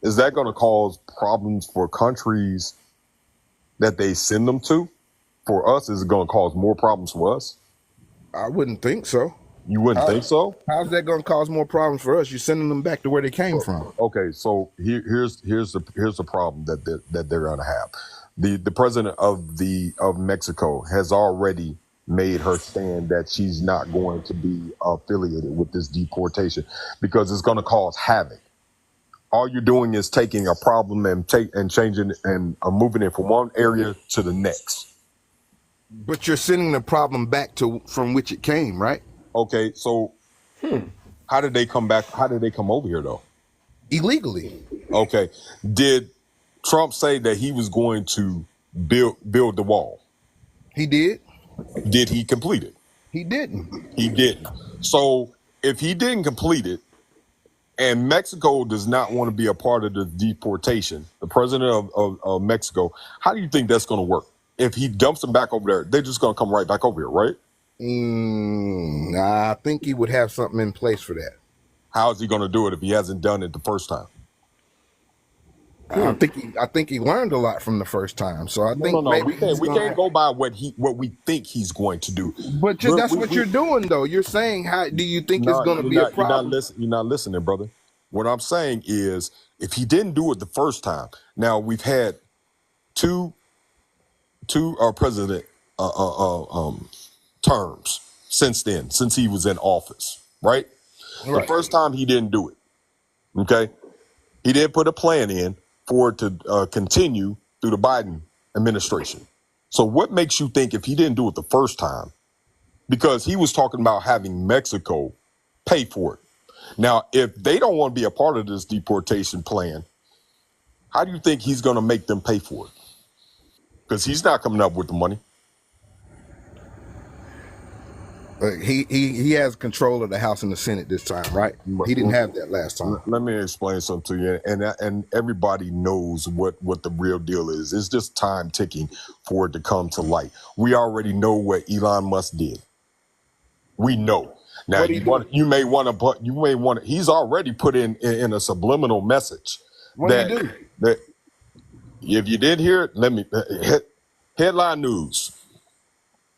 is that going to cause problems for countries that they send them to? For us, is it going to cause more problems for us? I wouldn't think so. You wouldn't think so? How's that going to cause more problems for us? You're sending them back to where they came from. Okay, so here's the problem that they're going to have. The president of Mexico has already made her stand that she's not going to be affiliated with this deportation because it's going to cause havoc. All you're doing is taking a problem and changing and moving it from one area to the next. But you're sending the problem back to from which it came, right? Okay, so how did they come back? How did they come over here though? Illegally. Okay. Did Trump say that he was going to build the wall? He did. Did he complete it? He didn't. He didn't. So if he didn't complete it, and Mexico does not want to be a part of the deportation, the president of Mexico, how do you think that's going to work? If he dumps them back over there, they're just going to come right back over here, right? I think he would have something in place for that. How is he going to do it if he hasn't done it the first time? I think he learned a lot from the first time. So I think No. maybe We can't go by what we think he's going to do. But that's what you're doing, though. You're saying, how do you think it's going to be a problem? You're not listening, brother. What I'm saying is, if he didn't do it the first time, now we've had two president terms since then, since he was in office, right? The first time he didn't do it. Okay, he didn't put a plan in for it to continue through the Biden administration. So what makes you think if he didn't do it the first time, because he was talking about having Mexico pay for it. Now, if they don't want to be a part of this deportation plan, how do you think he's going to make them pay for it? Because he's not coming up with the money. He has control of the House and the Senate this time, right? He didn't have that last time. Let me explain something to you, and everybody knows what the real deal is. It's just time ticking for it to come to light. We already know what Elon Musk did. We know. Now you may want to. He's already put in a subliminal message. What did he do? That if you did hear it, let me headline news.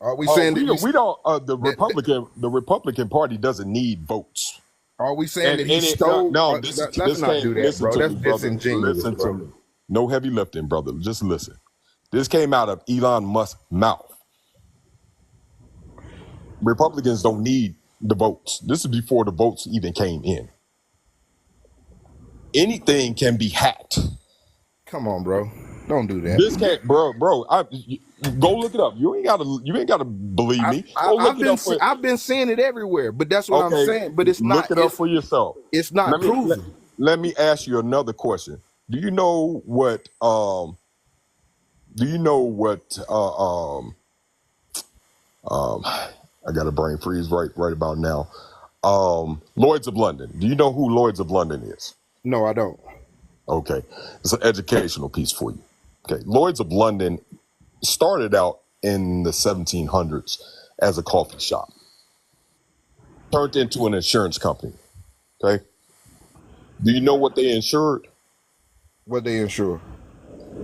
Are we saying that we don't? The Republican Party doesn't need votes. Are we saying that he stole? No, let's not do that, bro. That's disingenuous. Listen to me. No heavy lifting, brother. Just listen. This came out of Elon Musk's mouth. Republicans don't need the votes. This is before the votes even came in. Anything can be hacked. Come on, bro. Don't do that. This can't, bro. Go look it up. You ain't gotta believe me. I've been seeing it everywhere, but that's what I'm saying. But it's not. Look it up for yourself. It's not proven. Let me ask you another question. Do you know what? I got a brain freeze right about now. Lloyd's of London. Do you know who Lloyd's of London is? No, I don't. Okay, it's an educational piece for you. Okay, Lloyd's of London started out in the 1700s as a coffee shop, turned into an insurance company. Okay, do you know what they insured? What they insured?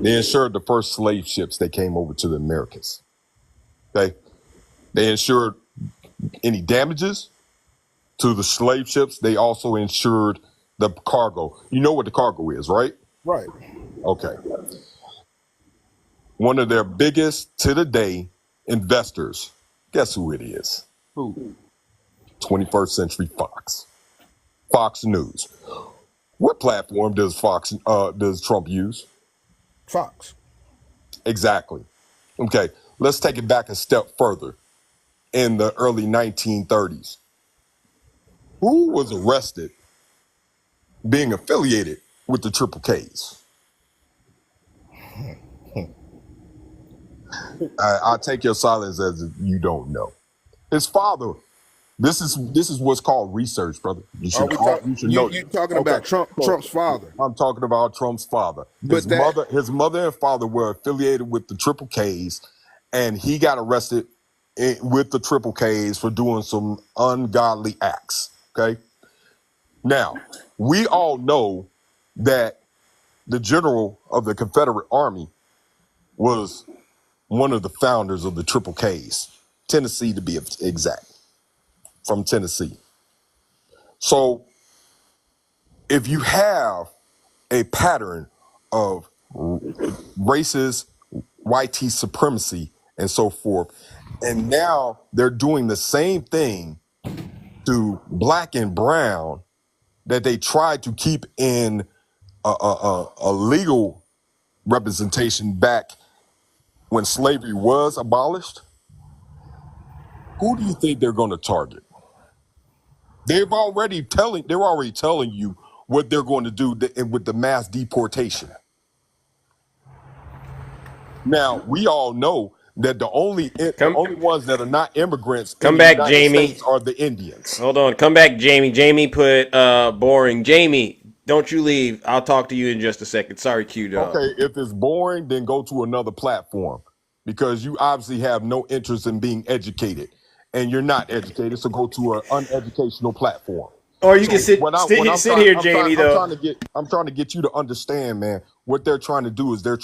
They insured the first slave ships that came over to the Americas. Okay, they insured any damages to the slave ships. They also insured the cargo. You know what the cargo is, right? Right. Okay. One of their biggest to the day investors, guess who it is? Who? 21st Century Fox. Fox News. What platform does Trump use? Fox. Exactly. Okay, let's take it back a step further. In the early 1930s, who was arrested being affiliated with the Triple Ks? I'll take your silence as if you don't know. His father This is what's called research, brother. You Are should we talking? you should know You this. talking Okay, about Trump's father? I'm talking about Trump's father. But that His mother and father were affiliated with the Triple Ks, and he got arrested with the Triple Ks for doing some ungodly acts. Okay. Now, we all know that the general of the Confederate Army was one of the founders of the Triple Ks, Tennessee to be exact, from Tennessee. So if you have a pattern of racist white supremacy and so forth, and now they're doing the same thing to black and brown that they tried to keep in a legal representation back when slavery was abolished, who do you think they're going to target? They're already telling you what they're going to do with the mass deportation. Now, we all know that the only ones that are not immigrants Come in the back, United Jamie. States are the Indians. Hold on. Come back, Jamie. Jamie put boring. Jamie, don't you leave. I'll talk to you in just a second. Sorry, Q-Dog. Okay, if it's boring, then go to another platform because you obviously have no interest in being educated and you're not educated, so go to an uneducational platform. Or you can sit here, Jamie, though. I'm trying to get you to understand, man, what they're trying to do is they're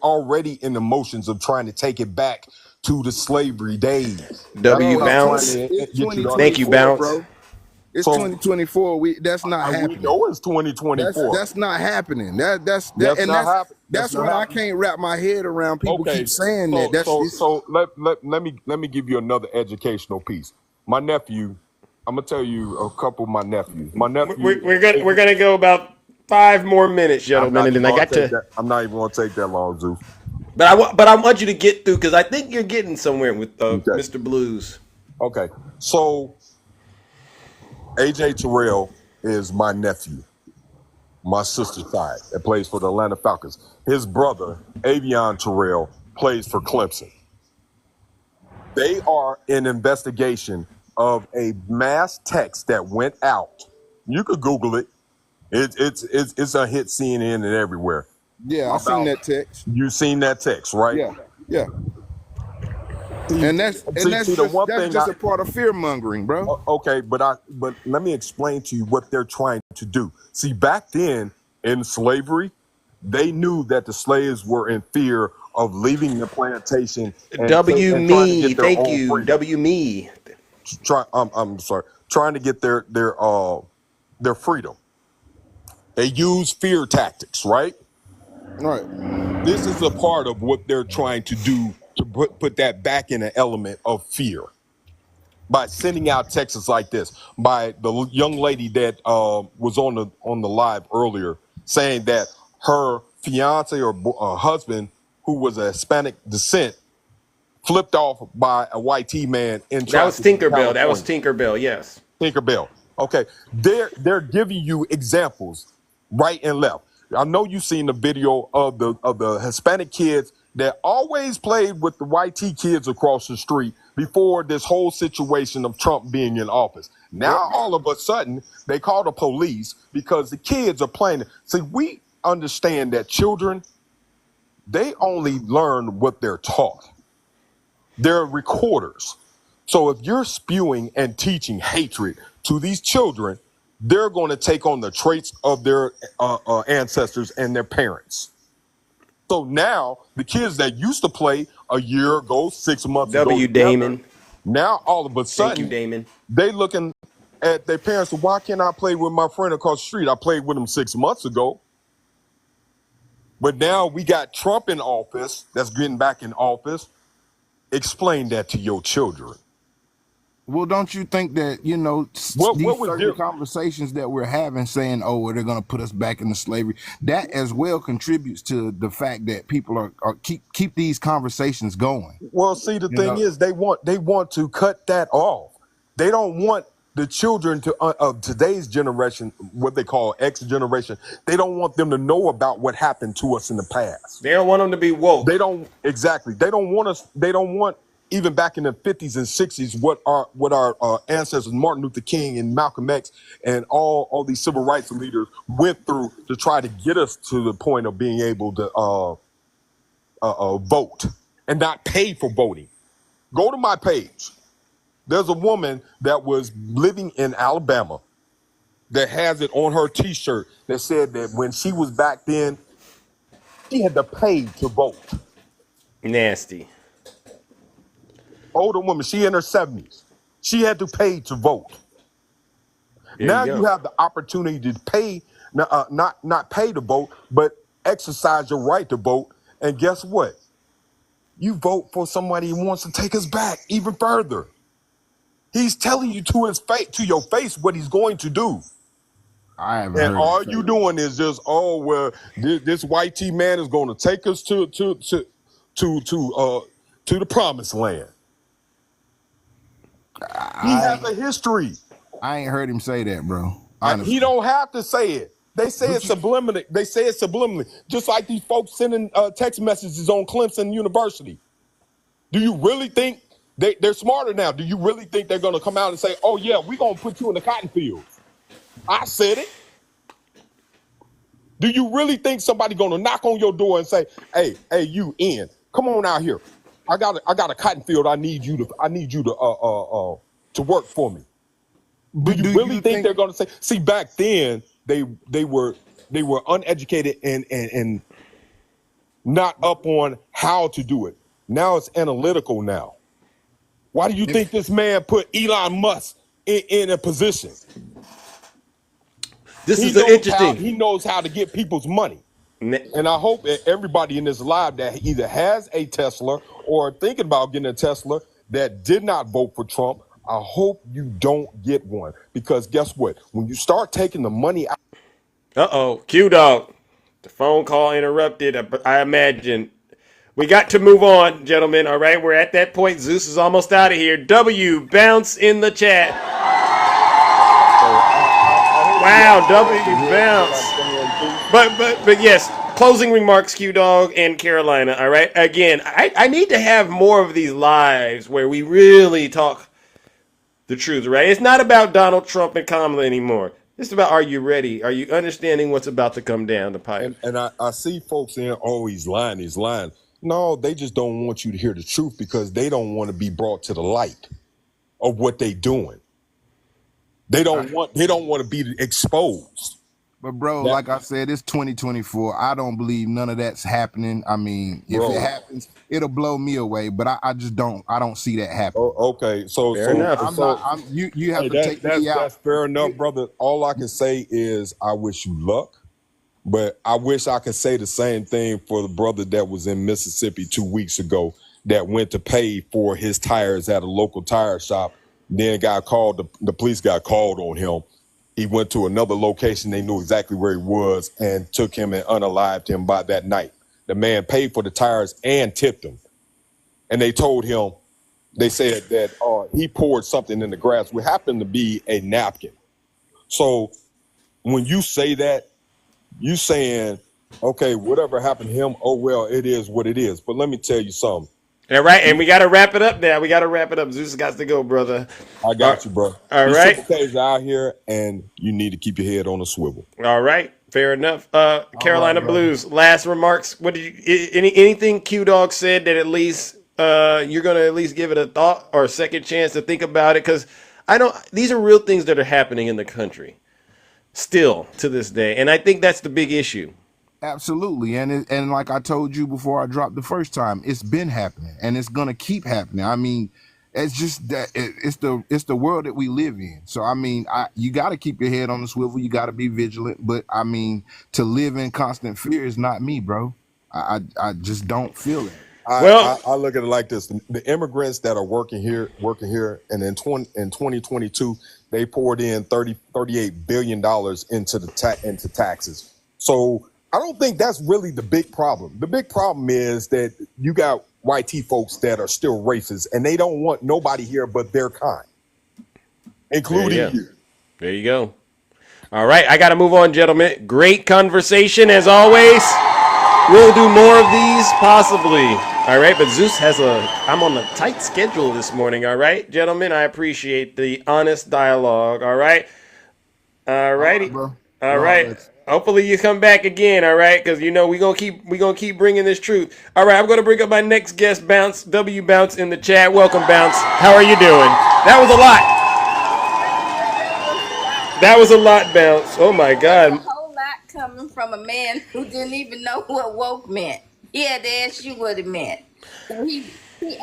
already in the motions of trying to take it back to the slavery days. W Bounce. Thank you, Bounce. Bro. It's 2024. That's not happening. We know it's 2024. That's not happening. That's why I can't wrap my head around people keep saying that. So let me give you another educational piece. My nephew, I'm gonna tell you a couple of my nephews. My nephew, we're gonna go about 5 more minutes, gentlemen, and then I got to. I'm not even gonna take that long, Zeus. But I want you to get through because I think you're getting somewhere with Mr. Blues. Okay, so AJ Terrell is my nephew, my sister's side, that plays for the Atlanta Falcons. His brother, Avion Terrell, plays for Clemson. They are in investigation of a mass text that went out. You could Google it. It's a hit CNN and everywhere. Yeah, I've seen that text. You've seen that text, right? Yeah. And that's just a part of fear mongering, bro. Okay, but let me explain to you what they're trying to do. See, back then in slavery, they knew that the slaves were in fear of leaving the plantation. W-me, thank you. W-me. I'm sorry, trying to get their freedom. They use fear tactics, right? Right. This is a part of what they're trying to do to put that back in an element of fear by sending out texts like this. By the young lady that was on the live earlier, saying that her fiance or husband, who was a Hispanic descent, flipped off by a white man in that was Tinkerbell. That was Tinkerbell. Yes, Tinkerbell. Okay, they're giving you examples right and left. I know you've seen the video of the Hispanic kids that always played with the white kids across the street before this whole situation of Trump being in office. Now, all of a sudden, they call the police because the kids are playing. See, we understand that children, they only learn what they're taught. They're recorders. So if you're spewing and teaching hatred to these children, they're going to take on the traits of their ancestors and their parents. So now the kids that used to play a year ago, 6 months ago, Damon. Now all of a sudden, thank you, Damon. They looking at their parents. Why can't I play with my friend across the street? I played with him 6 months ago. But now we got Trump in office. That's getting back in office. Explain that to your children. Well, don't you think that, these certain conversations that we're having saying, oh, they're going to put us back into slavery, that as well contributes to the fact that people are keep these conversations going. Well, see, the thing is they want to cut that off. They don't want the children of today's generation, what they call X generation, they don't want them to know about what happened to us in the past. They don't want them to be woke. They don't want even back in the 50s and 60s, what our ancestors, Martin Luther King and Malcolm X, and all these civil rights leaders went through to try to get us to the point of being able to vote and not pay for voting. Go to my page. There's a woman that was living in Alabama that has it on her T-shirt that said that when she was back then, she had to pay to vote. Nasty. Older woman, she in her 70s. She had to pay to vote. There Now you you go. have the opportunity to pay, not pay to vote, but exercise your right to vote. And guess what? You vote for somebody who wants to take us back even further. He's telling you to his face, to your face, what he's going to do. I haven't And heard all it. you doing is just, oh well, this white T man is going to take us to the promised land. He has a history. I ain't heard him say that, bro. He Honestly. don't have to say it. They say it subliminally. They say it subliminally. Just like these folks sending text messages on Clemson University. Do you really think they're smarter now? Do you really think they're going to come out and say, oh yeah, we're going to put you in the cotton fields? I said it. Do you really think somebody going to knock on your door and say, hey, you in? Come on out here. I got a cotton field. I need you to work for me. Do you really think they're going to say? See, back then they were uneducated and not up on how to do it. Now it's analytical now. Why do you think this man put Elon Musk in a position? He knows how to get people's money. And I hope that everybody in this live that either has a Tesla or thinking about getting a Tesla that did not vote for Trump, I hope you don't get one. Because guess what? When you start taking the money out. Uh-oh, Q-Dog. The phone call interrupted, I imagine. We got to move on, gentlemen. All right, we're at that point. Zeus is almost out of here. W, bounce in the chat. Wow, W, bounce. But yes, closing remarks, Q-Dog and Carolina. All right, again, I need to have more of these lives where we really talk the truth, right? It's not about Donald Trump and Kamala anymore. It's about, are you ready? Are you understanding what's about to come down the pipe? And I see folks saying, oh, he's lying. No, they just don't want you to hear the truth because they don't want to be brought to the light of what they doing. They don't want to be exposed. But bro, like I said, it's 2024. I don't believe none of that's happening. I mean, if it happens, it'll blow me away. But I just don't. I don't see that happening. Okay, so fair enough. You have to take me out. That's fair enough, brother. All I can say is I wish you luck. But I wish I could say the same thing for the brother that was in Mississippi 2 weeks ago that went to pay for his tires at a local tire shop. Then got called. The police got called on him. He went to another location. They knew exactly where he was and took him and unalived him by that night. The man paid for the tires and tipped him. And they told him, they said that he poured something in the grass, which happened to be a napkin. So when you say that, you saying, okay, whatever happened to him, oh, well, it is what it is. But let me tell you something. All right, and we got to wrap it up now. We got to wrap it up. Zeus got to go, brother. I got you, bro. All These right. These out here, and you need to keep your head on a swivel. All right, fair enough. Carolina Blues, last remarks. What did you? Anything Q-Dog said that at least you're going to at least give it a thought or a second chance to think about it? Because these are real things that are happening in the country still to this day, and I think that's the big issue. Absolutely, and like I told you before I dropped the first time, it's been happening, and it's gonna keep happening. I mean, it's just that it's the world that we live in. So I mean, you got to keep your head on the swivel. You got to be vigilant. But I mean, to live in constant fear is not me, bro. I just don't feel it. I look at it like this: the immigrants that are working here, and in 2022, they poured in $38 billion into taxes. So I don't think that's really the big problem. The big problem is that you got white folks that are still racist, and they don't want nobody here but their kind, including you. There you go. All right, I got to move on, gentlemen. Great conversation as always. We'll do more of these possibly. All right, but Zeus has I'm on a tight schedule this morning. All right, gentlemen, I appreciate the honest dialogue. All right. All righty. bro. All No, right. Hopefully you come back again, all right? Because we gonna keep bringing this truth. All right, I'm gonna bring up my next guest, Bounce Bounce in the chat. Welcome, Bounce. How are you doing? That was a lot. That was a lot, Bounce. Oh my God. A whole lot coming from a man who didn't even know what woke meant. He had to ask you what it meant. So he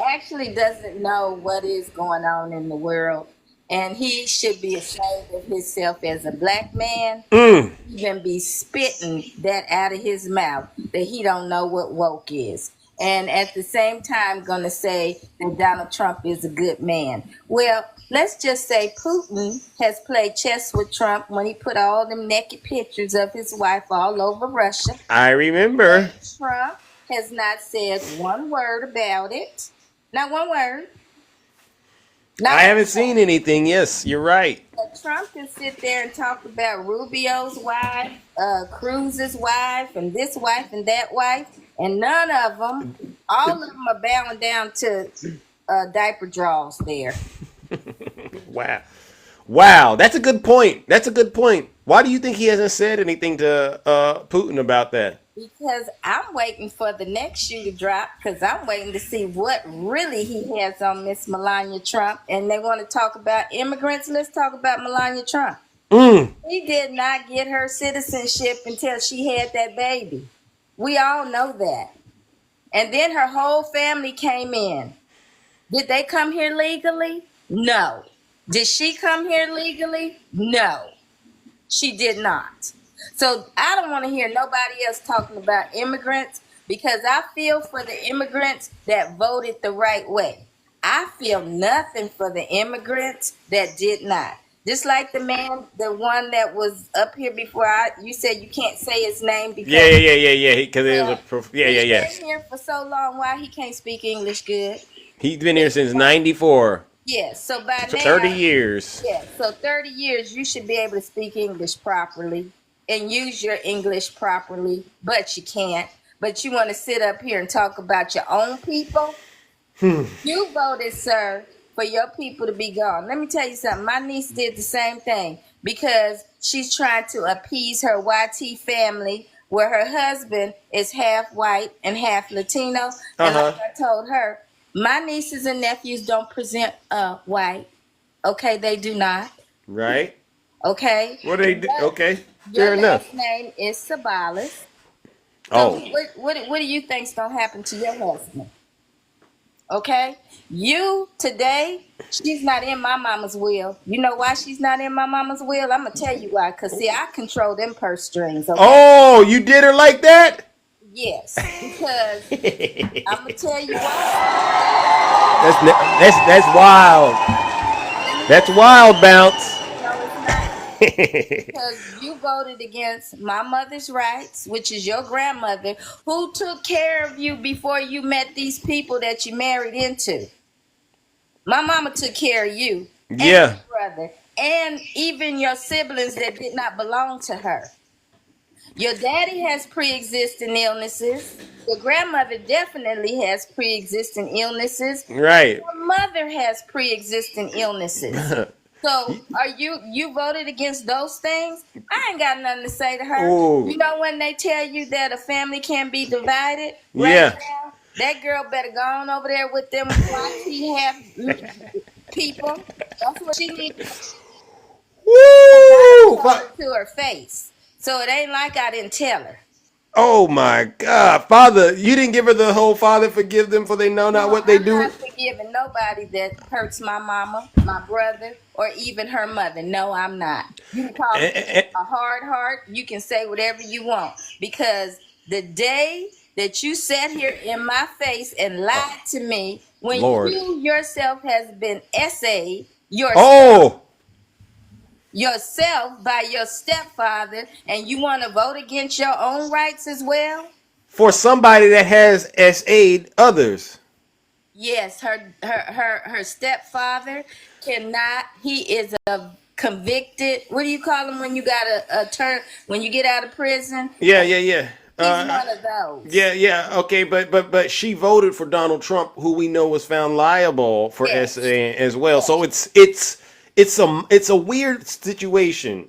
actually doesn't know what is going on in the world, and he should be ashamed of himself as a black man. Even be spitting that out of his mouth that he don't know what woke is. And at the same time gonna say that Donald Trump is a good man. Well, let's just say Putin has played chess with Trump when he put all them naked pictures of his wife all over Russia. I remember. Trump has not said one word about it. Not one word. I haven't seen anything. Yes, you're right. But Trump can sit there and talk about Rubio's wife, Cruz's wife, and this wife and that wife, and none of them, all of them are bowing down to diaper draws there. Wow. That's a good point. Why do you think he hasn't said anything to Putin about that? Because I'm waiting for the next shoe to drop, because I'm waiting to see what really he has on Miss Melania Trump. And they want to talk about immigrants. Let's talk about Melania Trump. He did not get her citizenship until she had that baby. We all know that. And then her whole family came in. Did they come here legally? No. Did she come here legally? No. She did not. So I don't want to hear nobody else talking about immigrants, because I feel for the immigrants that voted the right way. I feel nothing for the immigrants that did not. Just like the one that was up here before. You said you can't say his name because Yeah. Because it was he's been here for so long. Why he can't speak English good? He's been here since '94. Yes, so by now 30 years. Yeah, so 30 years you should be able to speak English properly and use your English properly, but you can't. But you want to sit up here and talk about your own people? You voted, sir, for your people to be gone. Let me tell you something. My niece did the same thing because she's trying to appease her YT family, where her husband is half white and half Latino. And like I told her, my nieces and nephews don't present white. Okay, they do not. Right. Okay. What do they do? Okay. Your Fair enough. last name is Sabalis. Oh. So what do you think's gonna happen to your husband? Okay, you today, she's not in my mama's will. You know why she's not in my mama's will? I'm gonna tell you why. Cause see, I control them purse strings. Okay? Oh, you did her like that? Yes, because I'm gonna tell you why. That's wild. That's wild, Bounce. Because you voted against my mother's rights, which is your grandmother, who took care of you before you met these people that you married into. My mama took care of you. And your brother. And even your siblings that did not belong to her. Your daddy has pre-existing illnesses. Your grandmother definitely has pre-existing illnesses. Right. Your mother has pre-existing illnesses. So, you voted against those things? I ain't got nothing to say to her. Ooh. You know when they tell you that a family can be divided? Yeah. Now, that girl better go on over there with them YT half people. That's what she needs. Woo! To her face. So it ain't like I didn't tell her. Oh my God, Father! You didn't give her the whole Father forgive them, for they know not what they do. I'm not forgiving nobody that hurts my mama, my brother, or even her mother. No, I'm not. You can call me a hard heart. You can say whatever you want, because the day that you sat here in my face and lied to me, when Lord. you yourself has been essayed yourself by your stepfather, and you want to vote against your own rights as well? For somebody that has SA'd others. Yes, her stepfather cannot. He is a convicted. What do you call him when you got a turn when you get out of prison? Yeah. He's one of those. Yeah, okay, but she voted for Donald Trump, who we know was found liable for SA as well. So it's a weird situation.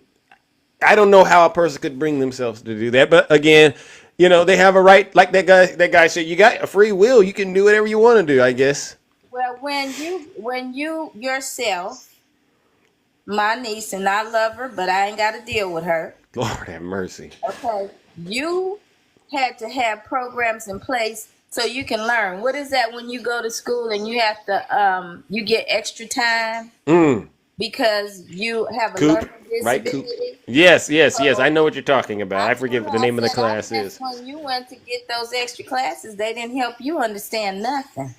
I don't know how a person could bring themselves to do that, but again, they have a right. Like that guy said, you got a free will. You can do whatever you want to do, I guess. Well, when you yourself, my niece, and I love her, but I ain't got to deal with her. Lord have mercy. Okay, you had to have programs in place so you can learn. What is that when you go to school and you have to you get extra time because you have a learning disability? Yes. I know what you're talking about. I forget what the name of the class is. When you went to get those extra classes, they didn't help you understand nothing.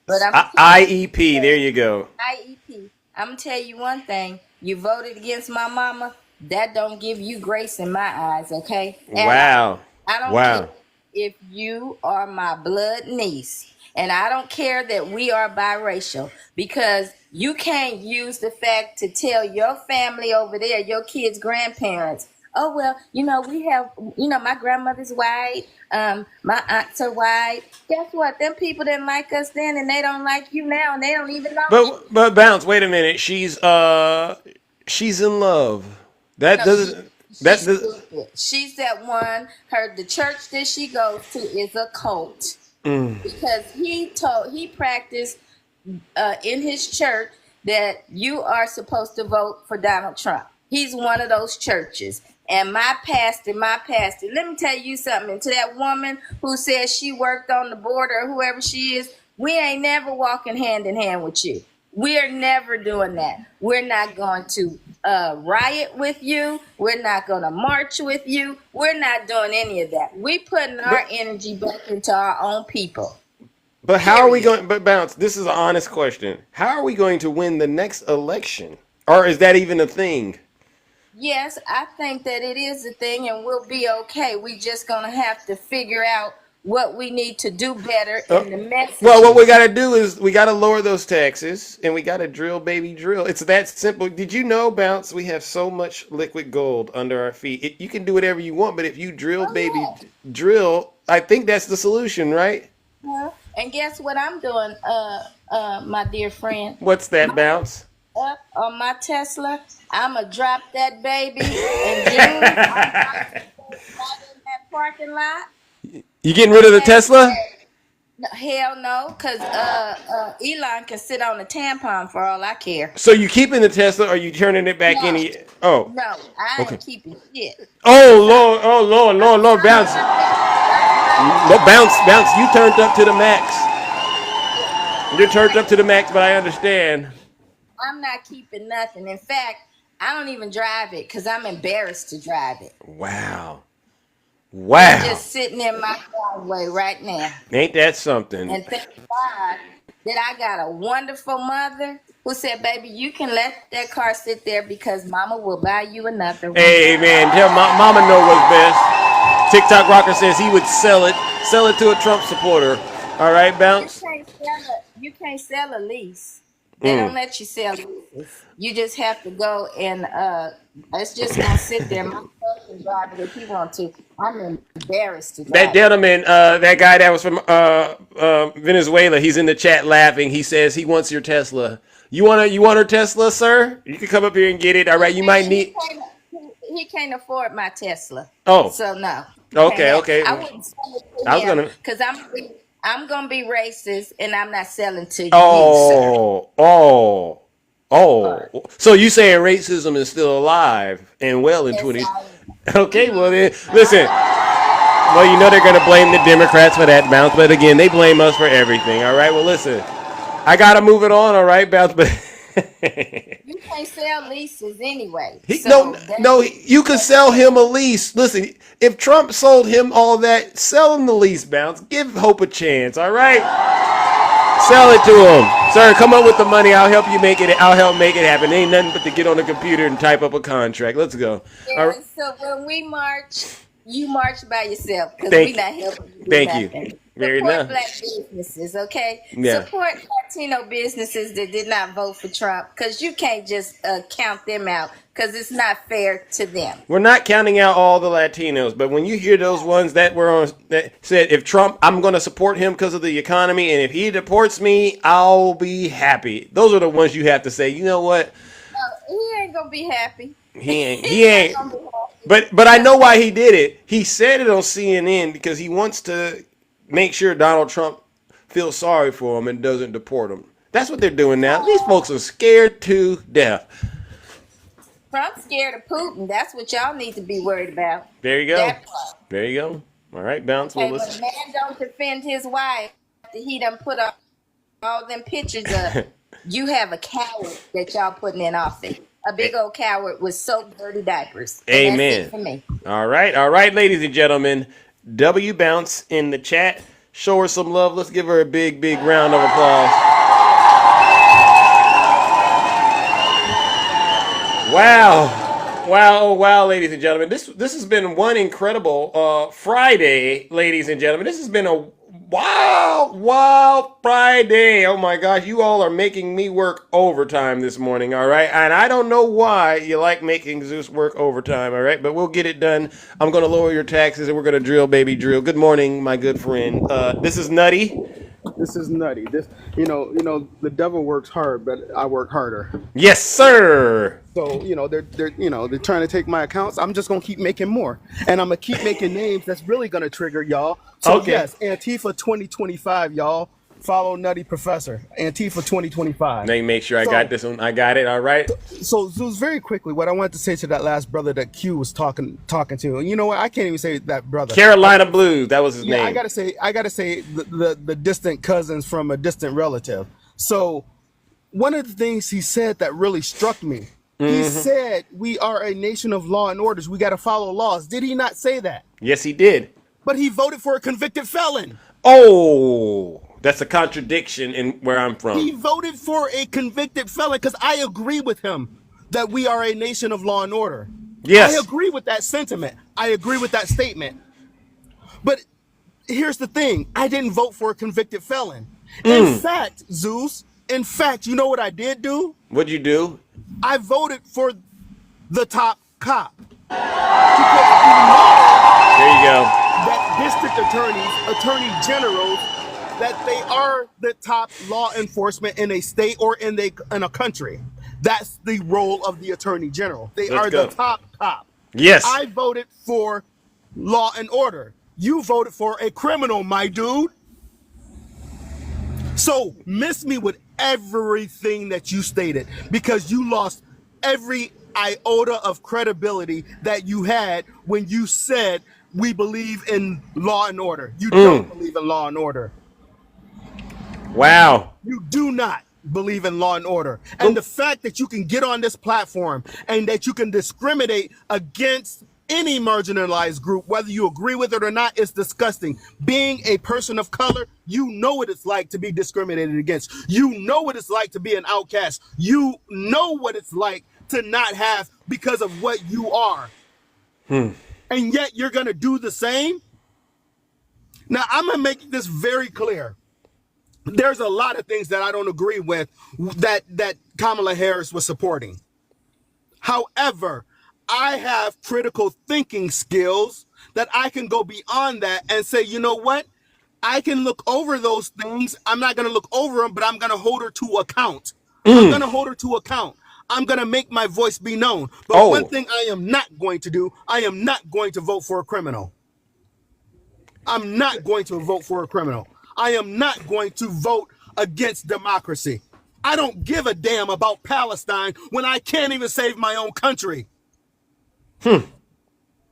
But IEP, there you go. IEP. I'm gonna tell you one thing. You voted against my mama. That don't give you grace in my eyes, okay? And Wow. I don't care if you are my blood niece. And I don't care that we are biracial, because you can't use the fact to tell your family over there, your kids' grandparents, oh, well, we have, my grandmother's white, my aunts are white. Guess what? Them people didn't like us then, and they don't like you now, and they don't even know you. But Bounce, wait a minute. She's in love. She's that one. The church that she goes to is a cult. Because he practiced in his church that you are supposed to vote for Donald Trump. He's one of those churches. And my pastor, let me tell you something. To that woman who says she worked on the border or whoever she is, we ain't never walking hand in hand with you. We're never doing that. We're not going to riot with you. We're not going to march with you. We're not doing any of that. We putting our energy back into our own people. But how are we going? But Bounce, this is an honest question. How are we going to win the next election? Or is that even a thing? Yes, I think that it is a thing, and we'll be okay. We just going to have to figure out what we need to do better in the message. Well, what we got to do is we got to lower those taxes, and we got to drill, baby, drill. It's that simple. Did you know, Bounce, we have so much liquid gold under our feet? You can do whatever you want, but if you drill, drill, I think that's the solution, right? And guess what I'm doing, my dear friend? What's that, Bounce? Up on my Tesla, I'ma drop that baby in June. I'm in that parking lot. You getting rid of the Tesla? No, hell no, because Elon can sit on a tampon for all I care. So you keeping the Tesla, or you turning it back in? Oh, no, I ain't keeping shit. Oh Lord, Bounce. Bounce. You turned up to the max. You're turned up to the max, but I understand. I'm not keeping nothing. In fact, I don't even drive it because I'm embarrassed to drive it. Wow. I'm just sitting in my driveway right now. Ain't that something? And thank God that I got a wonderful mother who said, baby, you can let that car sit there because mama will buy you another one. Hey, man, tell mama know what's best. TikTok Rocker says he would sell it to a Trump supporter. All right, Bounce? You can't sell a lease. They don't let you sell leases. You just have to go and it's just gonna sit there. My son can drive it if he want to. I'm embarrassed to drive. That gentleman, that guy that was from Venezuela, he's in the chat laughing. He says he wants your Tesla. You want her Tesla, sir? You can come up here and get it. All right, you might need. He can't afford my Tesla. Oh, so no. Okay. I wouldn't sell it to him because I'm gonna be racist and I'm not selling to you. So you saying racism is still alive and well in 20? Okay, well then, listen. Well, you know they're gonna blame the Democrats for that, Bounce, but again, they blame us for everything. All right, well listen, I gotta move it on. All right, Bounce, but you can't sell leases anyway. No, you can sell him a lease. Listen, if Trump sold him all that, sell him the lease, Bounce. Give Hope a chance, all right? Sell it to him. Sir, come up with the money. I'll help you make it. I'll help make it happen. Ain't nothing but to get on the computer and type up a contract. Let's go. Yeah, right. So when we march, you march by yourself because Thank we're not helping you. Thank you. Very Support enough. black businesses, okay? Yeah. Support Latino businesses that did not vote for Trump, because you can't just count them out, because it's not fair to them. We're not counting out all the Latinos, but when you hear those ones that were on that said, if Trump, I'm going to support him because of the economy, and if he deports me, I'll be happy. Those are the ones you have to say, you know what? He ain't gonna be happy. He ain't. But I know why he did it. He said it on CNN because he wants to make sure Donald Trump feels sorry for him and doesn't deport him. That's what they're doing now. These folks are scared to death. Trump's scared of Putin. That's what y'all need to be worried about. There you go. That part. There you go. All right, Bounce. Hey, Well, when a man don't defend his wife, after he done put up all them pictures up, you have a coward that y'all putting in office. A big old coward with soap dirty diapers. And amen. That's it for me. All right, ladies and gentlemen. W Bounce in the chat. Show her some love. Let's give her a big, big round of applause. Wow, ladies and gentlemen. This has been one incredible Friday, ladies and gentlemen. This has been a wild Friday. Oh my gosh, you all are making me work overtime this morning, all right? And I don't know why you like making Zeus work overtime, all right? But we'll get it done. I'm going to lower your taxes and we're going to drill, baby, drill. Good morning, my good friend. This is Nutty. This is Nutty. This, the devil works hard, but I work harder. Yes, sir. So, they're trying to take my accounts. I'm just gonna keep making more, and I'm gonna keep making names that's really gonna trigger y'all. So Okay. yes, Antifa 2025, y'all. Follow Nutty Professor. Antifa 2025. Let me make sure I got this one. I got it. All right. So Zeus, very quickly, what I wanted to say to that last brother that Q was talking to, and you know what? I can't even say that brother. Carolina Blues. That was his Yeah, name. I gotta say the distant cousins from a distant relative. So one of the things he said that really struck me, he said we are a nation of law and orders. We got to follow laws. Did he not say that? Yes, he did. But he voted for a convicted felon. Oh, that's a contradiction in where I'm from. He voted for a convicted felon because I agree with him that we are a nation of law and order. Yes. I agree with that sentiment. I agree with that statement. But here's the thing. I didn't vote for a convicted felon. In fact, Zeus, you know what I did do? What'd you do? I voted for the top cop. There you go. That district attorneys, attorney generals, that they are the top law enforcement in a state or in a country. That's the role of the attorney general. They Let's are go. the top cop. Yes. I voted for law and order. You voted for a criminal, my dude. So miss me with everything that you stated because you lost every iota of credibility that you had when you said we believe in law and order. You don't believe in law and order. Wow. You do not believe in law and order. And the fact that you can get on this platform and that you can discriminate against any marginalized group, whether you agree with it or not, is disgusting. Being a person of color, you know what it's like to be discriminated against. You know what it's like to be an outcast. You know what it's like to not have because of what you are. And yet you're going to do the same? Now, I'm going to make this very clear. There's a lot of things that I don't agree with that Kamala Harris was supporting. However, I have critical thinking skills that I can go beyond that and say, you know what? I can look over those things. I'm not going to look over them, but I'm going to hold her to account. I'm going to hold her to account. I'm going to make my voice be known. But one thing I am not going to do, I am not going to vote for a criminal. I'm not going to vote for a criminal. I am not going to vote against democracy. I don't give a damn about Palestine when I can't even save my own country.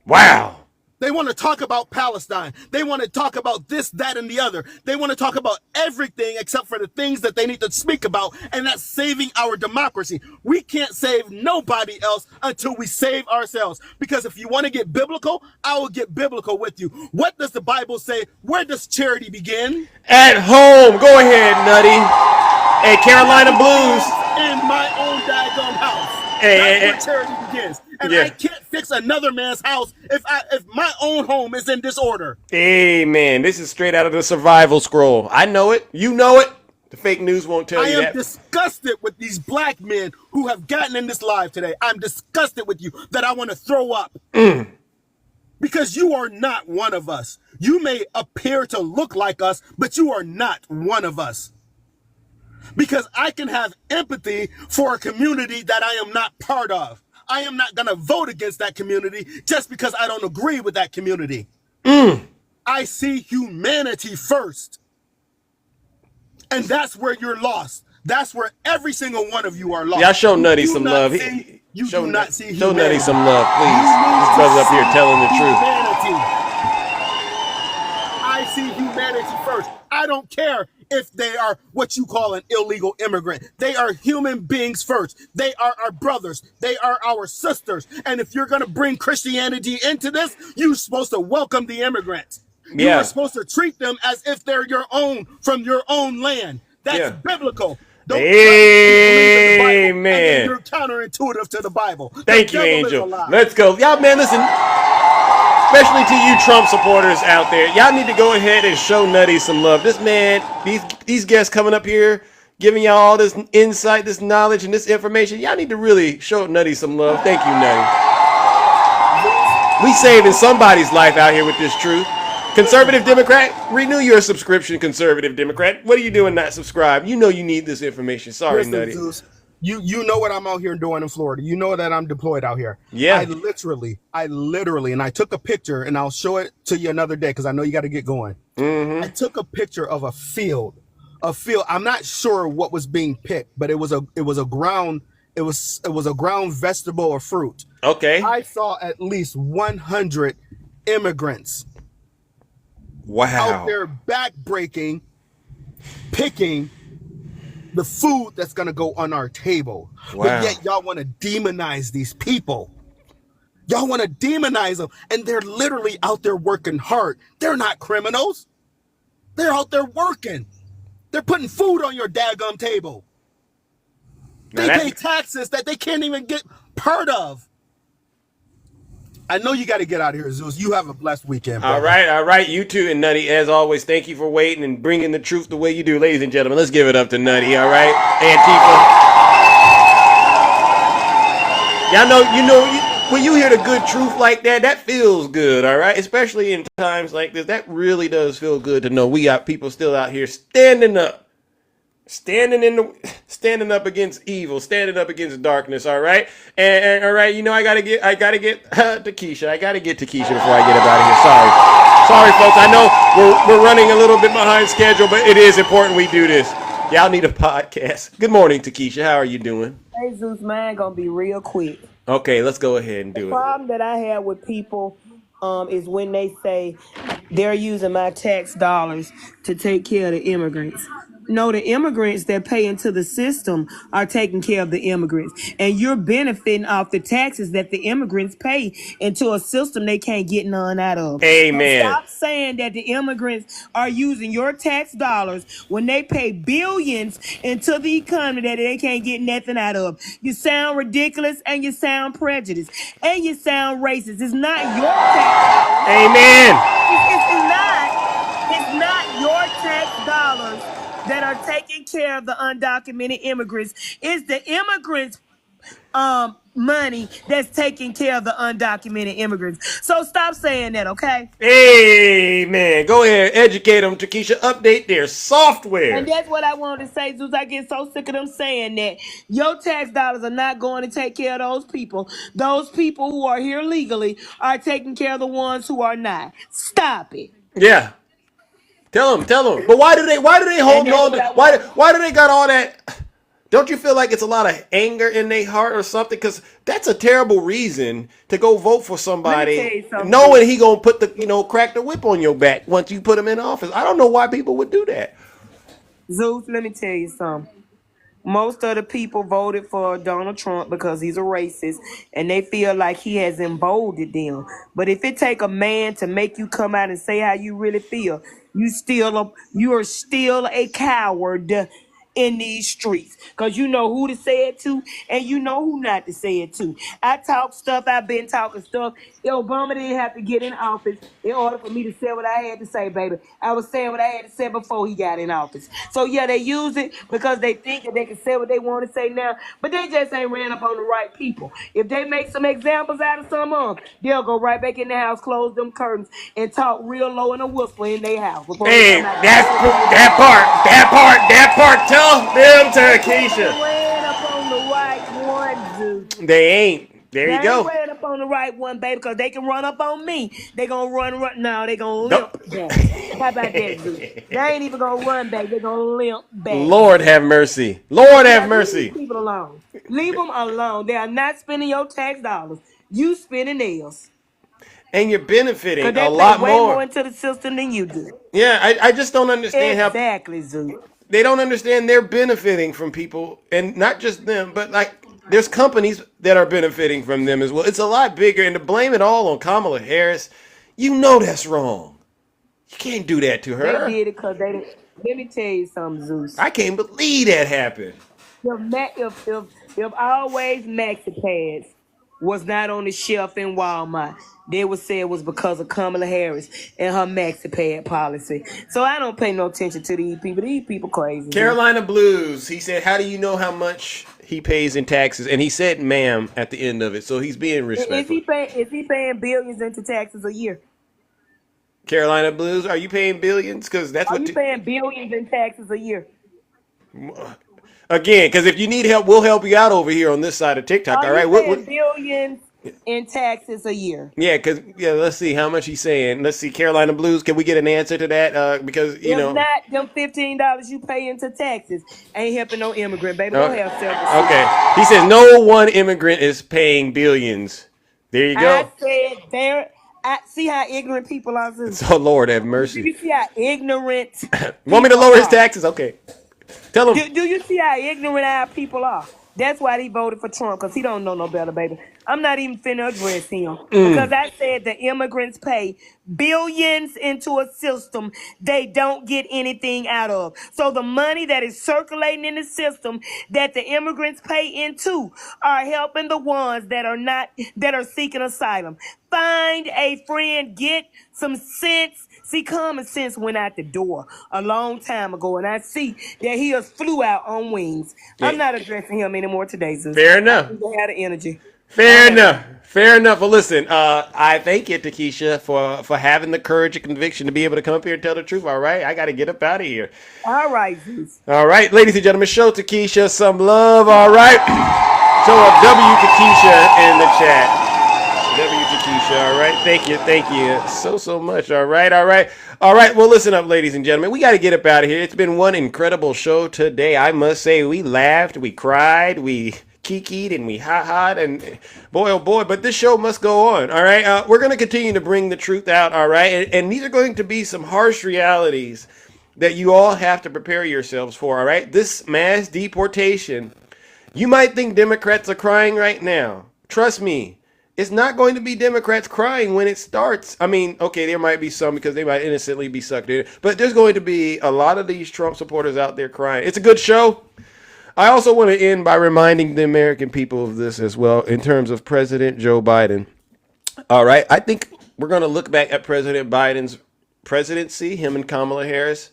Wow. They want to talk about Palestine. They want to talk about this, that, and the other. They want to talk about everything except for the things that they need to speak about, and that's saving our democracy. We can't save nobody else until we save ourselves. Because if you want to get biblical, I will get biblical with you. What does the Bible say? Where does charity begin? At home. Go ahead, Nutty. Hey, Carolina Blues. In my own daggone house. Hey, That's where charity begins. and Yeah. I can't fix another man's house if my own home is in disorder. Amen. This is straight out of the survival scroll. I know it. You know it. The fake news won't tell I you am that. disgusted with these black men who have gotten in this live today. I'm disgusted with you that I want to throw up. Because you are not one of us. You may appear to look like us, but you are not one of us. Because I can have empathy for a community that I am not part of. I am not going to vote against that community just because I don't agree with that community. I see humanity first. And that's where you're lost. That's where every single one of you are lost. Y'all show Nutty You do some not love. see- You do not see Show humanity. Nutty some love, please. You need This to brother up here see telling the truth. humanity. I see humanity first. I don't care if they are what you call an illegal immigrant. They are human beings first. They are our brothers. They are our sisters. And if you're going to bring Christianity into this, you're supposed to welcome the immigrants. You Yeah. are supposed to treat them as if they're your own from your own land. That's Yeah. biblical. Don't tell me you believe in the Bible and then Amen. you're counterintuitive to the Bible. The Thank you, devil is Angel. a lie. Let's go. Y'all, man, listen. Especially to you Trump supporters out there. Y'all need to go ahead and show Nutty some love. This man, these guests coming up here, giving y'all all this insight, this knowledge, and this information. Y'all need to really show Nutty some love. Thank you, Nutty. We saving somebody's life out here with this truth. Conservative Democrat, renew your subscription, Conservative Democrat. What are you doing not subscribed? You know you need this information. Sorry, Listen, Nutty. Zeus, you know what I'm out here doing in Florida. You know that I'm deployed out here. Yeah. I literally, and I took a picture, and I'll show it to you another day because I know you got to get going. I took a picture of a field. I'm not sure what was being picked, but it was a ground vegetable or fruit. Okay. I saw at least 100 immigrants out Wow. there backbreaking, picking the food that's going to go on our table. Wow. But yet y'all want to demonize these people. Y'all want to demonize them. And they're literally out there working hard. They're not criminals. They're out there working. They're putting food on your daggum table. They Now pay taxes that they can't even get part of. I know you got to get out of here, Zeus. You have a blessed weekend, All brother. right, all right. You too, and Nutty, as always, thank you for waiting and bringing the truth the way you do. Ladies and gentlemen, let's give it up to Nutty, all right? Antifa. Y'all know, when you hear the good truth like that, that feels good, all right? Especially in times like this, that really does feel good to know we got people still out here standing up. Standing up against evil, standing up against darkness, all right? And all right, you know I gotta get to Keisha. I gotta get to Keisha before I get up out of here. Sorry, folks. I know we're running a little bit behind schedule, but it is important we do this. Y'all need a podcast. Good morning, Takesha. How are you doing? Hey Zeus, mine gonna be real quick. Okay, let's go ahead and The do it. problem that I have with people is when they say they're using my tax dollars to take care of the immigrants. No, the immigrants that pay into the system are taking care of the immigrants. And you're benefiting off the taxes that the immigrants pay into a system they can't get none out of. Amen. So stop saying that the immigrants are using your tax dollars when they pay billions into the economy that they can't get nothing out of. You sound ridiculous and you sound prejudiced and you sound racist. It's not your tax dollars. Amen. It's not your tax dollars that are taking care of the undocumented immigrants. It's the immigrants' money that's taking care of the undocumented immigrants. So stop saying that, okay? Amen. Go ahead, educate them, Takesha. Update their software. And that's what I wanted to say, Zeus. I get so sick of them saying that. Your tax dollars are not going to take care of those people. Those people who are here legally are taking care of the ones who are not. Stop it. Yeah. Tell them. But why do they hold on to, why do they got all that? Don't you feel like it's a lot of anger in their heart or something? Because that's a terrible reason to go vote for somebody knowing he gonna put the crack the whip on your back once you put him in office. I don't know why people would do that. Zeus, let me tell you something. Most of the people voted for Donald Trump because he's a racist and they feel like he has emboldened them. But if it take a man to make you come out and say how you really feel, you are still a coward in these streets. Because you know who to say it to and you know who not to say it to. I talk stuff, I've been talking stuff. Obama didn't have to get in office in order for me to say what I had to say, baby. I was saying what I had to say before he got in office. So yeah, they use it because they think that they can say what they want to say now, but they just ain't ran up on the right people. If they make some examples out of some of them, they'll go right back in the house, close them curtains, and talk real low in a whisper in their house. Before they Hey, come out. that part, tell them to Keisha. They ran up on the right one, Zeus. They ain't. There They you go. ain't ran up on the right one, baby, because they can run up on me. They gonna run. No, they gonna limp back. How about that, Zeus? They ain't even gonna run back. They gonna limp back. Lord have mercy. Lord have Leave mercy. these people alone. Leave them alone. They are not spending your tax dollars. You spending theirs. And you're benefiting Because they a pay lot way more. more into the system than you do. Yeah, I just don't understand how Exactly, Zeus. they don't understand they're benefiting from people, and not just them, but like there's companies that are benefiting from them as well. It's a lot bigger, and to blame it all on Kamala Harris, you know that's wrong. You can't do that to her. They did it because they didn't. Let me tell you something, Zeus. I can't believe that happened. If always Maxi Pads was not on the shelf in Walmart, they would say it was because of Kamala Harris and her Maxi Pad policy. So I don't pay no attention to these people. These people crazy. Carolina Blues, he said, how do you know how much he pays in taxes? And he said ma'am at the end of it, so he's being respectful. Is he paying billions into taxes a year? Carolina Blues, are you paying billions? Because that's Are what... you paying billions in taxes a year? Again, because if you need help, we'll help you out over here on this side of TikTok, all right? Are you paying billions in taxes a year? Yeah, because let's see how much he's saying. Let's see, Carolina Blues. Can we get an answer to that? Because If not, them $15 you pay into taxes ain't helping no immigrant, baby. Don't have self-esteem. Okay, he says no one immigrant is paying billions. There you go. I said there. I see how ignorant people are. So Lord have mercy. Do you see how ignorant? Want me to lower his taxes? Okay, tell him. Do you see how ignorant our people are? That's why he voted for Trump, because he don't know no better, baby. I'm not even finna address him. Because I said the immigrants pay billions into a system they don't get anything out of. So the money that is circulating in the system that the immigrants pay into are helping the ones that are seeking asylum. Find a friend, get some sense. See, common sense went out the door a long time ago, and I see that he has flew out on wings. I'm not addressing him anymore today, Zeus. Fair enough. He had the energy. Fair enough. Fair enough. Well, listen, I thank you, Takesha, for having the courage and conviction to be able to come up here and tell the truth. All right, I got to get up out of here. All right, Zeus. All right, ladies and gentlemen, show Takesha some love. All right, show up W Takesha in the chat. W Takesha. All right, thank you so much. All right. Well, listen up, ladies and gentlemen. We got to get up out of here. It's been one incredible show today. I must say, we laughed, we cried, we kikied, and we ha-ha'd, and boy, oh boy, but this show must go on, all right? We're going to continue to bring the truth out, all right? And these are going to be some harsh realities that you all have to prepare yourselves for, all right? This mass deportation, you might think Democrats are crying right now. Trust me, it's not going to be Democrats crying when it starts. I mean, okay, there might be some because they might innocently be sucked in, but there's going to be a lot of these Trump supporters out there crying. It's a good show. I also want to end by reminding the American people of this as well in terms of President Joe Biden. All right. I think we're going to look back at President Biden's presidency, him and Kamala Harris,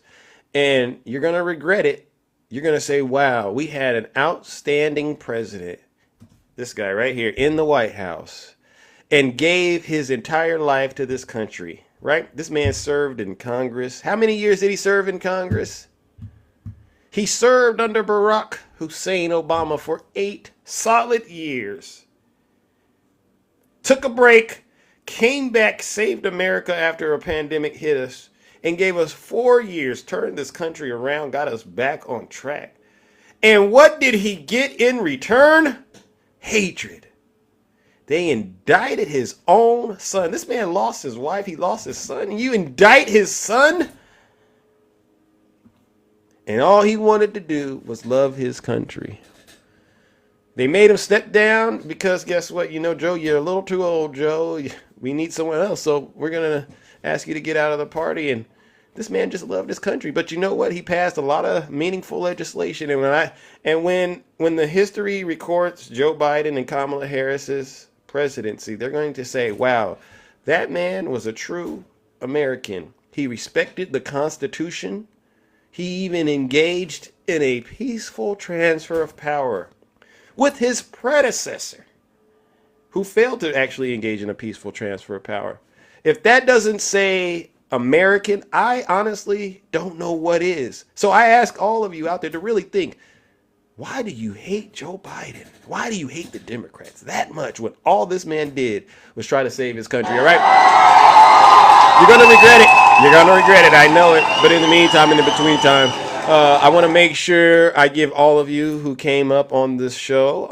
and you're going to regret it. You're going to say, wow, we had an outstanding president, this guy right here in the White House, and gave his entire life to this country, right? This man served in Congress. How many years did he serve in Congress? He served under Barack Hussein Obama for 8 solid years. Took a break, came back, saved America after a pandemic hit us, and gave us 4 years, turned this country around, got us back on track. And what did he get in return? Hatred. They indicted his own son. This man lost his wife, he lost his son, and you indict his son? And all he wanted to do was love his country. They made him step down because guess what? You know, Joe, you're a little too old, Joe. We need someone else. So we're going to ask you to get out of the party. And This man just loved his country. But you know what? He passed a lot of meaningful legislation. And when the history records Joe Biden and Kamala Harris's presidency, they're going to say, wow, that man was a true American. He respected the Constitution. He even engaged in a peaceful transfer of power with his predecessor, who failed to actually engage in a peaceful transfer of power. If that doesn't say American, I honestly don't know what is. So I ask all of you out there to really think, why do you hate Joe Biden? Why do you hate the Democrats that much when all this man did was try to save his country, all right? You're going to regret it. You're going to regret it. I know it. But in the meantime, in the between time, I want to make sure I give all of you who came up on this show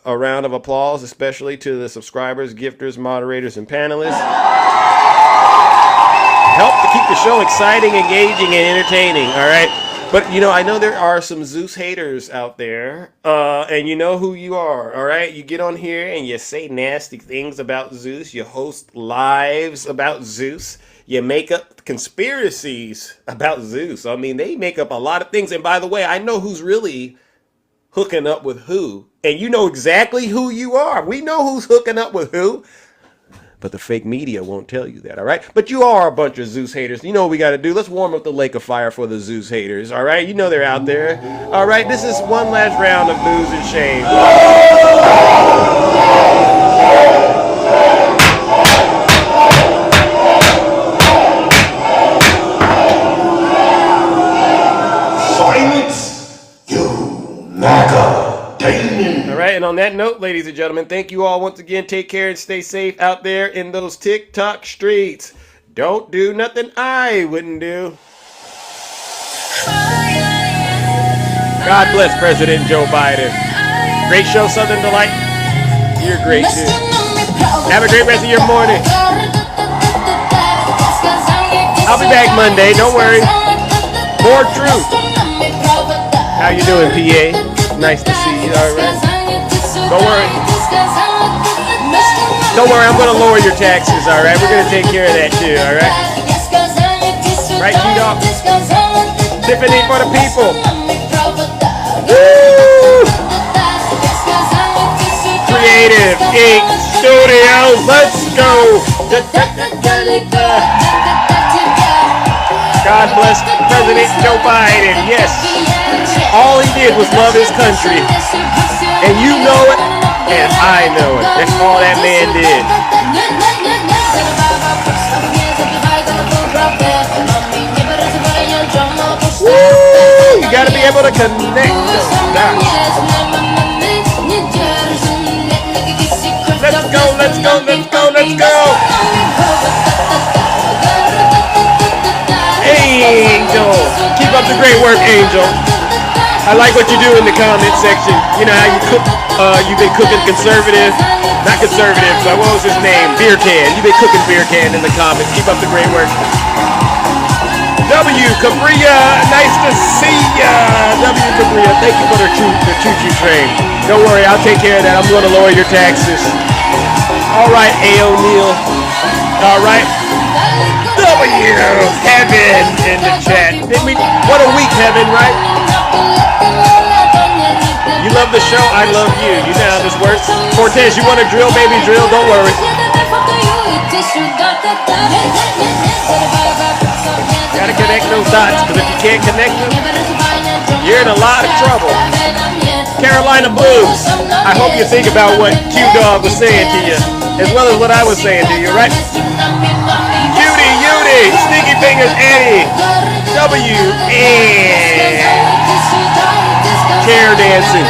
a round of applause, especially to the subscribers, gifters, moderators, and panelists. Help to keep the show exciting, engaging, and entertaining, all right? But, you know, I know there are some Zeus haters out there, and you know who you are, all right? You get on here and you say nasty things about Zeus. You host lives about Zeus. You make up conspiracies about Zeus. I mean, they make up a lot of things. And by the way, I know who's really hooking up with who. And you know exactly who you are. We know who's hooking up with who. But the fake media won't tell you that, all right? But you are a bunch of Zeus haters. You know what we got to do? Let's warm up the lake of fire for the Zeus haters, all right? You know they're out there. All right, this is one last round of booze and shame. Silence, you macadamia. All right, and on that note, ladies and gentlemen, thank you all once again. Take care and stay safe out there in those TikTok streets. Don't do nothing I wouldn't do. God bless President Joe Biden. Great show, Southern Delight. You're great, too. Have a great rest of your morning. I'll be back Monday. Don't worry. More truth. How you doing, PA? Nice to see you. All right. Don't worry. Don't worry, I'm going to lower your taxes, all right? We're going to take care of that, too, all right? Right, T-Dog? Tiffany for the people. Woo! Creative Ink Studios, let's go! God bless President Joe Biden, yes. All he did was love his country. And you know it, and I know it. That's all that man did. Woo! You gotta be able to connect those dots. Let's go, let's go, let's go, let's go! Angel! Keep up the great work, Angel. I like what you do in the comment section. You know how you cook, you've been cooking conservative, not conservative, but what was his name? Beer Can. You've been cooking Beer Can in the comments. Keep up the great work. W. Cabria, nice to see ya. W. Cabria, thank you for the choo-choo train. Don't worry, I'll take care of that. I'm going to lower your taxes. All right, A. O'Neill. All right. W. Heaven in the chat. What a week, Heaven, right? You love the show, I love you. You know how this works. Cortez, you want to drill, baby, drill. Don't worry. Gotta connect those dots, because if you can't connect them, you're in a lot of trouble. Carolina Blues, I hope you think about what Q-Dog was saying to you, as well as what I was saying to you, right? Judy, Sneaky Fingers, Eddie, W, and chair dancing.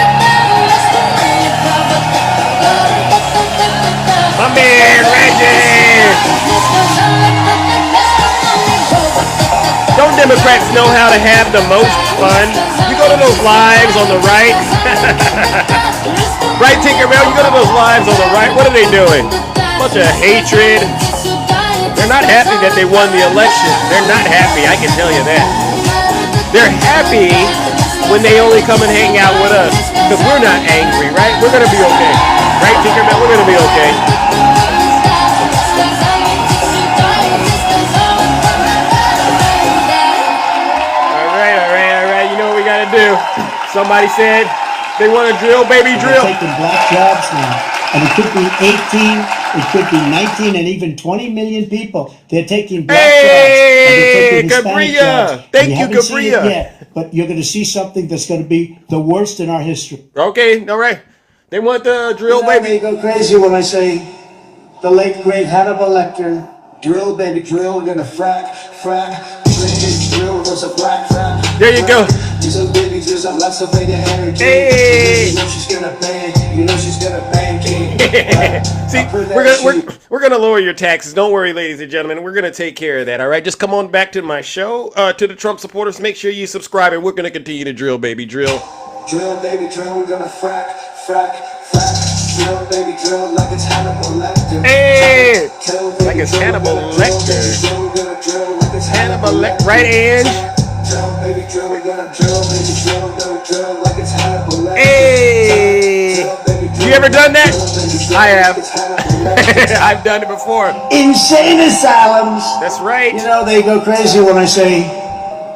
My man, Reggie. Don't Democrats know how to have the most fun? You go to those lives on the right. Right, Tinkerbell? You go to those lives on the right. What are they doing? Bunch of hatred. They're not happy that they won the election. They're not happy, I can tell you that. They're happy when they only come and hang out with us. Because we're not angry, right? We're going to be okay. Right, Tinkerbell? We're going to be okay. to do. Somebody said they want to drill, baby, They're drill. taking black jobs now. And it could be 18, it could be 19, and even 20 million people. They're taking black jobs. And they're taking Hispanic Cabria. jobs. And Thank you, haven't seen it Cabria. yet, but you're going to see something that's going to be the worst in our history. Okay, all right. They want the drill, You know, baby. they go crazy when I say the late great Hannibal Lecter. Drill, baby, drill. We're going to frack. Drill was a black frack. There you go. Hey! You know she's gonna bang. You know she's gonna bang. See, we're gonna lower your taxes. Don't worry, ladies and gentlemen. We're gonna take care of that. All right, just come on back to my show. To the Trump supporters, make sure you subscribe, and we're gonna continue to drill, baby, drill. Drill, baby, drill. We're gonna frack. Drill, baby, drill like it's Hannibal Lecter. Hey, like it's Hannibal Lecter. Hannibal Lecter, right, Ange? Hey! You ever done that? I have. I've done it before. Insane asylums. That's right. You know, they go crazy when I say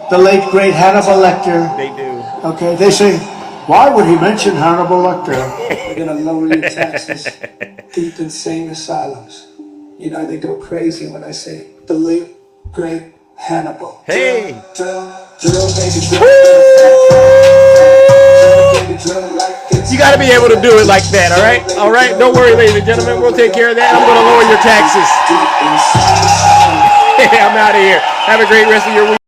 the late great Hannibal Lecter. They do. Okay, they say, why would he mention Hannibal Lecter? We're going to lower your taxes. Deep insane asylums. You know, they go crazy when I say the late great Hannibal. Hey! You got to be able to do it like that, all right? All right? Don't worry, ladies and gentlemen. We'll take care of that. I'm going to lower your taxes. I'm out of here. Have a great rest of your week.